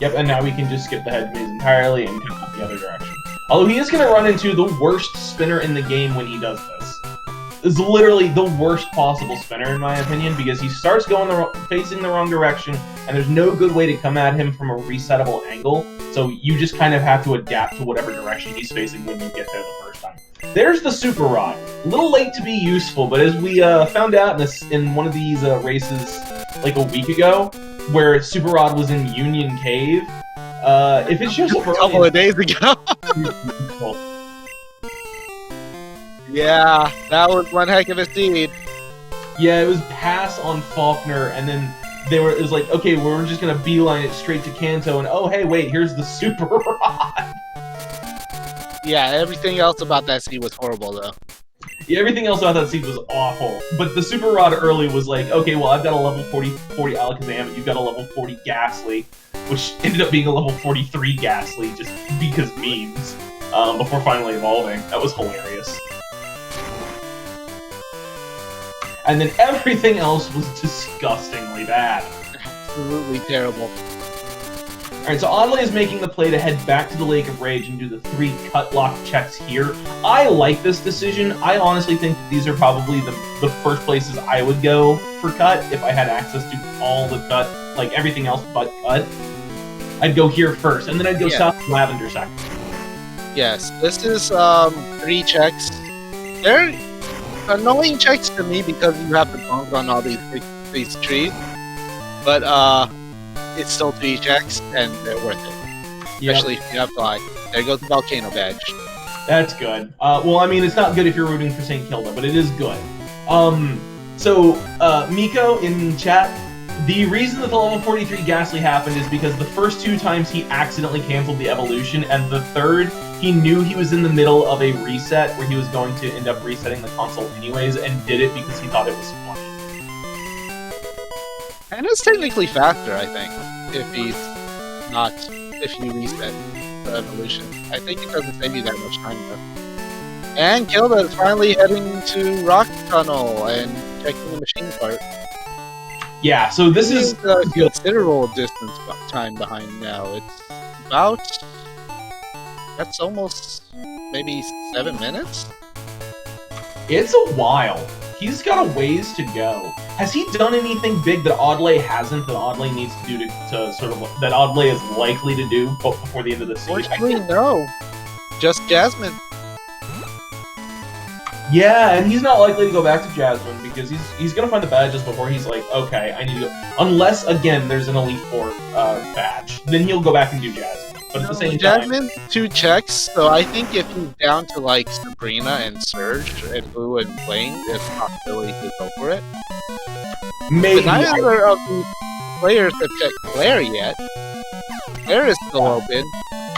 Yep, and now we can just skip the hedge maze entirely and come out the other direction. Although he is going to run into the worst spinner in the game when he does this. It's literally the worst possible spinner in my opinion, because he starts going facing the wrong direction, and there's no good way to come at him from a resettable angle, so you just kind of have to adapt to whatever direction he's facing when you get there the first time. There's the Super Rod. A little late to be useful, but as we found out in one of these races like a week ago, where Super Rod was in Union Cave, if it shows up a couple of days ago. Yeah, that was one heck of a seed. Yeah, it was pass on Faulkner, and then it was like, okay, we're just gonna beeline it straight to Kanto, and oh hey, wait, here's the Super Rod. Yeah, everything else about that seed was horrible though. Yeah, everything else about that seed was awful. But the Super Rod early was like, okay, well, I've got a level 40 Alakazam, and you've got a level 40 Ghastly, which ended up being a level 43 Ghastly, just because memes, before finally evolving. That was hilarious. And then everything else was disgustingly bad. Absolutely terrible. Alright, so Oddlay is making the play to head back to the Lake of Rage and do the 3 cut lock checks here. I like this decision. I honestly think that these are probably the first places I would go for cut if I had access to all the cut, like everything else but cut. I'd go here first, and then I'd go south to Lavender second. Yes, this is 3 checks. They're annoying checks to me because you have to bonk on all these trees. But it's still 3 checks, and they're worth it. Especially if you have Fly. There goes the Volcano Badge. That's good. Well, I mean, it's not good if you're rooting for St. Kilda, but it is good. Miko in chat, the reason that the level 43 Ghastly happened is because the first 2 times he accidentally canceled the evolution, and the third, he knew he was in the middle of a reset where he was going to end up resetting the console anyways, and did it because he thought it was funny. And it's technically faster, I think, if you reset the evolution. I think it doesn't save you that much time, though. And Kilda is finally heading to Rock Tunnel and checking the machine part. Yeah, so this is a considerable distance time behind now. It's about... That's almost maybe 7 minutes? It's a while. He's got a ways to go. Has he done anything big that oddlay hasn't, that oddlay needs to do to sort of... that oddlay is likely to do before the end of the siege? Fortunately, no. Just Jasmine. Yeah, and he's not likely to go back to Jasmine because he's gonna find the badges before he's like, okay, I need to go. Unless again there's an Elite Four badge, then he'll go back and do Jasmine. But at the same Jasmine, 2 checks. So I think if he's down to like Sabrina and Surge and Blue and Blaine, there's a possibility to go for it. Maybe. But neither of the players have checked Claire yet. Claire is still open.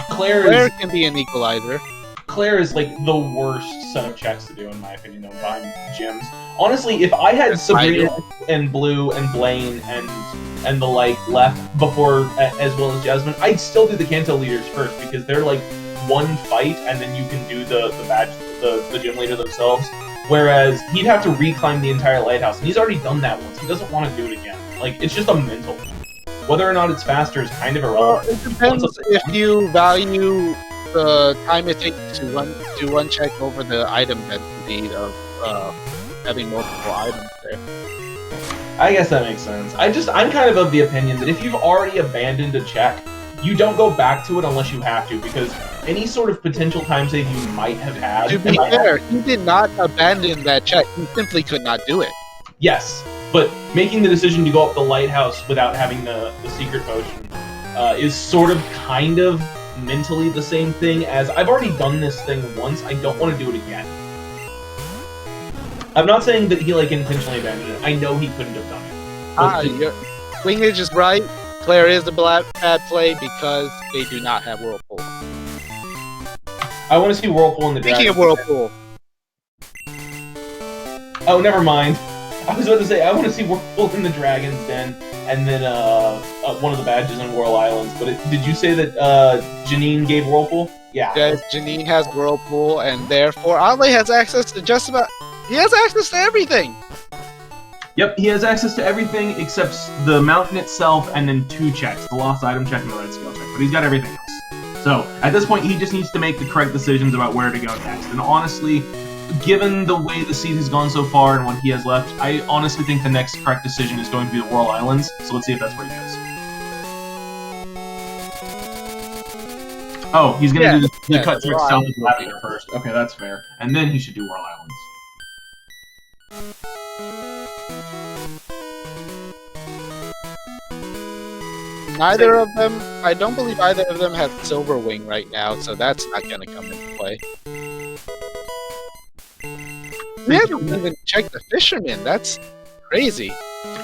Claire can be an equalizer. Claire is like the worst set of checks to do in my opinion, though, behind gyms. Honestly, if I had Sabrina and Blue and Blaine and the like left before, as well as Jasmine, I'd still do the Kanto leaders first because they're like one fight and then you can do the badge, the gym leader themselves. Whereas he'd have to reclimb the entire lighthouse, and he's already done that once. He doesn't want to do it again. Like, it's just a mental thing. Whether or not it's faster is kind of irrelevant. Well, it depends if you value the time it takes to one check over the item density of having multiple items there. I guess that makes sense. I'm kind of the opinion that if you've already abandoned a check, you don't go back to it unless you have to, because any sort of potential time save you might have had... To be fair, he did not abandon that check. He simply could not do it. Yes, but making the decision to go up the lighthouse without having the secret potion is sort of kind of mentally the same thing as, I've already done this thing once, I don't want to do it again. I'm not saying that he like intentionally abandoned it. I know he couldn't have done it. Wingage is right. Claire is a bad play because they do not have Whirlpool. I want to see Whirlpool in the Dragon's Speaking of Whirlpool. Oh, never mind. I was about to say, I want to see Whirlpool in the Dragon's Den, and then one of the badges in Whirl Islands. But did you say that Janine gave Whirlpool? Yeah. Yes, Janine has Whirlpool, and therefore oddlay has access to just about... He has access to everything! Yep, he has access to everything except the mountain itself and then 2 checks, the lost item check and the red scale check, but he's got everything else. So, at this point, he just needs to make the correct decisions about where to go next. And honestly, given the way the seed has gone so far and what he has left, I honestly think the next correct decision is going to be the Whirl Islands, so let's see if that's where he goes. Oh, he's going to do the cut trick south of Lavender first. Okay, that's fair. And then he should do Whirl Islands. Neither of them, I don't believe either of them have Silver Wing right now, so that's not going to come into play. We haven't even checked the Fisherman, that's crazy.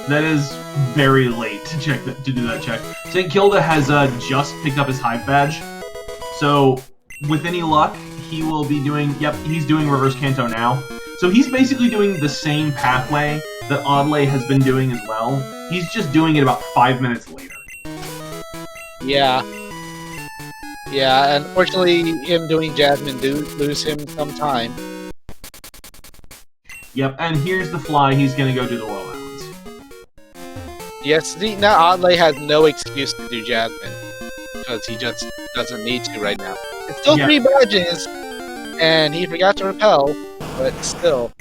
That is very late to do that check. StKilda has just picked up his Hive Badge, so with any luck, he will be doing, he's doing Reverse Kanto now. So he's basically doing the same pathway that oddlay has been doing as well. He's just doing it about 5 minutes later. Yeah. Yeah, unfortunately, him doing Jasmine do lose him some time. Yep, and here's the fly. He's gonna go do the Whirl Islands. Yes, see, now oddlay has no excuse to do Jasmine. Because he just doesn't need to right now. It's still 3 badges, and he forgot to repel, but still.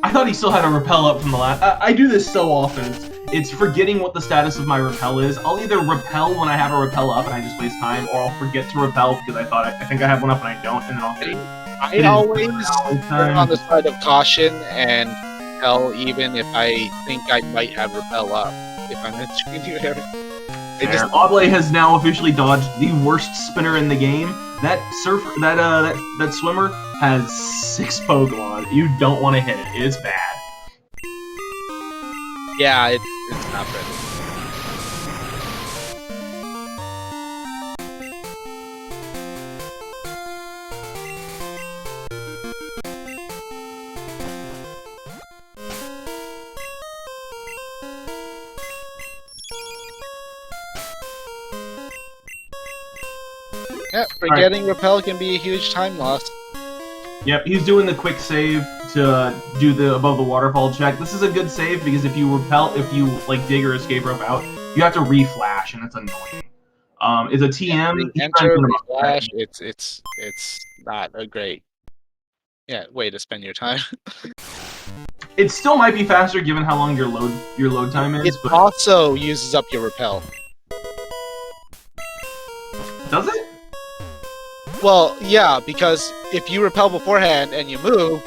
I thought he still had a repel up from the last... I do this so often. It's forgetting what the status of my repel is. I'll either repel when I have a repel up and I just waste time, or I'll forget to repel because I think I have one up and I don't, and then I'll hit it. I always turn on the side of caution and repel even if I think I might have repel up. If I'm not treating you oddlay has now officially dodged the worst spinner in the game. That that swimmer has 6 Pokemon. You don't want to hit it. It's bad. Yeah, it's not pretty. Yeah, forgetting repel can be a huge time loss. Yep, he's doing the quick save to do the above the waterfall check. This is a good save because if you like dig or escape rope out, you have to reflash, and it's annoying. It's a TM. Enter, reflash. It's not a great way to spend your time. It still might be faster given how long your load time is. It also uses up your repel. Does it? Well, yeah, because if you repel beforehand and you move,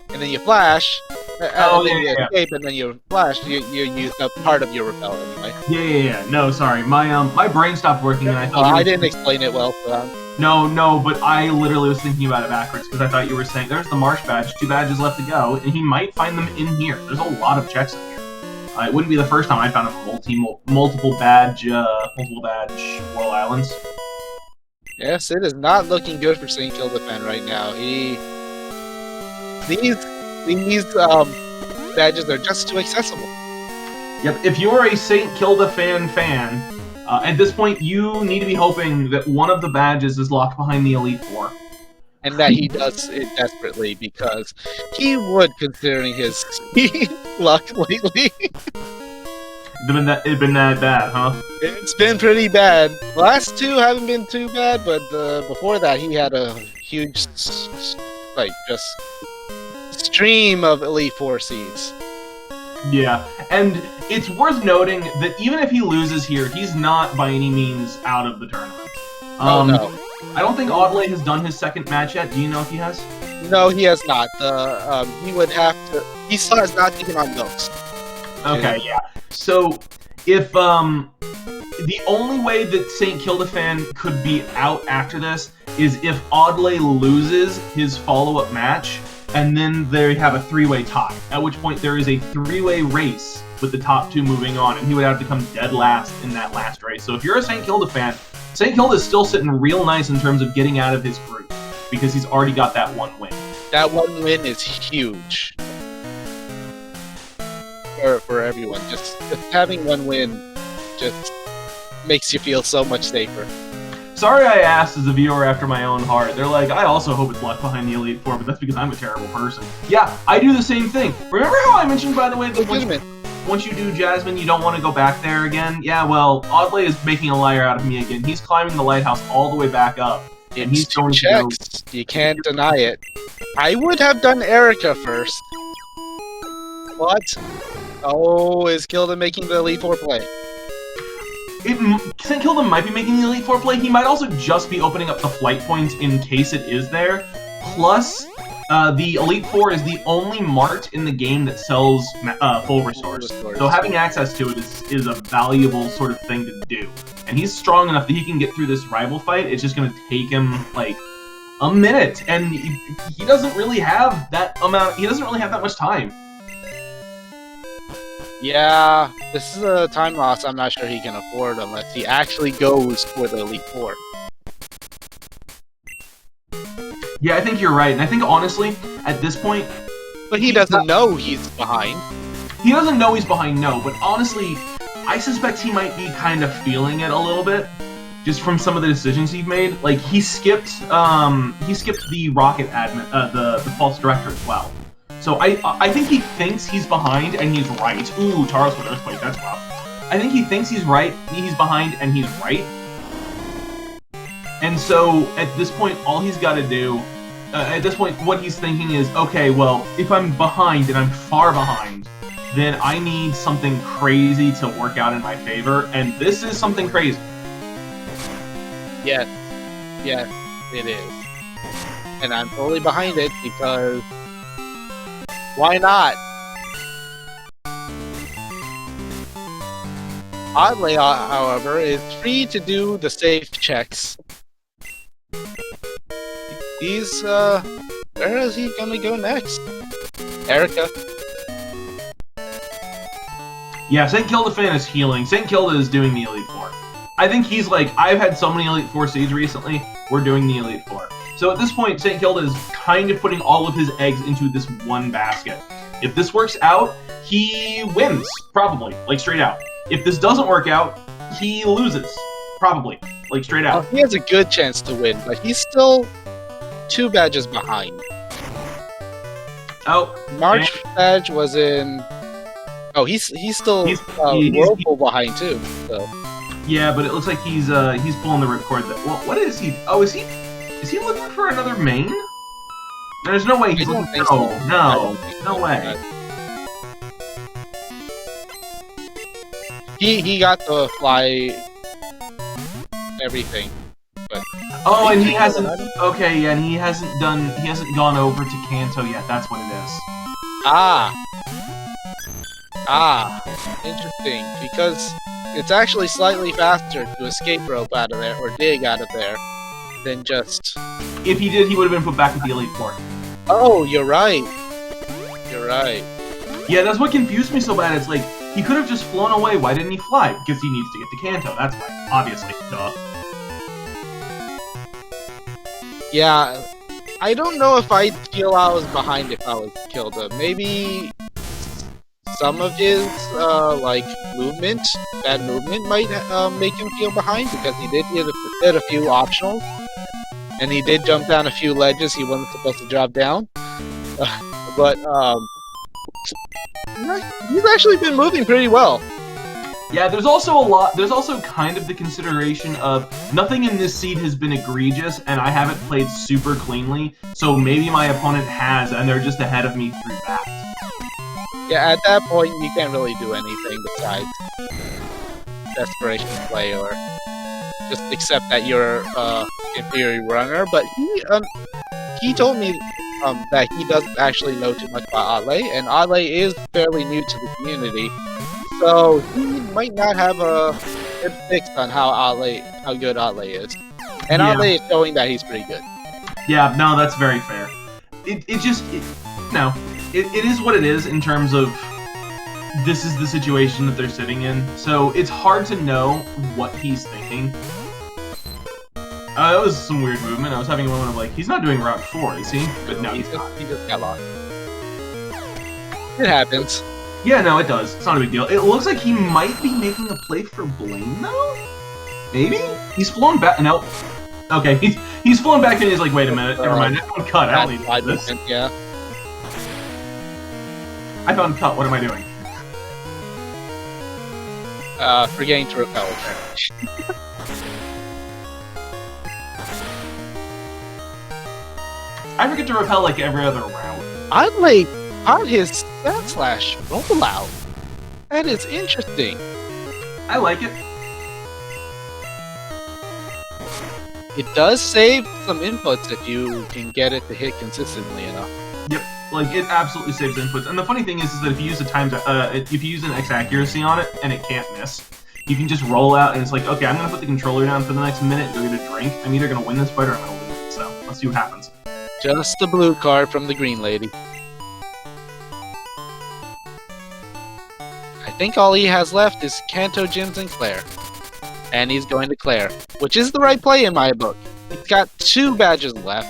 and then you flash, and then you escape, and then you flash, you use up part of your repel anyway. Yeah. No, sorry, my brain stopped working, and I thought. I didn't explain it well for them. No, but I literally was thinking about it backwards because I thought you were saying there's the Marsh badge, 2 badges left to go, and he might find them in here. There's a lot of checks in here. It wouldn't be the first time I found a multiple badge Whirl Islands. Yes, it is not looking good for StKildaFan right now. These badges are just too accessible. Yep, if you're a StKildaFan fan, at this point you need to be hoping that one of the badges is locked behind the Elite Four. And that he does it desperately, because he would, considering his luck lately. It's been that bad, huh? It's been pretty bad. The last 2 haven't been too bad, but before that he had a huge, just stream of Elite Four seeds. Yeah, and it's worth noting that even if he loses here, he's not by any means out of the tournament. No. I don't think oddlay has done his second match yet. Do you know if he has? No, he has not. He would have to. He still has not taken on Ghost. Okay, yeah. So, if the only way that StKildaFan could be out after this is if oddlay loses his follow-up match, and then they have a 3-way tie. At which point there is a 3-way race with the top 2 moving on, and he would have to come dead last in that last race. So if you're a StKildaFan, StKilda is still sitting real nice in terms of getting out of his group because he's already got that 1 win. That 1 win is huge for everyone. Just having 1 win just makes you feel so much safer. Sorry I asked as a viewer after my own heart. They're like, I also hope it's locked behind the Elite Four, but that's because I'm a terrible person. Yeah, I do the same thing. Remember how I mentioned, by the way, that once you do Jasmine, you don't want to go back there again? Yeah, well, oddlay is making a liar out of me again. He's climbing the lighthouse all the way back up. And he's going checks. To go... You can't deny it. I would have done Erica first. What? Oh, is Kilda making the Elite Four play? StKilda might be making the Elite Four play. He might also just be opening up the flight points in case it is there. Plus, the Elite Four is the only mart in the game that sells full restores. So having access to it is a valuable sort of thing to do. And he's strong enough that he can get through this rival fight. It's just going to take him, like, a minute. And he doesn't really have that amount. He doesn't really have that much time. Yeah, this is a time loss I'm not sure he can afford unless he actually goes for the Elite Four. Yeah, I think you're right. And I think, honestly, at this point... But he doesn't know he's behind. He doesn't know he's behind, no. But honestly, I suspect he might be kind of feeling it a little bit. Just from some of the decisions he's made. Like, he skipped the rocket admin, the false director as well. So I think he thinks he's behind, and he's right. Ooh, Taros with Earthquake, that's rough. I think he thinks he's right, he's behind, and he's right. And so, at this point, all he's got to do... at this point, what he's thinking is, okay, well, if I'm behind, and I'm far behind, then I need something crazy to work out in my favor, and this is something crazy. Yes, it is. And I'm totally behind it, because... why not? Oddlay, however, is free to do the safe checks. He's, where is he gonna go next? Erica. Yeah, StKildaFan is healing. StKilda is doing the Elite Four. I think he's like, I've had so many Elite Four seeds recently, we're doing the Elite Four. So at this point, StKilda is kind of putting all of his eggs into this one basket. If this works out, he wins, probably, like straight out. If this doesn't work out, he loses, probably, like straight out. He has a good chance to win, but he's still 2 badges behind. Oh, March Badge was in. Oh, he's still Whirlpool behind too. So yeah, but it looks like he's pulling the ripcord. Well, what is he? Oh, is he looking for another main? There's no way he's looking for. So. No way. He got to fly everything. But oh, and he hasn't. Okay, yeah, and he hasn't gone over to Kanto yet. That's what it is. Interesting. Because it's actually slightly faster to escape rope out of there or dig out of there than just. If he did, he would have been put back with the Elite Four. Oh, you're right. You're right. Yeah, that's what confused me so bad. It's like he could have just flown away. Why didn't he fly? Because he needs to get to Kanto. That's why. Obviously, duh. Yeah, I don't know if I'd feel I was behind if I was Kilda. Maybe some of his like bad movement might make him feel behind because he did hit a few optionals, and he did jump down a few ledges he wasn't supposed to drop down. But he's actually been moving pretty well. Yeah, there's also kind of the consideration of nothing in this seed has been egregious, and I haven't played super cleanly, so maybe my opponent has, and they're just ahead of me through that. Yeah, at that point, you can't really do anything besides desperation play or just accept that you're inferior runner. But he told me that he doesn't actually know too much about oddlay, and oddlay is fairly new to the community. So he might not have a good fix on how good oddlay is, and oddlay is showing that he's pretty good. Yeah, no, that's very fair. It is what it is in terms of this is the situation that they're sitting in. So it's hard to know what he's thinking. That was some weird movement. I was having a moment of like, he's not doing Route 4, is he? But no, he just got lost. It happens. Yeah, no, it does. It's not a big deal. It looks like he might be making a play for Blaine, though? Maybe? He's flown back. No. Okay, he's flown back and he's like, wait a minute, never mind. I found cut. I don't need this. Yeah. I found cut. What am I doing? Forgetting to repel. I forget to repel like every other round. oddlay on his // rollout. That is interesting. I like it. It does save some inputs if you can get it to hit consistently enough. Yep, like it absolutely saves inputs. And the funny thing is that if you use if you use an X accuracy on it and it can't miss, you can just roll out and it's like, okay, I'm gonna put the controller down for the next minute and go get a drink. I'm either gonna win this fight or I'm gonna lose it. So let's see what happens. Just the blue card from the green lady. I think all he has left is Kanto, Gyms, and Claire. And he's going to Claire, which is the right play in my book. He's got 2 badges left.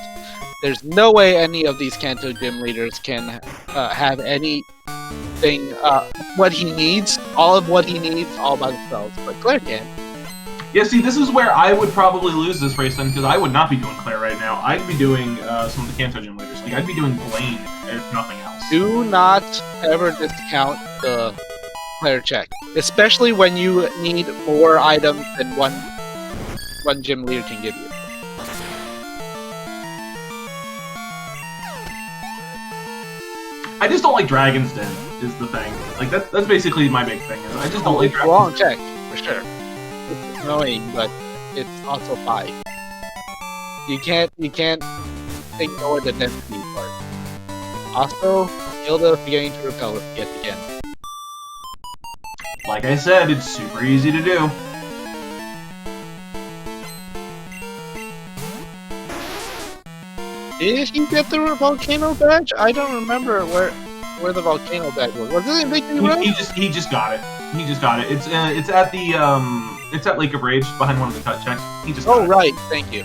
There's no way any of these Kanto gym leaders can have anything, what he needs, all of what he needs, all by themselves. But Claire can. Yeah, see, this is where I would probably lose this race then, because I would not be doing Claire right now. I'd be doing some of the Kanto gym leaders. Like, I'd be doing Blaine, if nothing else. Do not ever discount the Claire check, especially when you need more items than one gym leader can give you. I just don't like Dragon's Den, is the thing. Like, that's basically my big thing. I just don't like Dragon's Den. Long check, for sure. It's annoying, but it's also 5. You can't ignore the density part. Also, Hilda forgetting to repel yet again. Like I said, it's super easy to do. Did he get the volcano badge? I don't remember where the volcano badge was. Was it in Victory Road? He just got it. He just got it. It's at the it's at Lake of Rage behind one of the cut checks. He just got it. Right, thank you.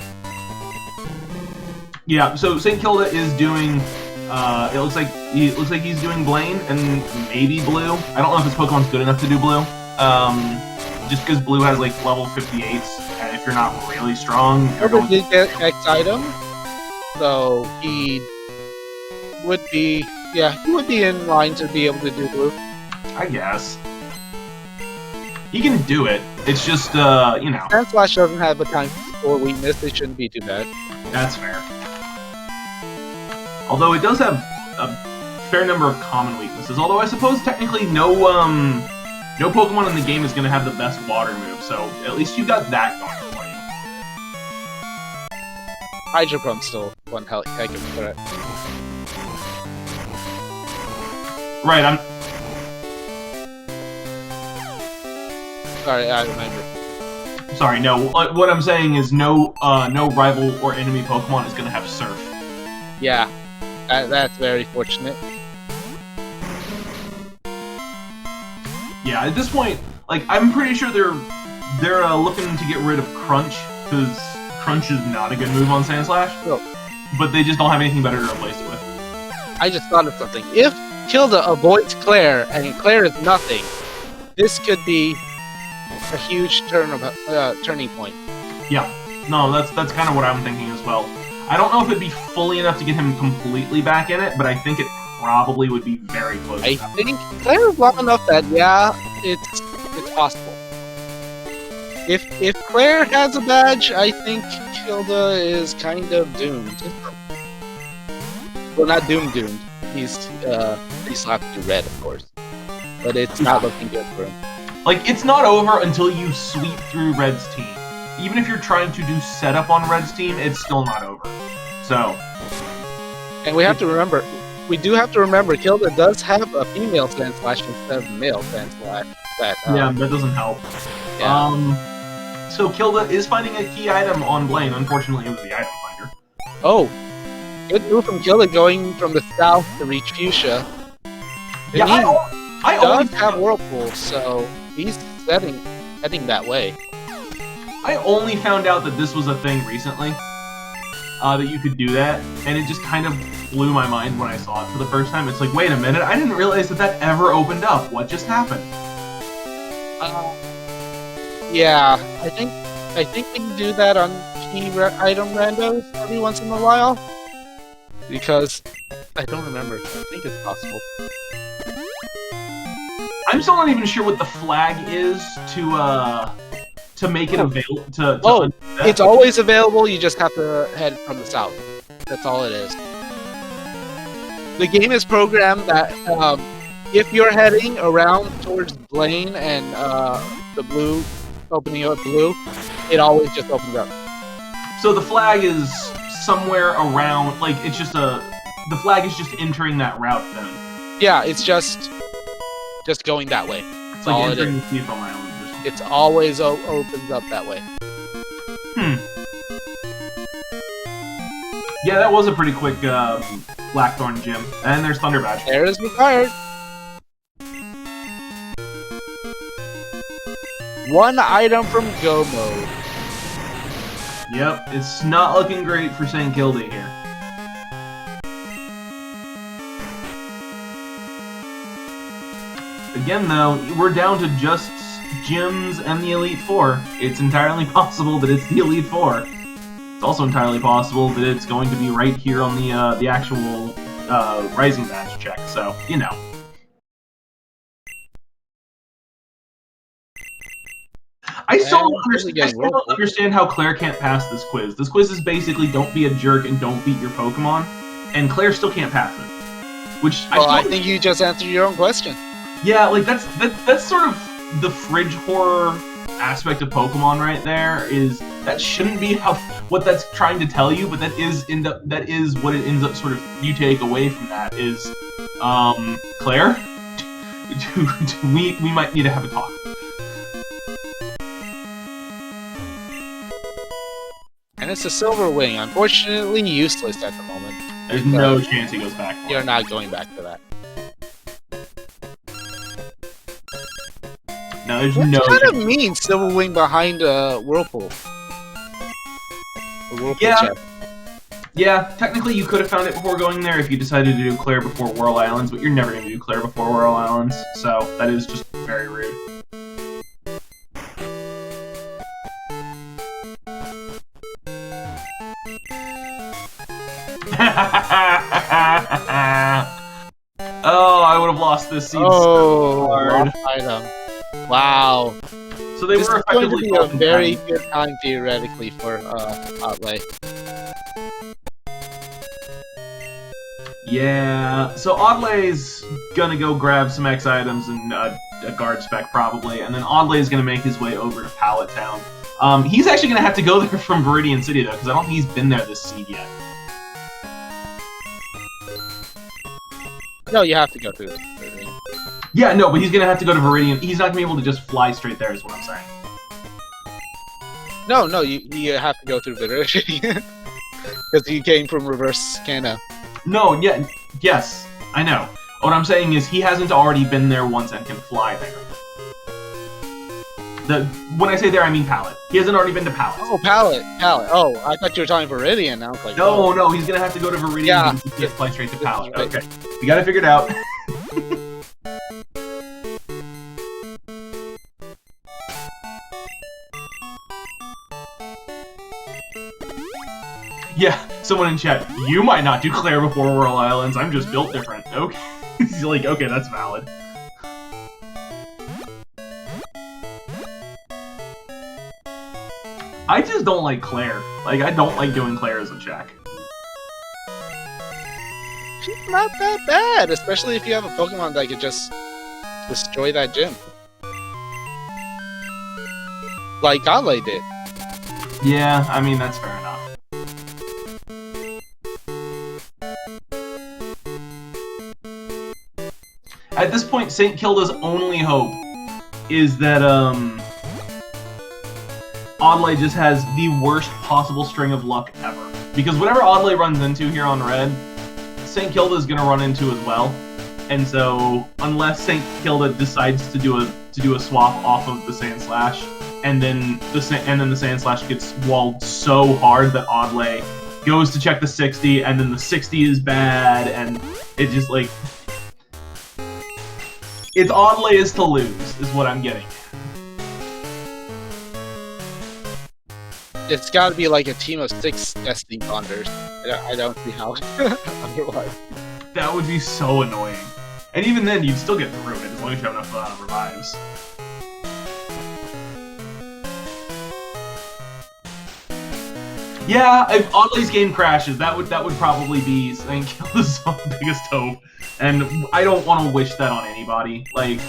Yeah, so St. Kilda is doing it looks like he's doing Blaine and maybe Blue. I don't know if his Pokemon's good enough to do Blue. Just because Blue has like level 58s, and if you're not really strong, Herbert did get X item, so he would be Yeah, he would be in line to be able to do blue. I guess. He can do it. It's just, you know. Sandslash doesn't have a time or weakness. It shouldn't be too bad. That's fair. Although it does have a fair number of common weaknesses. Although I suppose technically no Pokemon in the game is going to have the best water move. So at least you got that going for you. Hydro Pump's still one heck of a threat. Right, Sorry, I remember. Sorry, no. What I'm saying is no rival or enemy Pokemon is going to have Surf. Yeah, that's very fortunate. Yeah, at this point, like, I'm pretty sure they're looking to get rid of Crunch, because Crunch is not a good move on Sandslash. No. But they just don't have anything better to replace it with. I just thought of something. If Kilda avoids Claire, and Claire is nothing, this could be a huge turning point. Yeah, no, that's kind of what I'm thinking as well. I don't know if it'd be fully enough to get him completely back in it, but I think it probably would be very close. I think Claire is long enough that it's possible. If Claire has a badge, I think Kilda is kind of doomed. Well, not doomed. He still have to do red, of course, but it's not looking good for him. Like, it's not over until you sweep through Red's team. Even if you're trying to do setup on Red's team, it's still not over. So, and we do have to remember, Kilda does have a female Sandslash instead of a male Sandslash. Yeah, that doesn't help. Yeah. So Kilda is finding a key item on Blaine. Unfortunately, it was the item finder. Oh, good move from Kilda going from the south to reach Fuchsia. Yeah, I does have Whirlpool, so he's heading that way. I only found out that this was a thing recently, that you could do that, and it just kind of blew my mind when I saw it for the first time. It's like, wait a minute, I didn't realize that ever opened up. What just happened? Yeah, I think we can do that on key item randos every once in a while, because I don't remember. I think it's possible. I'm still not even sure what the flag is to make it available. It's always available. You just have to head from the south. That's all it is. The game is programmed that if you're heading around towards Blaine and the blue, opening up blue, it always just opens up. So the flag is somewhere around, like, it's just the flag is just entering that route then. Yeah, it's just going that way. It's like all entering it the Seafoam Island. It's always opens up that way. Yeah, that was a pretty quick Blackthorn gym. And there's Thunder Badge. There is required. One item from Go Mode. Yep, it's not looking great for StKilda here. Again, though, we're down to just gyms and the Elite Four. It's entirely possible that it's the Elite Four. It's also entirely possible that it's going to be right here on the actual Rising Badge check. So, you know. I still don't understand how Claire can't pass this quiz. This quiz is basically don't be a jerk and don't beat your Pokemon, and Claire still can't pass it. Which I think you just answered your own question. Yeah, like that's sort of the fridge horror aspect of Pokemon right there. Is that shouldn't be what that's trying to tell you, but that is what it ends up sort of you take away from that is, Claire, we might need to have a talk. And it's a Silver Wing, unfortunately useless at the moment. There's no chance he goes back for it. You're not going back to that. No, there's what no kind chance. of mean Silver Wing behind Whirlpool? Yeah. Yeah, technically you could have found it before going there if you decided to do Claire before Whirl Islands, but you're never going to do Claire before Whirl Islands, so that is just very rude. lost this seed Oh, so hard. lost item. Wow. So they This were is going to effectively be a both very dead. good time theoretically for Outlay. Yeah, so Oddlay's gonna go grab some X items and a guard spec probably, and then Oddlay's gonna make his way over to Pallet Town. He's actually gonna have to go there from Viridian City though, because I don't think he's been there this seed yet. No, you have to go through. Yeah, no, but he's gonna have to go to Viridian. He's not gonna be able to just fly straight there, is what I'm saying. No, you have to go through Viridian. Because you came from reverse Cana. No, yeah, yes, I know. What I'm saying is he hasn't already been there once and can fly there. When I say there, I mean Pallet. He hasn't already been to Pallet. Oh, Pallet. Oh, I thought you were talking Viridian. I was like, No, no, he's gonna have to go to Viridian Yeah. because he can't fly straight to Pallet. Right. Okay, we got it figured out. Yeah, someone in chat, you might not declare before World Islands, I'm just built different. Okay. He's like, okay, that's valid. I just don't like Claire. Like, I don't like doing Claire as a check. she's not that bad, especially if you have a Pokemon that could just destroy that gym. Like Godlay did. Yeah, I mean, that's fair enough. At this point, St. Kilda's only hope is that, Oddlay just has the worst possible string of luck ever. Because whatever Oddlay runs into here on Red, St. Kilda's gonna run into as well. And so, unless St. Kilda decides to do a swap off of the Sand Slash, and then the Sand Slash gets walled so hard that Oddlay goes to check the 60, and then the 60 is bad, and it just like... It's Oddlay is to lose, is what I'm getting. It's got to be like a team of 6 Destiny Bonders. I don't see how otherwise. That would be so annoying. And even then, you'd still get through it, as long as you have enough revives. Yeah, if Oddlay's game crashes, that would probably be St. Kilda's biggest hope. And I don't want to wish that on anybody. Like...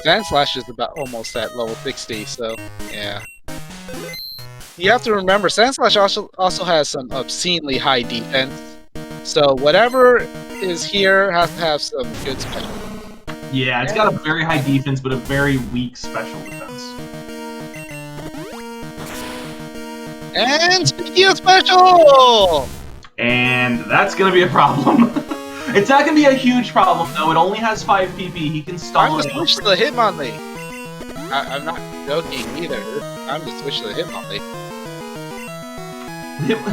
Sand Slash is about almost at level 60, so yeah. You have to remember, Sand Slash also has some obscenely high defense. So whatever is here has to have some good special. Yeah, it's got a very high defense, but a very weak special defense. And speaking of special! And that's gonna be a problem. It's not gonna be a huge problem, though. It only has 5 PP. He can stall I'm it to out. switch to the Hitmonlee. I'm not joking either. I'm to switch to the Hitmonlee.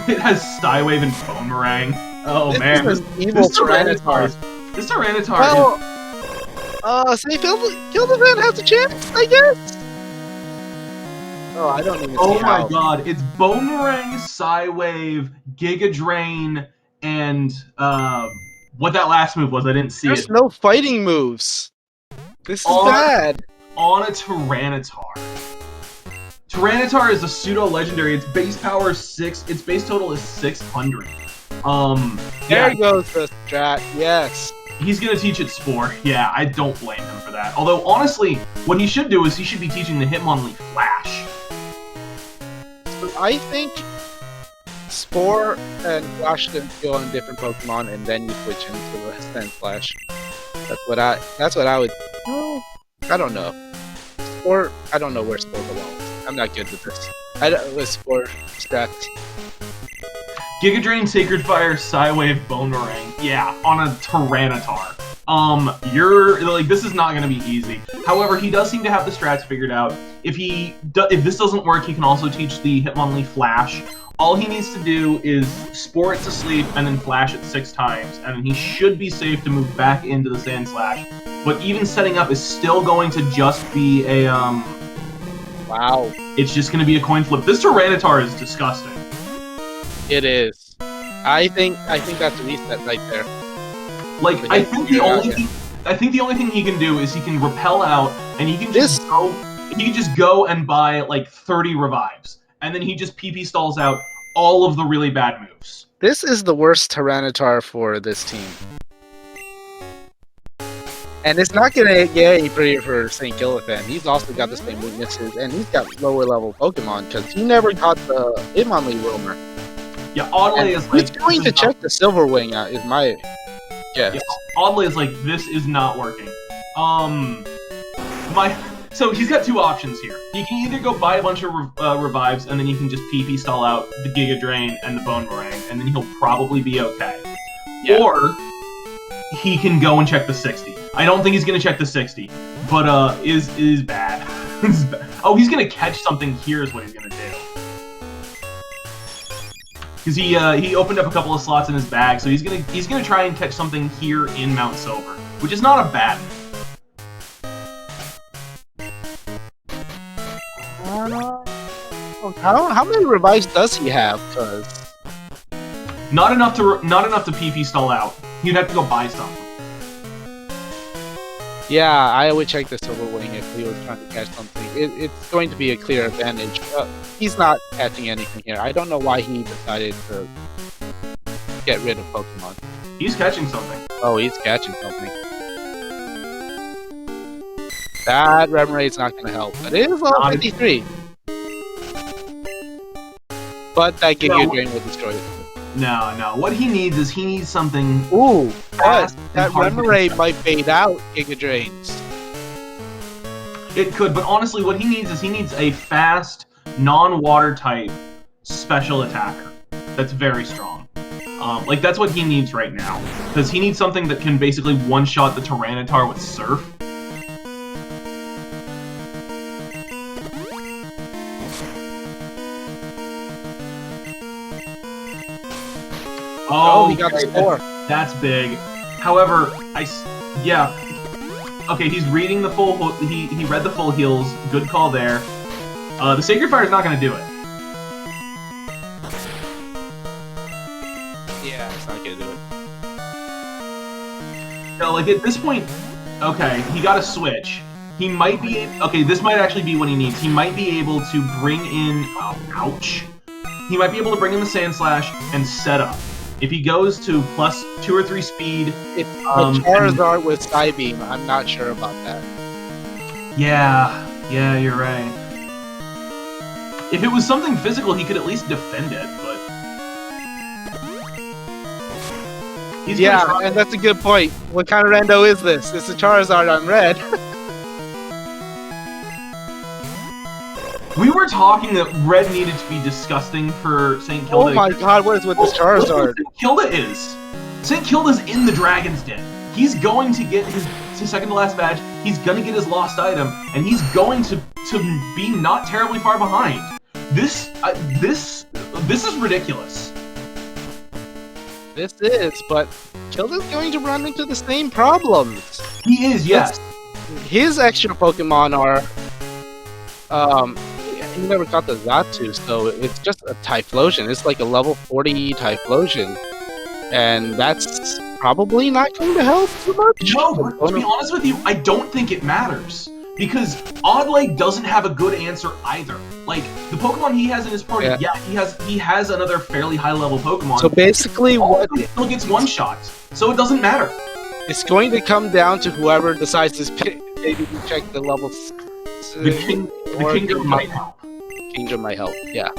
It has Stywave and Boomerang. Oh This man, is an evil Tyranitar. This Tyranitar Well, say KildaFan has a chance, I guess? Oh, I don't even oh see my how. god, it's Boomerang, Psywave, Giga Drain, and what that last move was, I didn't see There's it. no fighting moves. This is On- bad. On a Tyranitar. Tyranitar is a pseudo-legendary, its base power is 6, its base total is 600. There Yeah, goes the strat, yes. he's gonna teach it Spore. Yeah, I don't blame him for that. Although, honestly, what he should do is he should be teaching the Hitmonlee Flash. I think Spore and Flash can go on different Pokemon, and then you switch into the Sand Flash. That's what I would. Well, I don't know. Spore. I don't know where Spore belongs. I'm not good with this. I don't with Spore stats. Giga Drain, Sacred Fire, Psywave, Boomerang. Yeah, on a Tyranitar. You're like, this is not gonna be easy. However, he does seem to have the strats figured out. If this doesn't work, he can also teach the Hitmonlee Flash. All he needs to do is Spore it to sleep and then Flash it 6 times, and then he should be safe to move back into the Sand Slash. But even setting up is still going to just be a Wow, it's just gonna be a coin flip. This Tyranitar is disgusting. it is. I think that's a reset right there. Like I think the only thing he can do is he can repel out, and he can just go. He can just go and buy like 30 revives, and then he just PP stalls out all of the really bad moves. This is the worst Tyranitar for this team. And it's not gonna get any prettier for StKildaFan. He's also got the same weaknesses, and he's got lower level Pokemon because he never got the Hitmonlee Roamer. Yeah, oddlay is like. He's going to check the Silver Wing out, is my guess. Yeah, oddlay is like, this is not working. So he's got two options here. He can either go buy a bunch of revives, and then he can just PP stall out the Giga Drain and the Bone Meringue, and then he'll probably be okay. Yeah. Or he can go and check the 60. I don't think he's gonna check the 60, but is bad. Oh, he's gonna catch something here is what he's gonna do. Because he opened up a couple of slots in his bag, so he's gonna try and catch something here in Mount Silver, which is not a bad move. How many revives does he have? Cause not enough to PP stall out. You'd have to go buy something. Yeah, I would check the Silver Wing if he was trying to catch something. It's going to be a clear advantage. He's not catching anything here. I don't know why he decided to get rid of Pokemon. He's catching something. Oh, he's catching something. That Remorai's not going to help. But it is level 53. But that Giga Drain will destroy it. No. What he needs is something. Ooh, but that Remoraid might fade out Giga Drains. It could, but honestly, what he needs is a fast, non-water type special attacker that's very strong. Like that's what he needs right now, because he needs something that can basically one-shot the Tyranitar with Surf. Oh, he got the score. That's big. However, yeah. Okay, he's reading the full. He read the full heals. Good call there. The Sacred Fire is not going to do it. Yeah, it's not going to do it. No, like at this point, okay, he got a switch. He might be. Okay, this might actually be what he needs. He might be able to bring in. Oh, ouch. He might be able to bring in the Sand Slash and set up. If he goes to plus 2 or 3 speed... It's a Charizard with Psybeam. I'm not sure about that. Yeah, you're right. If it was something physical, he could at least defend it, but... Yeah, and that's a good point. What kind of rando is this? It's a Charizard on red. We were talking that red needed to be disgusting for StKilda. Oh my god, what is with this Charizard? StKilda is. StKilda's in the Dragon's Den. He's going to get his second to last badge, he's going to get his lost item, and he's going to be not terribly far behind. This is ridiculous. This is, but Kilda's going to run into the same problems. He is, yes. His extra Pokemon are... he never got the Zatu, so it's just a Typhlosion. It's like a level 40 Typhlosion. And that's probably not going to help too much. No, to be honest with you, I don't think it matters. Because oddlay doesn't have a good answer either. Like, the Pokemon he has in his party, yeah he has another fairly high-level Pokemon. So basically what... It still gets one-shot, so it doesn't matter. It's going to come down to whoever decides to maybe check the levels. The Kingdom might help. Kingdom might help, yeah.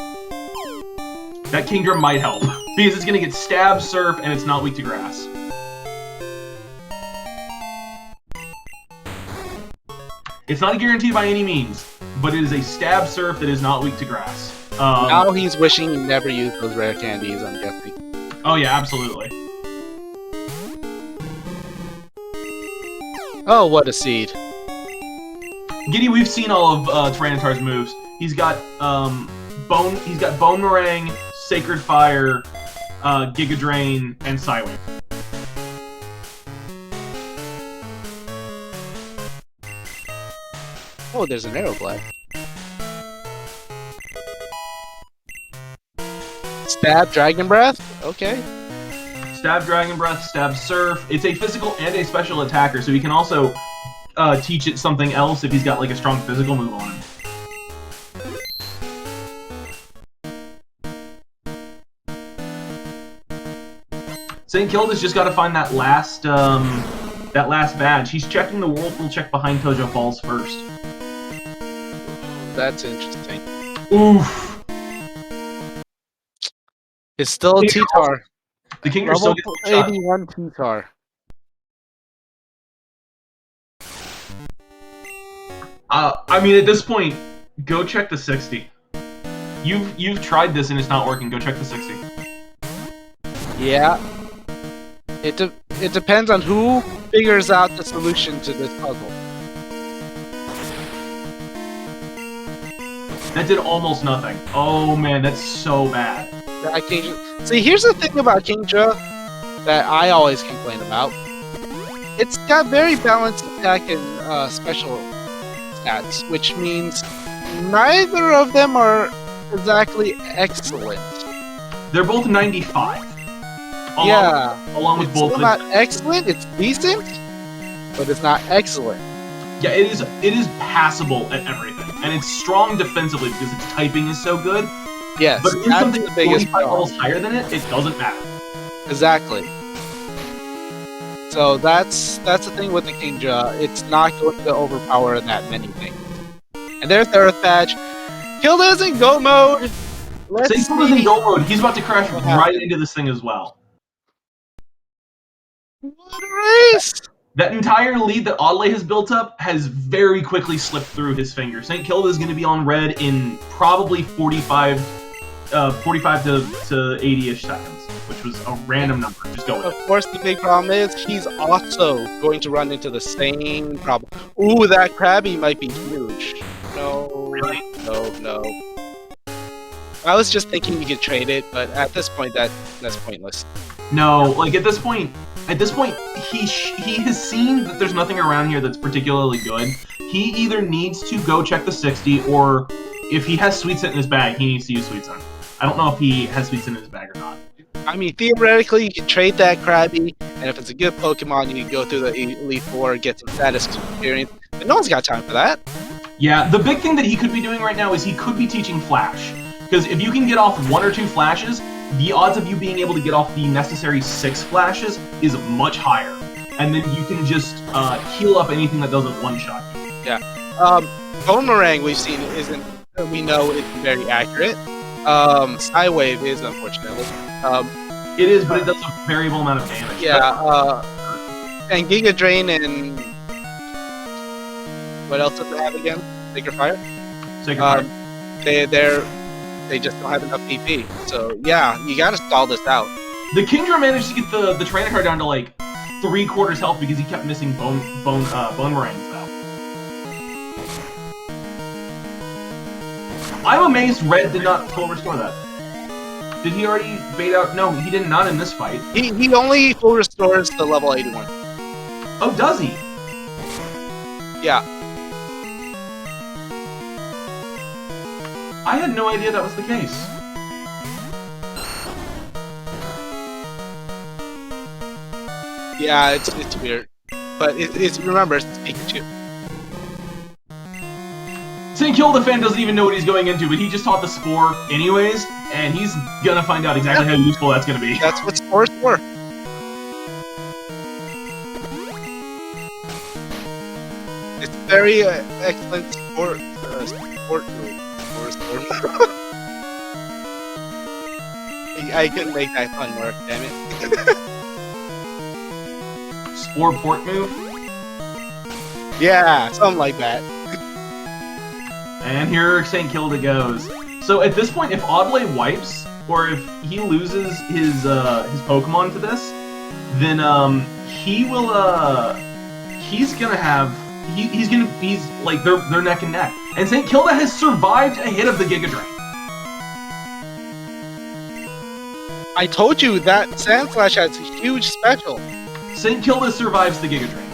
That Kingdom might help. Because it's going to get Stab, Surf, and it's not weak to Grass. It's not a guarantee by any means, but it is a Stab Surf that is not weak to Grass. Now he's wishing he never used those rare candies, I'm guessing. Oh yeah, absolutely. Oh, what a seed. Giddy, we've seen all of Tyranitar's moves. He's got Bone Meringue, Sacred Fire, Giga Drain, and Psywing. Oh, there's an Aeroblast. Stab, Dragon Breath? Okay. Stab Dragon Breath, Stab Surf. It's a physical and a special attacker, so he can also teach it something else if he's got like a strong physical move on him. StKilda's just got to find that last badge. He's checking the Whirlpool check behind Tojo Falls first. That's interesting. Oof. It's still a T-Tar. The Kingdra still gets a shot. 81 T-Tar. I mean, at this point, go check the 60. You've tried this and it's not working. Go check the 60. Yeah. It depends on who figures out the solution to this puzzle. That did almost nothing. Oh man, that's so bad. See, here's the thing about Kingdra that I always complain about. It's got very balanced attack and special stats, which means neither of them are exactly excellent. They're both 95. Along with both. It's not excellent. It's decent, but it's not excellent. Yeah, it is passable at everything, and it's strong defensively because its typing is so good. Yes, but if something the biggest 45 levels higher than it, it doesn't matter. Exactly. So that's the thing with the Kingdra. It's not going to overpower that many things. And there's the Earth Badge. Kilda's in go mode. StKilda's in go mode. He's about to crash right into this thing as well. What a race! That entire lead that Oddlay has built up has very quickly slipped through his fingers. StKilda is going to be on red in probably 45 to 80-ish seconds, which was a random number. Just go with it. Of course, the big problem is he's also going to run into the same problem. Ooh, that Krabby might be huge. No, really? No. I was just thinking you could trade it, but at this point, that's pointless. No, like at this point, he has seen that there's nothing around here that's particularly good. He either needs to go check the 60, or if he has Sweet Scent in his bag, he needs to use Sweet Scent. I don't know if he has Sweet Scent in his bag or not. I mean, theoretically, you can trade that Krabby, and if it's a good Pokemon, you can go through the Elite Four and get some status experience. But no one's got time for that. Yeah, the big thing that he could be doing right now is he could be teaching Flash. Because if you can get off 1 or 2 flashes, the odds of you being able to get off the necessary 6 flashes is much higher. And then you can just heal up anything that doesn't one-shot you. Yeah. Boomerang we've seen we know isn't very accurate. Skywave is, unfortunately. It is, but it does a variable amount of damage. Yeah, and Giga Drain and... What else does it have again? Sacred Fire? Sacred Fire. They just don't have enough PP. So, yeah, you gotta stall this out. The Kingdra managed to get the trainer card down to like 3/4 health because he kept missing bone meringues though. I'm amazed Red did not full restore that. Did he already bait out? No, he did not in this fight. He only full restores the level 81. Oh, does he? Yeah. I had no idea that was the case. Yeah, it's weird, but it's remember, it's Pikachu. StKildaFan doesn't even know what he's going into, but he just taught the Spore anyways, and he's gonna find out exactly how useful that's gonna be. That's what Spore's for. It's very excellent sport move. I couldn't make that pun work, damn it. Spore port move? Yeah, something like that. And here StKilda goes. So at this point, if Oddlay wipes, or if he loses his Pokemon to this, then he's like they're neck and neck. And StKilda has survived a hit of the Giga Drain. I told you that Sand Slash has a huge special. StKilda survives the Giga Drain.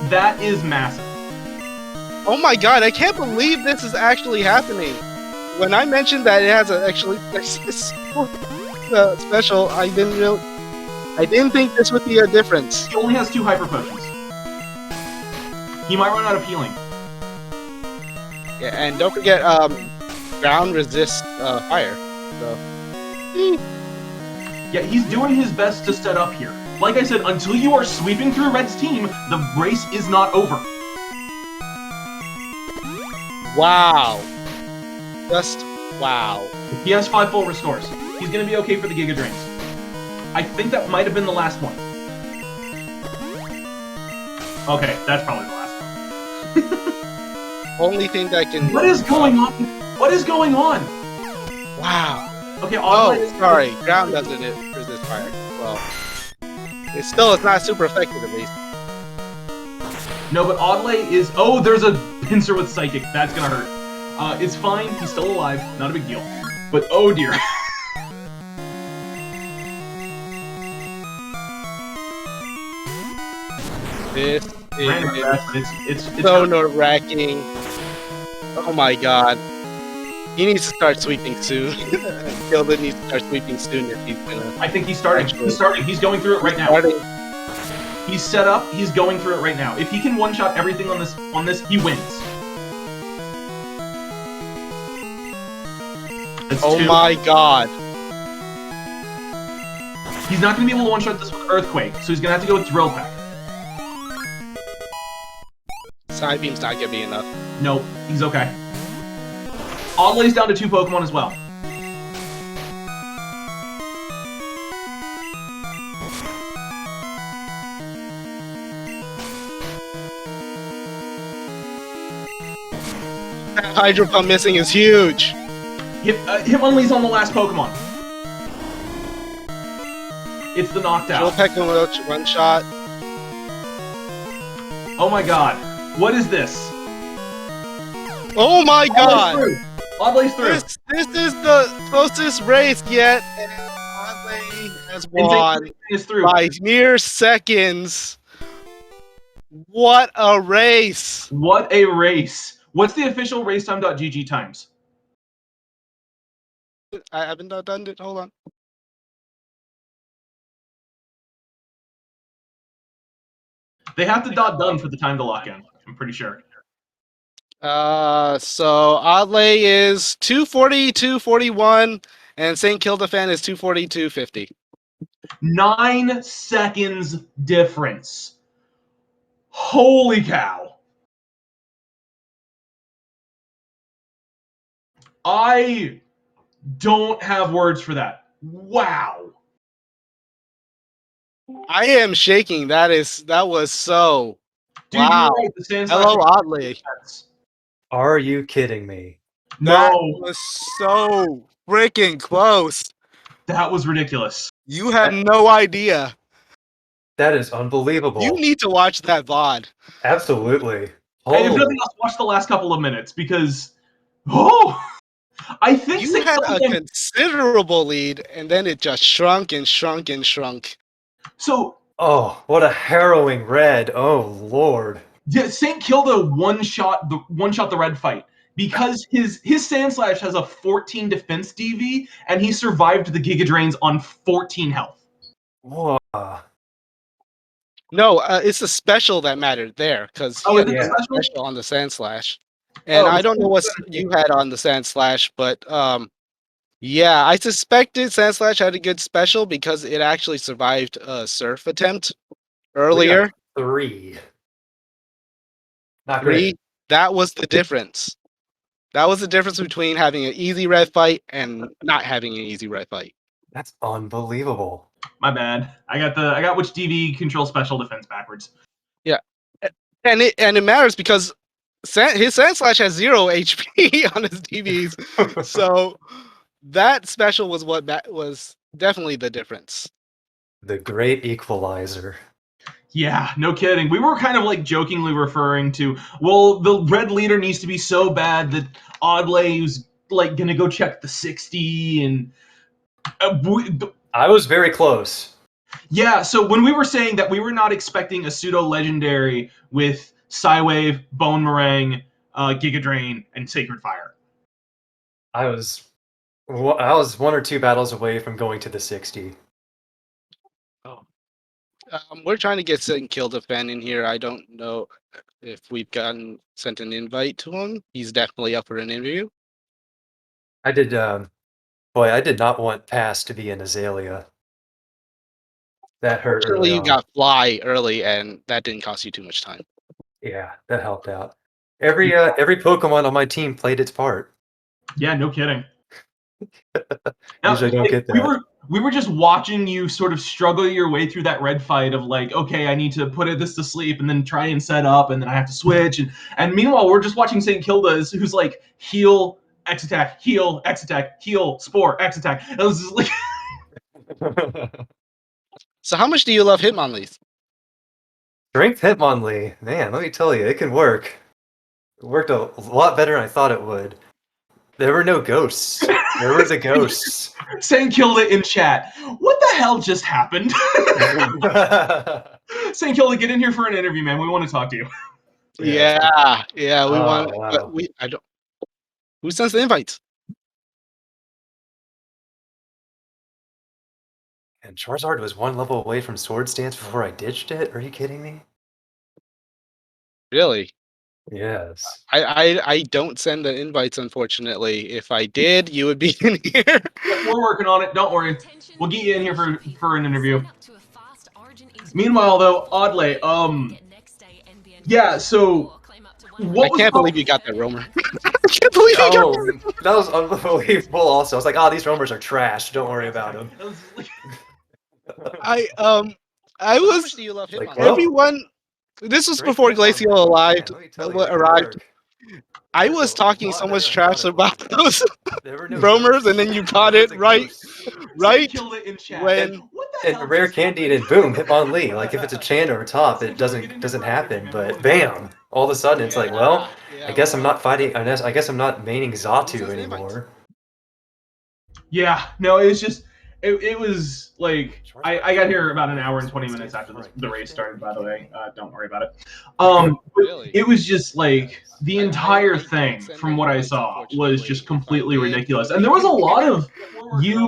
That is massive. Oh my god, I can't believe this is actually happening. When I mentioned that it has a special, I I didn't think this would be a difference. He only has 2 hyper potions. He might run out of healing. Yeah, and don't forget, ground resists fire. So. Yeah, he's doing his best to set up here. Like I said, until you are sweeping through Red's team, the race is not over. Wow. Just wow. He has 5 full restores. He's gonna be okay for the Giga Drains. I think that might have been the last one. Okay, that's probably the last one. Only thing that can. What is going on? What is going on? Wow. Okay, Oh, sorry. Ground doesn't resist fire. Well, it's not super effective at least. No, but oddlay is. Oh, there's a pincer with psychic. That's gonna hurt. It's fine. He's still alive. Not a big deal. But oh dear. This is it's so nerve-wracking. Oh my god. He needs to start sweeping soon. Kilda needs to start sweeping soon if he's gonna. I think he's starting. He's starting. He's going through it right now. He's set up. He's going through it right now. If he can one-shot everything on this, he wins. That's oh 2. my god. He's not going to be able to one-shot this with Earthquake, so he's going to have to go with Drill Peck. Side beam's not gonna be enough. Nope, he's okay. Oddlay's down to 2 Pokemon as well. That Hydro Pump missing is huge. Hitmonlee's on the last Pokemon. It's the knockdown. Drill Peck one shot. Oh my god. What is this? Oh my god! Oddlay's through. This is the closest race yet, and Oddlay has won by mere seconds. What a race! What a race! What's the official racetime.gg times? I haven't done it. Hold on. They have to done for the time to lock in. I'm pretty sure. So Oddlay is 240, 241, and StKildaFan is 240, 250. 9 seconds difference. Holy cow. I don't have words for that. Wow. I am shaking. That was so. Dude, wow. Right, the hello, Oddlay. Are you kidding me? No. That was so freaking close. That was ridiculous. You have no idea. That is unbelievable. You need to watch that VOD. Absolutely. Hey, if nothing else, watch the last couple of minutes because, oh, I think you had a considerable lead, and then it just shrunk and shrunk and shrunk. So, oh, what a harrowing Red! Oh Lord. Yeah, StKilda one-shot the Red fight because his Sandslash has a 14 defense DV, and he survived the Giga Drains on 14 health. Whoa. No, it's the special that mattered there, because he had a special on the Sandslash. And I don't know what you had on the Sandslash, but yeah, I suspected Sandslash had a good special because it actually survived a Surf attempt earlier. 3. Not 3. great. That was the difference. That was the difference between having an easy red fight and not having an easy red fight. That's unbelievable. My bad. I got which DV control special defense backwards. Yeah, and it matters because his Sandslash has 0 HP on his DVs, so that special was what was definitely the difference. The great equalizer. Yeah, no kidding. We were kind of like jokingly referring to, well, the red leader needs to be so bad that Oddlay was like gonna go check the 60 and. I was very close. Yeah, so when we were saying that we were not expecting a pseudo legendary with Psywave, Bone Meringue, Giga Drain, and Sacred Fire. I was 1 or 2 battles away from going to the 60. Oh, We're trying to get StKildaFan in here. I don't know if we've sent an invite to him. He's definitely up for an interview. I did, boy, I did not want Pass to be an Azalea. That hurt Fortunately, early you on. got Fly early, and that didn't cost you too much time. Yeah, that helped out. Every Pokemon on my team played its part. Yeah, no kidding. Now, Usually don't get that. we were just watching you sort of struggle your way through that red fight of like, okay, I need to put this to sleep and then try and set up and then I have to switch and meanwhile we're just watching StKilda who's like heal, X attack, heal, X attack, heal, spore, X attack. And it was just like So how much do you love Hitmonlees? Strength Hitmonlee, man, let me tell you, it can work. It worked a lot better than I thought it would. There were no ghosts. There were the ghosts. StKilda in chat. What the hell just happened? StKilda, get in here for an interview, man. We want to talk to you. Yeah, we want. Wow. But I don't. Who sends the invites? And Charizard was one level away from Swords Dance before I ditched it? Are you kidding me? Really? Yes. I don't send the invites, unfortunately. If I did, you would be in here. We're working on it. Don't worry. We'll get you in here for an interview. Meanwhile, though, oddlay, yeah. So, I can't believe you got that roamer. I can't believe you got that. That was unbelievable. Also, I was like, "Oh, these roamers are trash. Don't worry about them." I was do you love Like, Hitmonlee? Everyone. This was before Glacial arrived. I was talking so much trash about those roamers, and then you caught it right when. And rare candy and boom, Hitmonlee. Like if it's a chant over top, it doesn't happen. But bam, all of a sudden it's like, well, I guess I'm not fighting. I guess I'm not maining Xatu anymore. Yeah, no, it was just it was like I got here about an hour and 20 minutes after the race started. By the way, don't worry about it. It was just like the entire thing, from what I saw, was just completely ridiculous, and there was a lot of you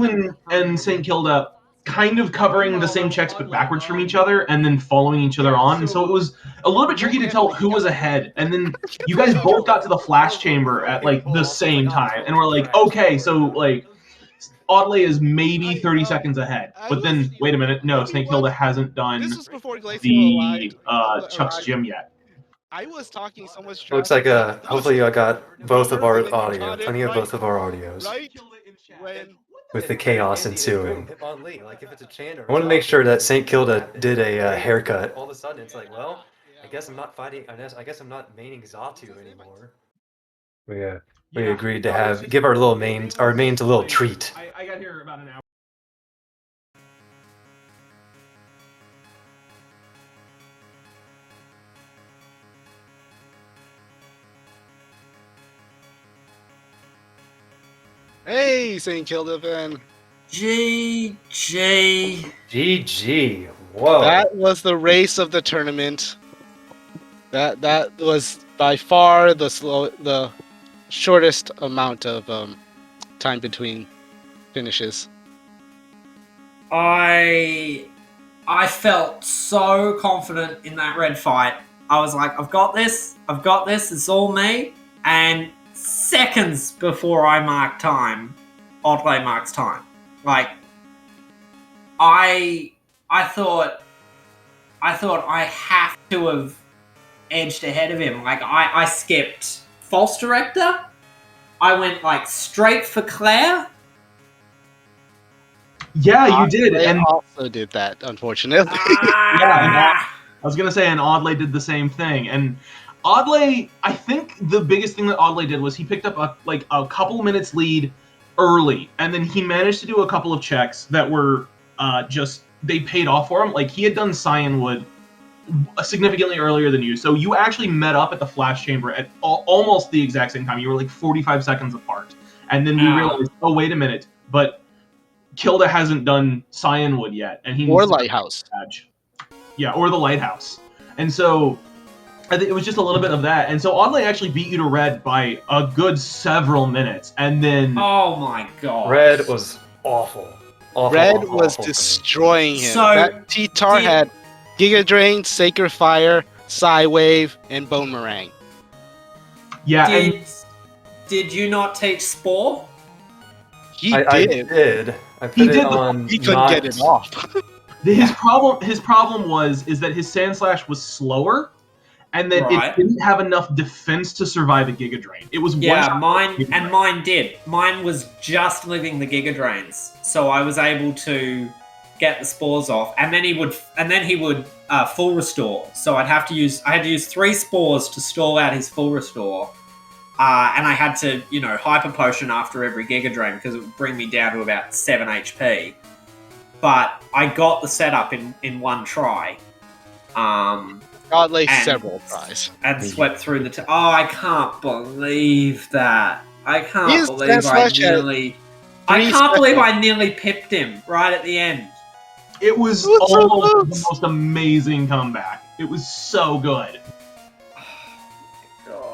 and StKilda kind of covering the same checks but backwards from each other and then following each other on, and so it was a little bit tricky to tell who was ahead. And then you guys both got to the flash chamber at like the same time and we're like, okay, so like oddlay is maybe 30 seconds ahead, but then wait a minute, no, StKilda hasn't done the Chuck's gym yet. I was talking so much trash. Looks like hopefully I got both of our audio, plenty of both of our audios. With the chaos ensuing. I want to make sure that StKilda did a haircut. All of a sudden it's like, well, I guess I'm not fighting. I guess I'm not maining Xatu anymore. We agreed to give our mains a little treat. I got here about an hour. Hey, StKildaFan. GG. GG. Whoa. That was the race of the tournament. That was by far the shortest amount of time between finishes. I felt so confident in that red fight. I was like, I've got this, it's all me. And seconds before I mark time, oddlay marks time. Like, I thought I have to have edged ahead of him. Like, I skipped False Director. I went like straight for Claire. Yeah, you did, and also did that, unfortunately. Yeah, I was gonna say, and oddlay did the same thing. And oddlay, I think the biggest thing that oddlay did was he picked up a couple minutes lead early, and then he managed to do a couple of checks that were they paid off for him. Like, he had done Cyanwood significantly earlier than you, so you actually met up at the flash chamber at almost the exact same time. You were like 45 seconds apart, and then we realized, oh wait a minute, but Kilda hasn't done Cyanwood yet, and he needs or to Lighthouse. Badge. Yeah, or the Lighthouse. And so I think it was just a little bit of that. And so oddlay actually beat you to red by a good several minutes, and then oh my god, red was awful. awful, Red awful, was awful for me. destroying him. So, That T-Tar did- had Giga Drain, Sacred Fire, Psy Wave, and Boomerang. Yeah, and Did you not take Spore? He I did. did. I put He it did, but on. He couldn't get it off. his problem is that his Sand Slash was slower, and that Right. it didn't have enough defense to survive a Giga Drain. It was Yeah, one mine did. Mine was just living the Giga Drains, so I was able to get the spores off, and then he would full restore. So I had to use 3 spores to stall out his full restore, and I had to hyper potion after every Giga Drain because it would bring me down to about 7 HP. But I got the setup in one try. Oddlay And- several tries. And swept through the. I can't believe that. I can't His believe Death I Slash had nearly. I 3 can't believe seconds. I nearly pipped him right at the end. It was What's so almost close? the most amazing comeback. It was so good.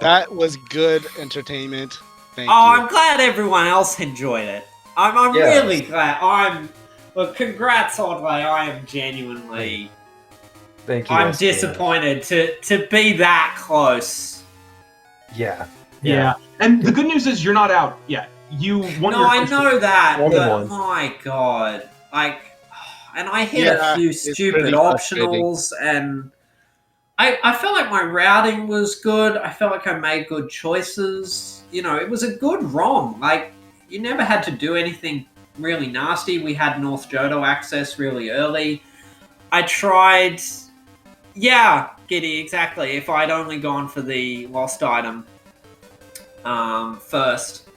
That was good entertainment. Thank Oh, you. I'm glad everyone else enjoyed it. I'm Yes. really glad. Well, congrats, Oddlay. I am genuinely. Thank you. I'm STKLDA. disappointed to be that close. Yeah. Yeah. And the good news is you're not out yet. You won No, your I first know that, One and but one. my god, and I hit Yeah, a few it's stupid pretty frustrating. optionals, and I felt like my routing was good. I felt like I made good choices. It was a good ROM. Like, you never had to do anything really nasty. We had North Johto access really early. I tried. Yeah, Giddy, exactly. If I'd only gone for the lost item first,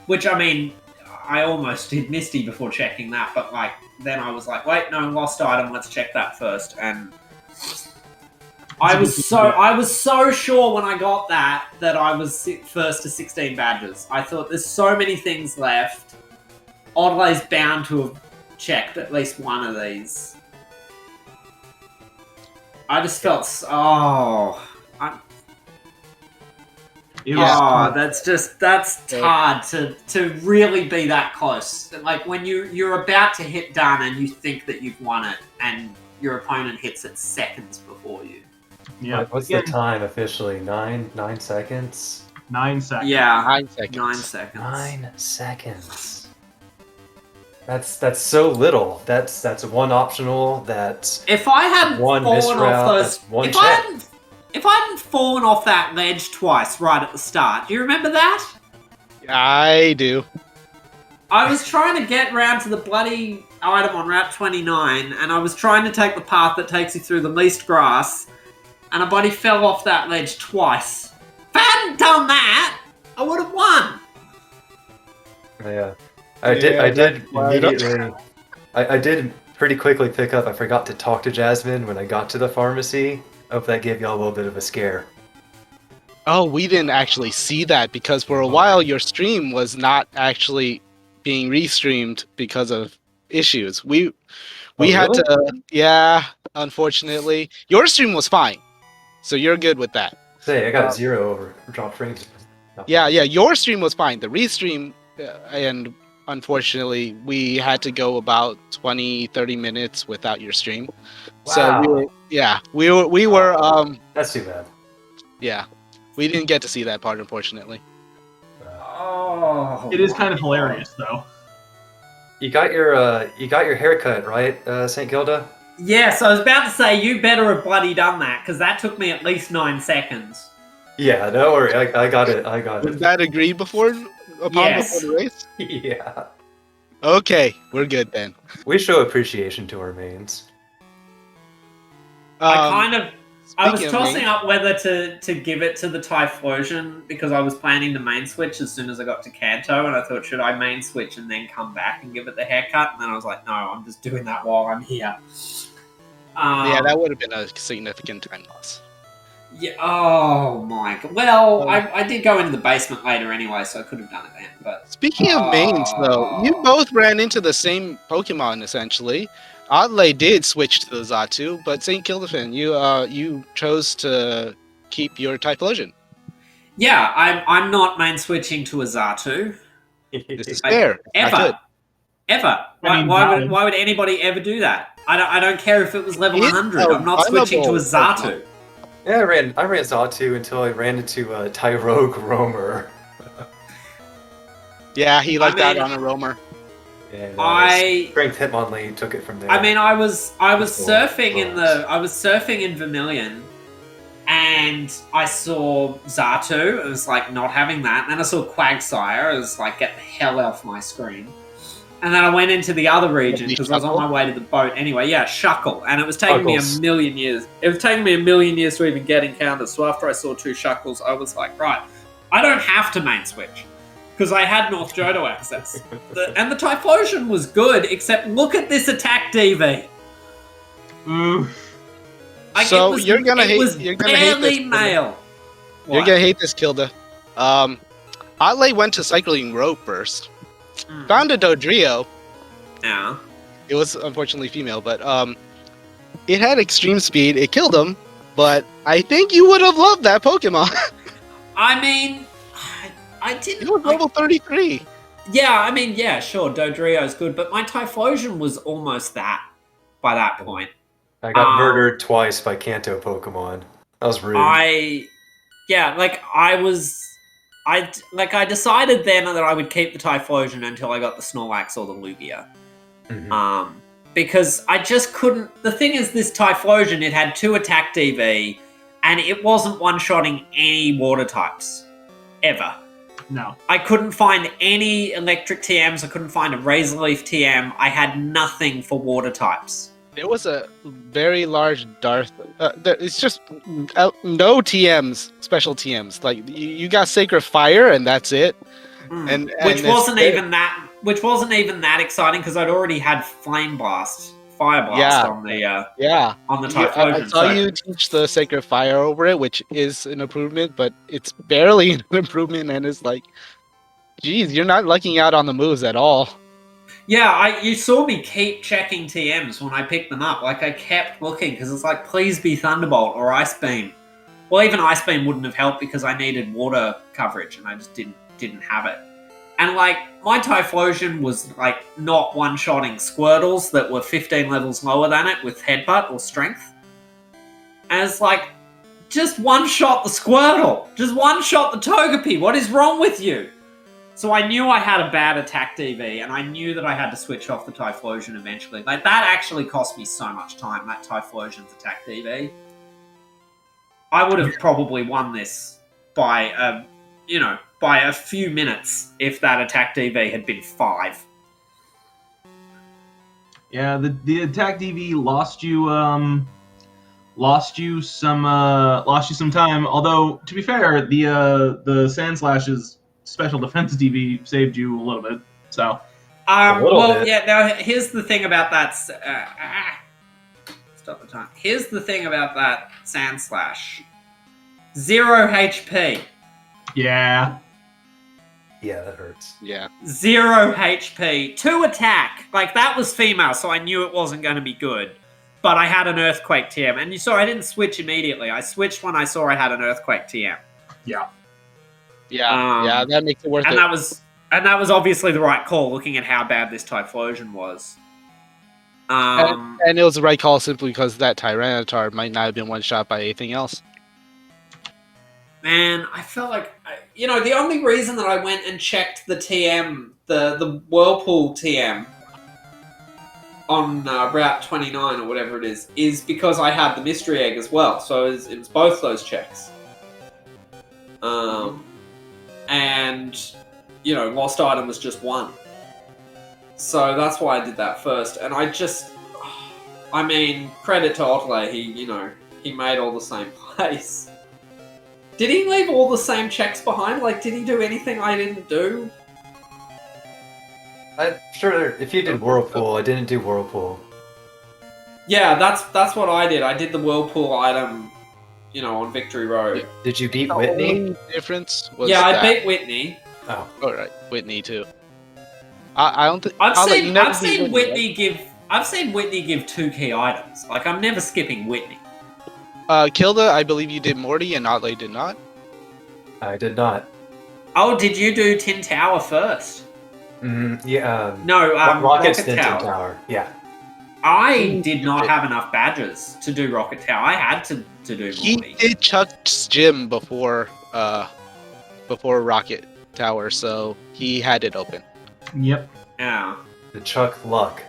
which, I mean, I almost did Misty before checking that, but then I was like, wait, no, lost item, let's check that first. And I was so sure when I got that I was first to 16 badges. I thought there's so many things left. Oddlay's bound to have checked at least one of these. I just felt It was, that's hard to really be that close. Like when you're about to hit done and you think that you've won it, and your opponent hits it seconds before you. yeah. What's the time officially? 9 seconds? 9 seconds. Yeah, 9 seconds. 9 seconds. 9 seconds. That's so little. That's one optional. That's If I hadn't one fallen misroute. off those, That's one if check. I hadn't fallen off that ledge twice right at the start, do you remember that? I do. I was trying to get round to the bloody item on Route 29, and I was trying to take the path that takes you through the least grass, and a buddy fell off that ledge twice. If I hadn't done that, I would have won. Yeah. I did immediately. I did pretty quickly pick up. I forgot to talk to Jasmine when I got to the pharmacy. Hope that gave y'all a little bit of a scare. Oh, we didn't actually see that because for a while your stream was not actually being restreamed because of issues. We had really? to, yeah, unfortunately. Your stream was fine, so you're good with that. Say, I got 0 over drop frames. Yeah, your stream was fine. The restream, and unfortunately, we had to go about 20-30 minutes without your stream. So we were That's too bad. yeah, we didn't get to see that part, unfortunately. Oh, It is kind of hilarious, though. You got your haircut right, StKilda? Yes, I was about to say you better have bloody done that because that took me at least 9 seconds. Yeah, don't worry. I got it. Was that agreed before Yes. the race? Yeah. Okay, we're good then. We show appreciation to our mains. I was speaking of tossing main- up whether to give it to the Typhlosion because I was planning to main switch as soon as I got to Kanto, and I thought, should I main switch and then come back and give it the haircut? And then I was like, no, I'm just doing that while I'm here. Yeah, that would have been a significant time loss. Yeah. Oh my god. Well, I did go into the basement later anyway, so I could have done it then. But Speaking of mains, though, you both ran into the same Pokemon essentially. Oddlay did switch to the Xatu, but StKildaFan, you chose to keep your Typhlosion. yeah, I'm not main switching to a Xatu This is I- fair. Not good. Ever. Why would anybody ever do that? I don't care if it was level It's 100. I'm not switching to a vulnerable Xatu. Yeah, I ran Xatu until I ran into Tyrogue Roamer. Yeah, he liked that mean, on a roamer. And Strength Hitmonlee took it from there. I mean, I was surfing Bronze. in Vermilion, and I saw Xatu. It was like not having that. And then I saw Quagsire. It was like, get the hell off my screen. And then I went into the other region because I was on my way to the boat. Anyway, yeah, Shuckle, and it was taking me a million years. It was taking me a million years to even get encounters. So after I saw 2 Shuckles, I was like, right, I don't have to main switch because I had North Johto access, and the Typhlosion was good. Except look at this attack DV. Like, So you're gonna hate this. You're You're gonna hate this, Kilda. Oddlay went to Cycling Rope first. Found a Dodrio. Yeah. It was unfortunately female, but it had extreme speed. It killed him, but I think you would have loved that Pokemon. I mean, I didn't. It was level 33. Yeah, I mean, yeah, sure, Dodrio's good, but my Typhlosion was almost that by that point. I got murdered twice by Kanto Pokemon. That was rude. I decided then that I would keep the Typhlosion until I got the Snorlax or the Lugia. Mhm. Because I just couldn't... The thing is, this Typhlosion, it had 2 attack DV, and it wasn't one-shotting any water types. Ever. No. I couldn't find any electric TMs, I couldn't find a Razor Leaf TM, I had nothing for water types. There was a very large Darth. It's just no TMs, special TMs. Like you got Sacred Fire, and that's it. Which wasn't even that exciting because I'd already had Flame Blast, Fire Blast on the on the Typhlosion. I saw you teach the Sacred Fire over it, which is an improvement, but it's barely an improvement, and it's like, geez, you're not lucking out on the moves at all. Yeah, you saw me keep checking TMs when I picked them up. Like, I kept looking, because it's like, please be Thunderbolt or Ice Beam. Well, even Ice Beam wouldn't have helped because I needed water coverage, and I just didn't have it. And, like, my Typhlosion was, like, not one-shotting Squirtles that were 15 levels lower than it with Headbutt or Strength. And it's like, just one-shot the Squirtle! Just one-shot the Togepi! What is wrong with you? So I knew I had a bad attack DV, and I knew that I had to switch off the Typhlosion eventually. Like, that actually cost me so much time, that Typhlosion's attack DV. I would have probably won this by a few minutes if that attack DV had been 5. Yeah, the attack DV lost you some time. Although, to be fair, the Sand Slash's special defense DV saved you a little bit. So, yeah. Now, here's the thing about that. Stop the time. Here's the thing about that Sand Slash. 0 HP. Yeah. Yeah, that hurts. Yeah. 0 HP. 2 attack. Like, that was female, so I knew it wasn't going to be good. But I had an Earthquake TM. And you saw I didn't switch immediately. I switched when I saw I had an Earthquake TM. Yeah. Yeah, that makes it worth it. That was obviously the right call, looking at how bad this Typhlosion was. And it was the right call simply because that Tyranitar might not have been one shot by anything else. Man, I felt like, the only reason that I went and checked the TM, the Whirlpool TM on Route 29 or whatever it is because I had the Mystery Egg as well. So it was both those checks. And, Lost Item was just 1. So that's why I did that first. And credit to Oddlay, he made all the same plays. Did he leave all the same checks behind? Like, did he do anything I didn't do? I'm sure if you did Whirlpool, I didn't do Whirlpool. Yeah, that's what I did. I did the Whirlpool item, on Victory Road. Did you beat The Whitney? only difference was I that. beat Whitney. Oh. Alright, Whitney too. I don't think I've seen Whitney give 2 key items. Like, I'm never skipping Whitney. Kilda, I believe you did Morty and Oddlay did not. I did not. Oh, did you do Tin Tower first? Yeah. No, Rocket Rocket Stenton Tower. Tower. Yeah. I did not have enough badges to do Rocket Tower. I had to do He Morty. did Chuck's gym before Rocket Tower, so he had it open. Yep. Yeah. The Chuck Luck.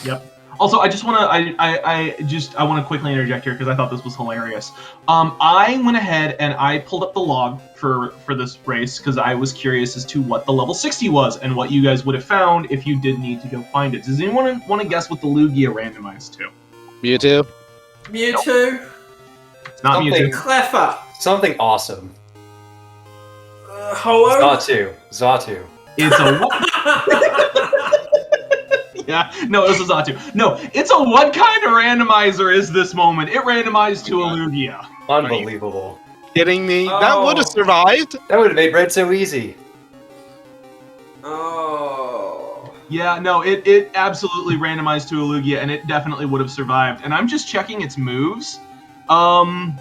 Yep. Also, I just want to I want to quickly interject here because I thought this was hilarious. I went ahead and I pulled up the log for this race because I was curious as to what the level 60 was and what you guys would have found if you did need to go find it. Does anyone want to guess what the Lugia randomized to? Mewtwo? Mewtwo. It's not Something- Mewtwo. Cleffa. Something awesome. Ho-Oh. Zatu. It's a yeah, no, this is Zatu. No, it's a what kind of randomizer is this moment? It randomized to a Lugia. Unbelievable. Kidding me? That would have Oh. survived. That would have made red so easy. Oh. Yeah, no, it absolutely randomized to a Lugia, and it definitely would have survived. And I'm just checking its moves. I'm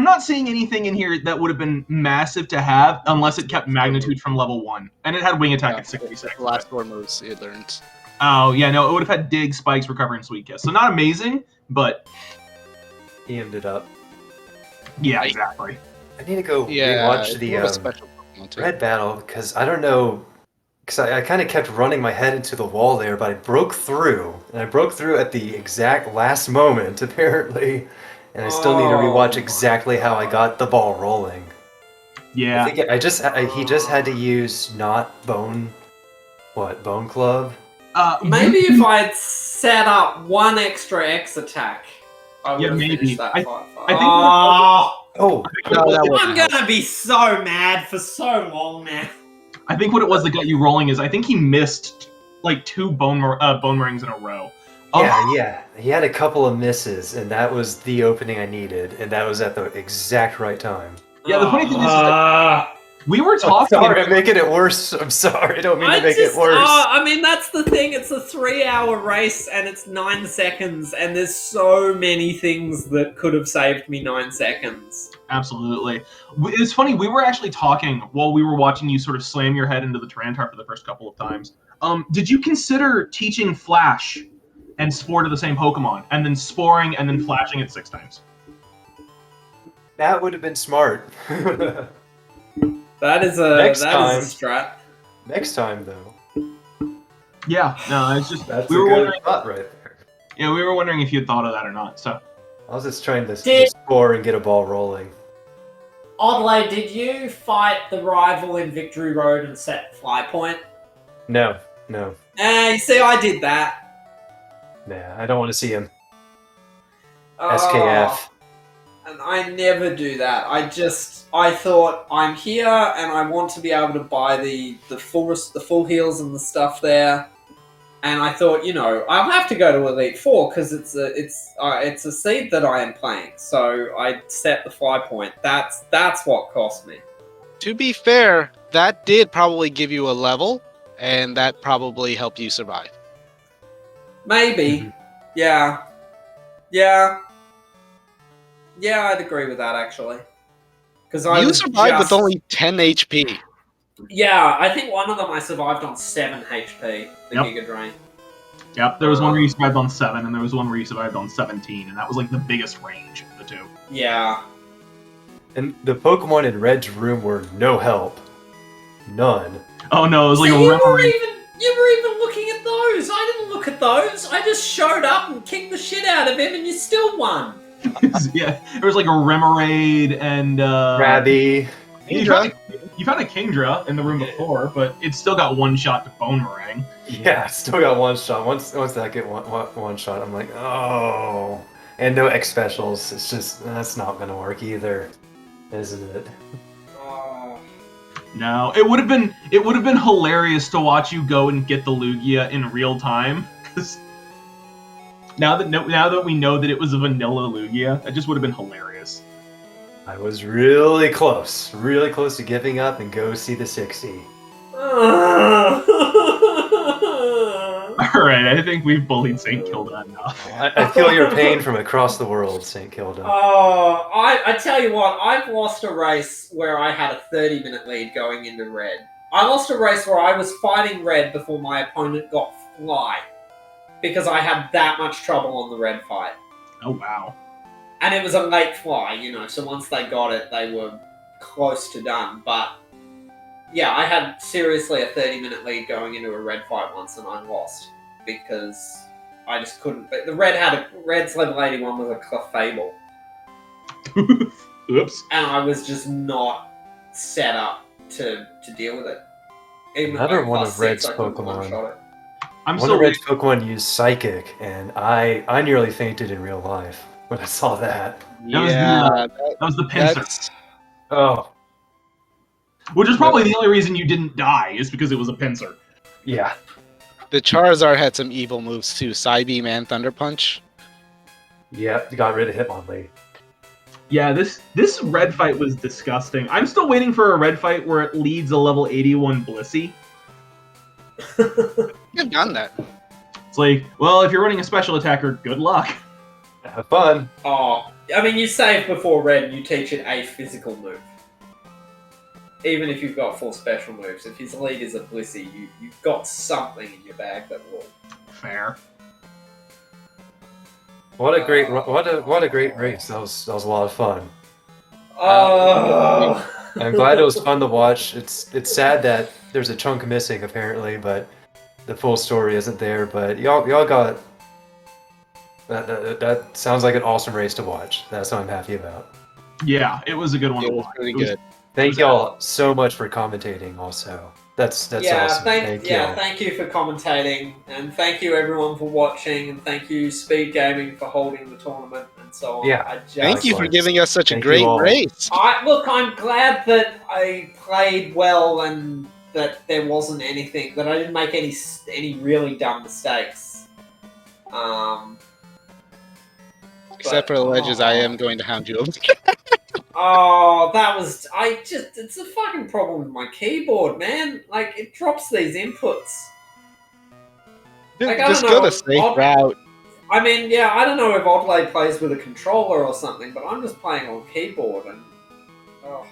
not seeing anything in here that would have been massive to have unless it kept magnitude from level 1. And it had wing attack at 66. The last 4 moves it learns. Oh, yeah, no, it would have had dig, spikes, recover, and sweet kiss. So not amazing, but He ended up. yeah, exactly. I need to go Yeah, rewatch it's the more of a special Pokemon too. Red Battle because I don't know. Because I kind of kept running my head into the wall there, but I broke through. And I broke through at the exact last moment, apparently. And I still need to rewatch exactly how I got the ball rolling. Yeah. I think he just had to use not Bone Club? Maybe if I'd set up one extra X attack, I would Yeah, have maybe. finished that I fight. think Oh, No, that wasn't I'm gonna be so mad for so long now. I think what it was that got you rolling is I think he missed like 2 bone rings in a row. yeah. He had a couple of misses, and that was the opening I needed, and that was at the exact right time. Yeah, the funny thing is that we were talking. Sorry, I'm making it worse. I'm sorry. I don't mean to make it worse. I mean, that's the thing. It's a 3-hour race, and it's 9 seconds, and there's so many things that could have saved me 9 seconds. Absolutely. It's funny, we were actually talking while we were watching you sort of slam your head into the Tyranitar for the first couple of times. Did you consider teaching Flash and Spore to the same Pokemon, and then sporing and then flashing it 6 times? That would have been smart. That is a Next strat. Next time, though. Yeah, no, it's just That's we a were good wondering. thought right there. Yeah, we were wondering if you had thought of that or not. So I was just trying to Did- score and get a ball rolling. Oddlay, did you fight the rival in Victory Road and set Fly Point? No. You see, I did that. Nah, I don't want to see him. Oh, SKF. and I never do that. I thought I'm here and I want to be able to buy the full heals and the stuff there. And I thought, I'll have to go to Elite Four because it's a seed that I am playing. So I set the Fly Point. That's what cost me. To be fair, that did probably give you a level, and that probably helped you survive. Maybe. Mhm. Yeah, I'd agree with that actually. Because You survived with only 10 HP. Yeah, I think one of them I survived on 7 HP. The Yep. Giga Drain. yep, there was one where you survived on 7, and there was one where you survived on 17, and that was like the biggest range of the 2. Yeah. And the Pokemon in Red's room were no help. None. Oh no, it was like So a you referee. were even looking at those. I didn't look at those. I just showed up and kicked the shit out of him, and you still won. Yeah, there was like a Remoraid and Krabby. You found a Kingdra in the room before, but it still got 1 shot to Bone Meringue. Yeah, still got 1 shot. Once I get one shot, I'm like, oh. And no X specials. It's just that's not gonna work either, isn't it? Oh. No, it would have been hilarious to watch you go and get the Lugia in real time. 'Cause now that we know that it was a vanilla Lugia, that just would have been hilarious. I was really close to giving up and go see the 60. All right, I think we've bullied St. Kilda enough. I feel your pain from across the world, St. Kilda. I tell you what, I've lost a race where I had a 30-minute lead going into red. I lost a race where I was fighting red before my opponent got fly. Because I had that much trouble on the red fight. Oh, wow. And it was a late fly, you know, so once they got it, they were close to done. But, yeah, I had seriously a 30-minute lead going into a red fight once, and I lost. Because I just couldn't... The red's level 81 was a Clefable. Oops. And I was just not set up to deal with it. Even Another with one plus of Red's 6, I couldn't Pokemon. one-shot it. I'm One still of Red's Pokemon used Psychic, and I nearly fainted in real life when I saw that. That was the pincer. That's Oh, Which is probably the only reason you didn't die, is because it was a pincer. yeah. the Charizard had some evil moves too. Psybeam and Thunder Punch. Yeah, got rid of Hitmonlee. Yeah, this red fight was disgusting. I'm still waiting for a red fight where it leads a level 81 Blissey. You've done that. It's like, well, if you're running a special attacker, good luck. Have fun. Oh, I mean, you save before red and you teach it a physical move. Even if you've got 4 special moves. If his lead is a Blissey, you've got something in your bag that will... Fair. What a great race. That was a lot of fun. Oh! I'm glad it was fun to watch. It's sad that there's a chunk missing apparently, but the full story isn't there. But y'all got that sounds like an awesome race to watch. That's what I'm happy about. Yeah, it was a good one It to was watch. really It was- good. Thank y'all so much for commentating. Also, that's yeah, awesome. Thank y'all. thank you for commentating, and thank you everyone for watching, and thank you SpeedGaming for holding the tournament and so on. Yeah. Thank you for Likewise. giving us such a Thank you great all. race. Look, I'm glad that I played well and that there wasn't anything, that I didn't make any really dumb mistakes. Except for the ledges, I am going to hound you over. Oh, it's a fucking problem with my keyboard, man. Like, it drops these inputs. Like, I Just don't go know, the safe Odd- route. I mean, yeah, I don't know if Oddlay plays with a controller or something, but I'm just playing on keyboard and... Oh.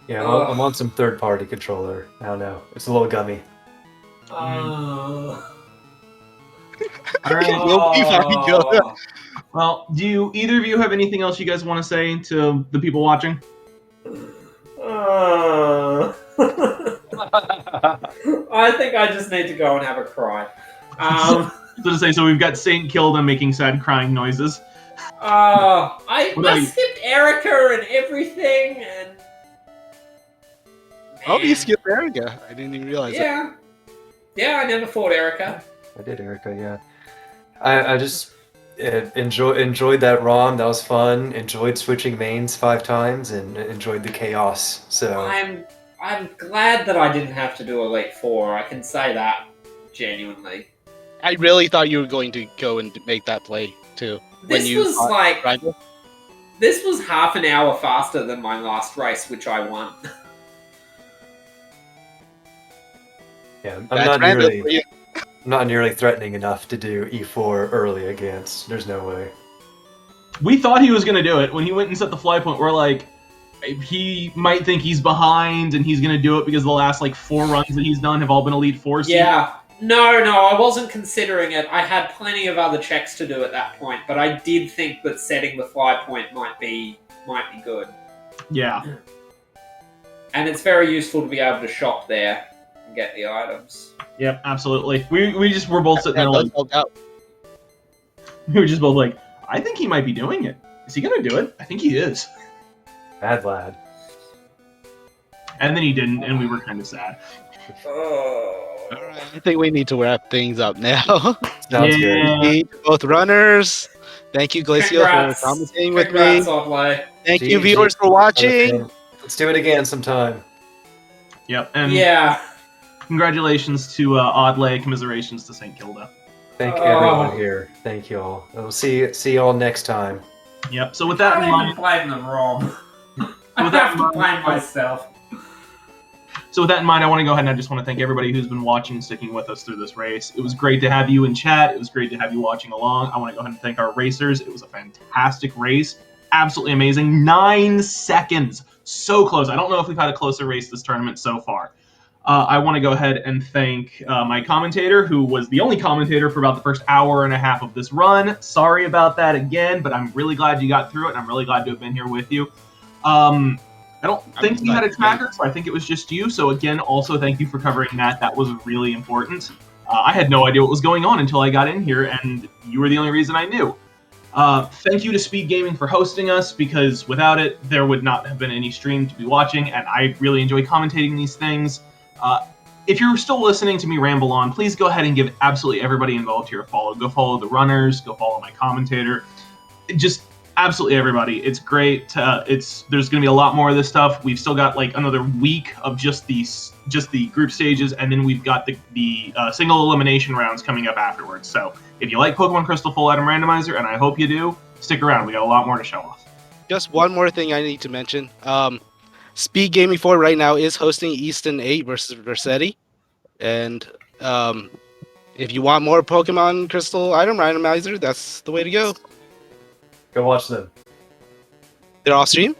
Yeah, Ugh. I'm on some third-party controller. I don't know. It's a little gummy. Oh. You'll be fine, Joe. Well, do either of you have anything else you guys want to say to the people watching? I think I just need to go and have a cry. So we've got Saint Kilda making sad crying noises. I What about you? skipped Erica and everything, and... Oh, you Man. skipped Erica. I didn't even realize that. Yeah, I never fought Erica. I did, Erica. Yeah. I just enjoyed that ROM. That was fun. Enjoyed switching mains 5 times and enjoyed the chaos. So I'm glad that I didn't have to do Elite Four. I can say that genuinely. I really thought you were going to go and make that play too. This was fought like Rival. this was half an hour faster than my last race, which I won. yeah, I'm That's not random nearly for you. not nearly threatening enough to do E4 early against. There's no way. We thought he was going to do it. When he went and set the fly point, we're like, he might think he's behind and he's going to do it because the last, 4 runs that he's done have all been Elite Four. Yeah. No, I wasn't considering it. I had plenty of other checks to do at that point, but I did think that setting the fly point might be good. Yeah. And it's very useful to be able to shop there and get the items. Yep, absolutely. We just were both sitting there Yeah, like, those out. we were just both like, I think he might be doing it. Is he going to do it? I think he is. Bad lad. And then he didn't, and we were kind of sad. Oh. Alright, I think we need to wrap things up now. Sounds Yeah. good. Both runners. Thank you, Glacio, Congrats. for commentating with Congrats, me. Oddlay. Thank GG. you, viewers, for watching. Let's do it again sometime. Yep, and Yeah. congratulations to Oddlay, commiserations to St. Kilda. Thank Oh. everyone here. Thank you all. We'll see y'all next time. Yep, so with that I in don't mind, even blame them wrong. I With that have to in blame mind- myself. I want to go ahead and I just want to thank everybody who's been watching and sticking with us through this race. It was great to have you in chat. It was great to have you watching along. I want to go ahead and thank our racers. It was a fantastic race. absolutely amazing. 9 seconds. So close. I don't know if we've had a closer race this tournament so far. I want to go ahead and thank my commentator, who was the only commentator for about the first hour and a half of this run. Sorry about that again, but I'm really glad you got through it, and I'm really glad to have been here with you. I don't think we had a tracker, so I think it was just you. So again, also thank you for covering that. That was really important. I had no idea what was going on until I got in here, and you were the only reason I knew. Thank you to SpeedGaming for hosting us, because without it, there would not have been any stream to be watching, and I really enjoy commentating these things. If you're still listening to me ramble on, please go ahead and give absolutely everybody involved here a follow. Go follow the runners, go follow my commentator. Just absolutely everybody. It's great. There's going to be a lot more of this stuff. We've still got like another week of just the group stages, and then we've got the single elimination rounds coming up afterwards. So if you like Pokemon Crystal Full Item Randomizer, and I hope you do, stick around. We got a lot more to show off. Just one more thing I need to mention. SpeedGaming 4 right now is hosting Easton 8 versus Versetti. And if you want more Pokemon Crystal Item Randomizer, that's the way to go. Go watch them. They're all stream?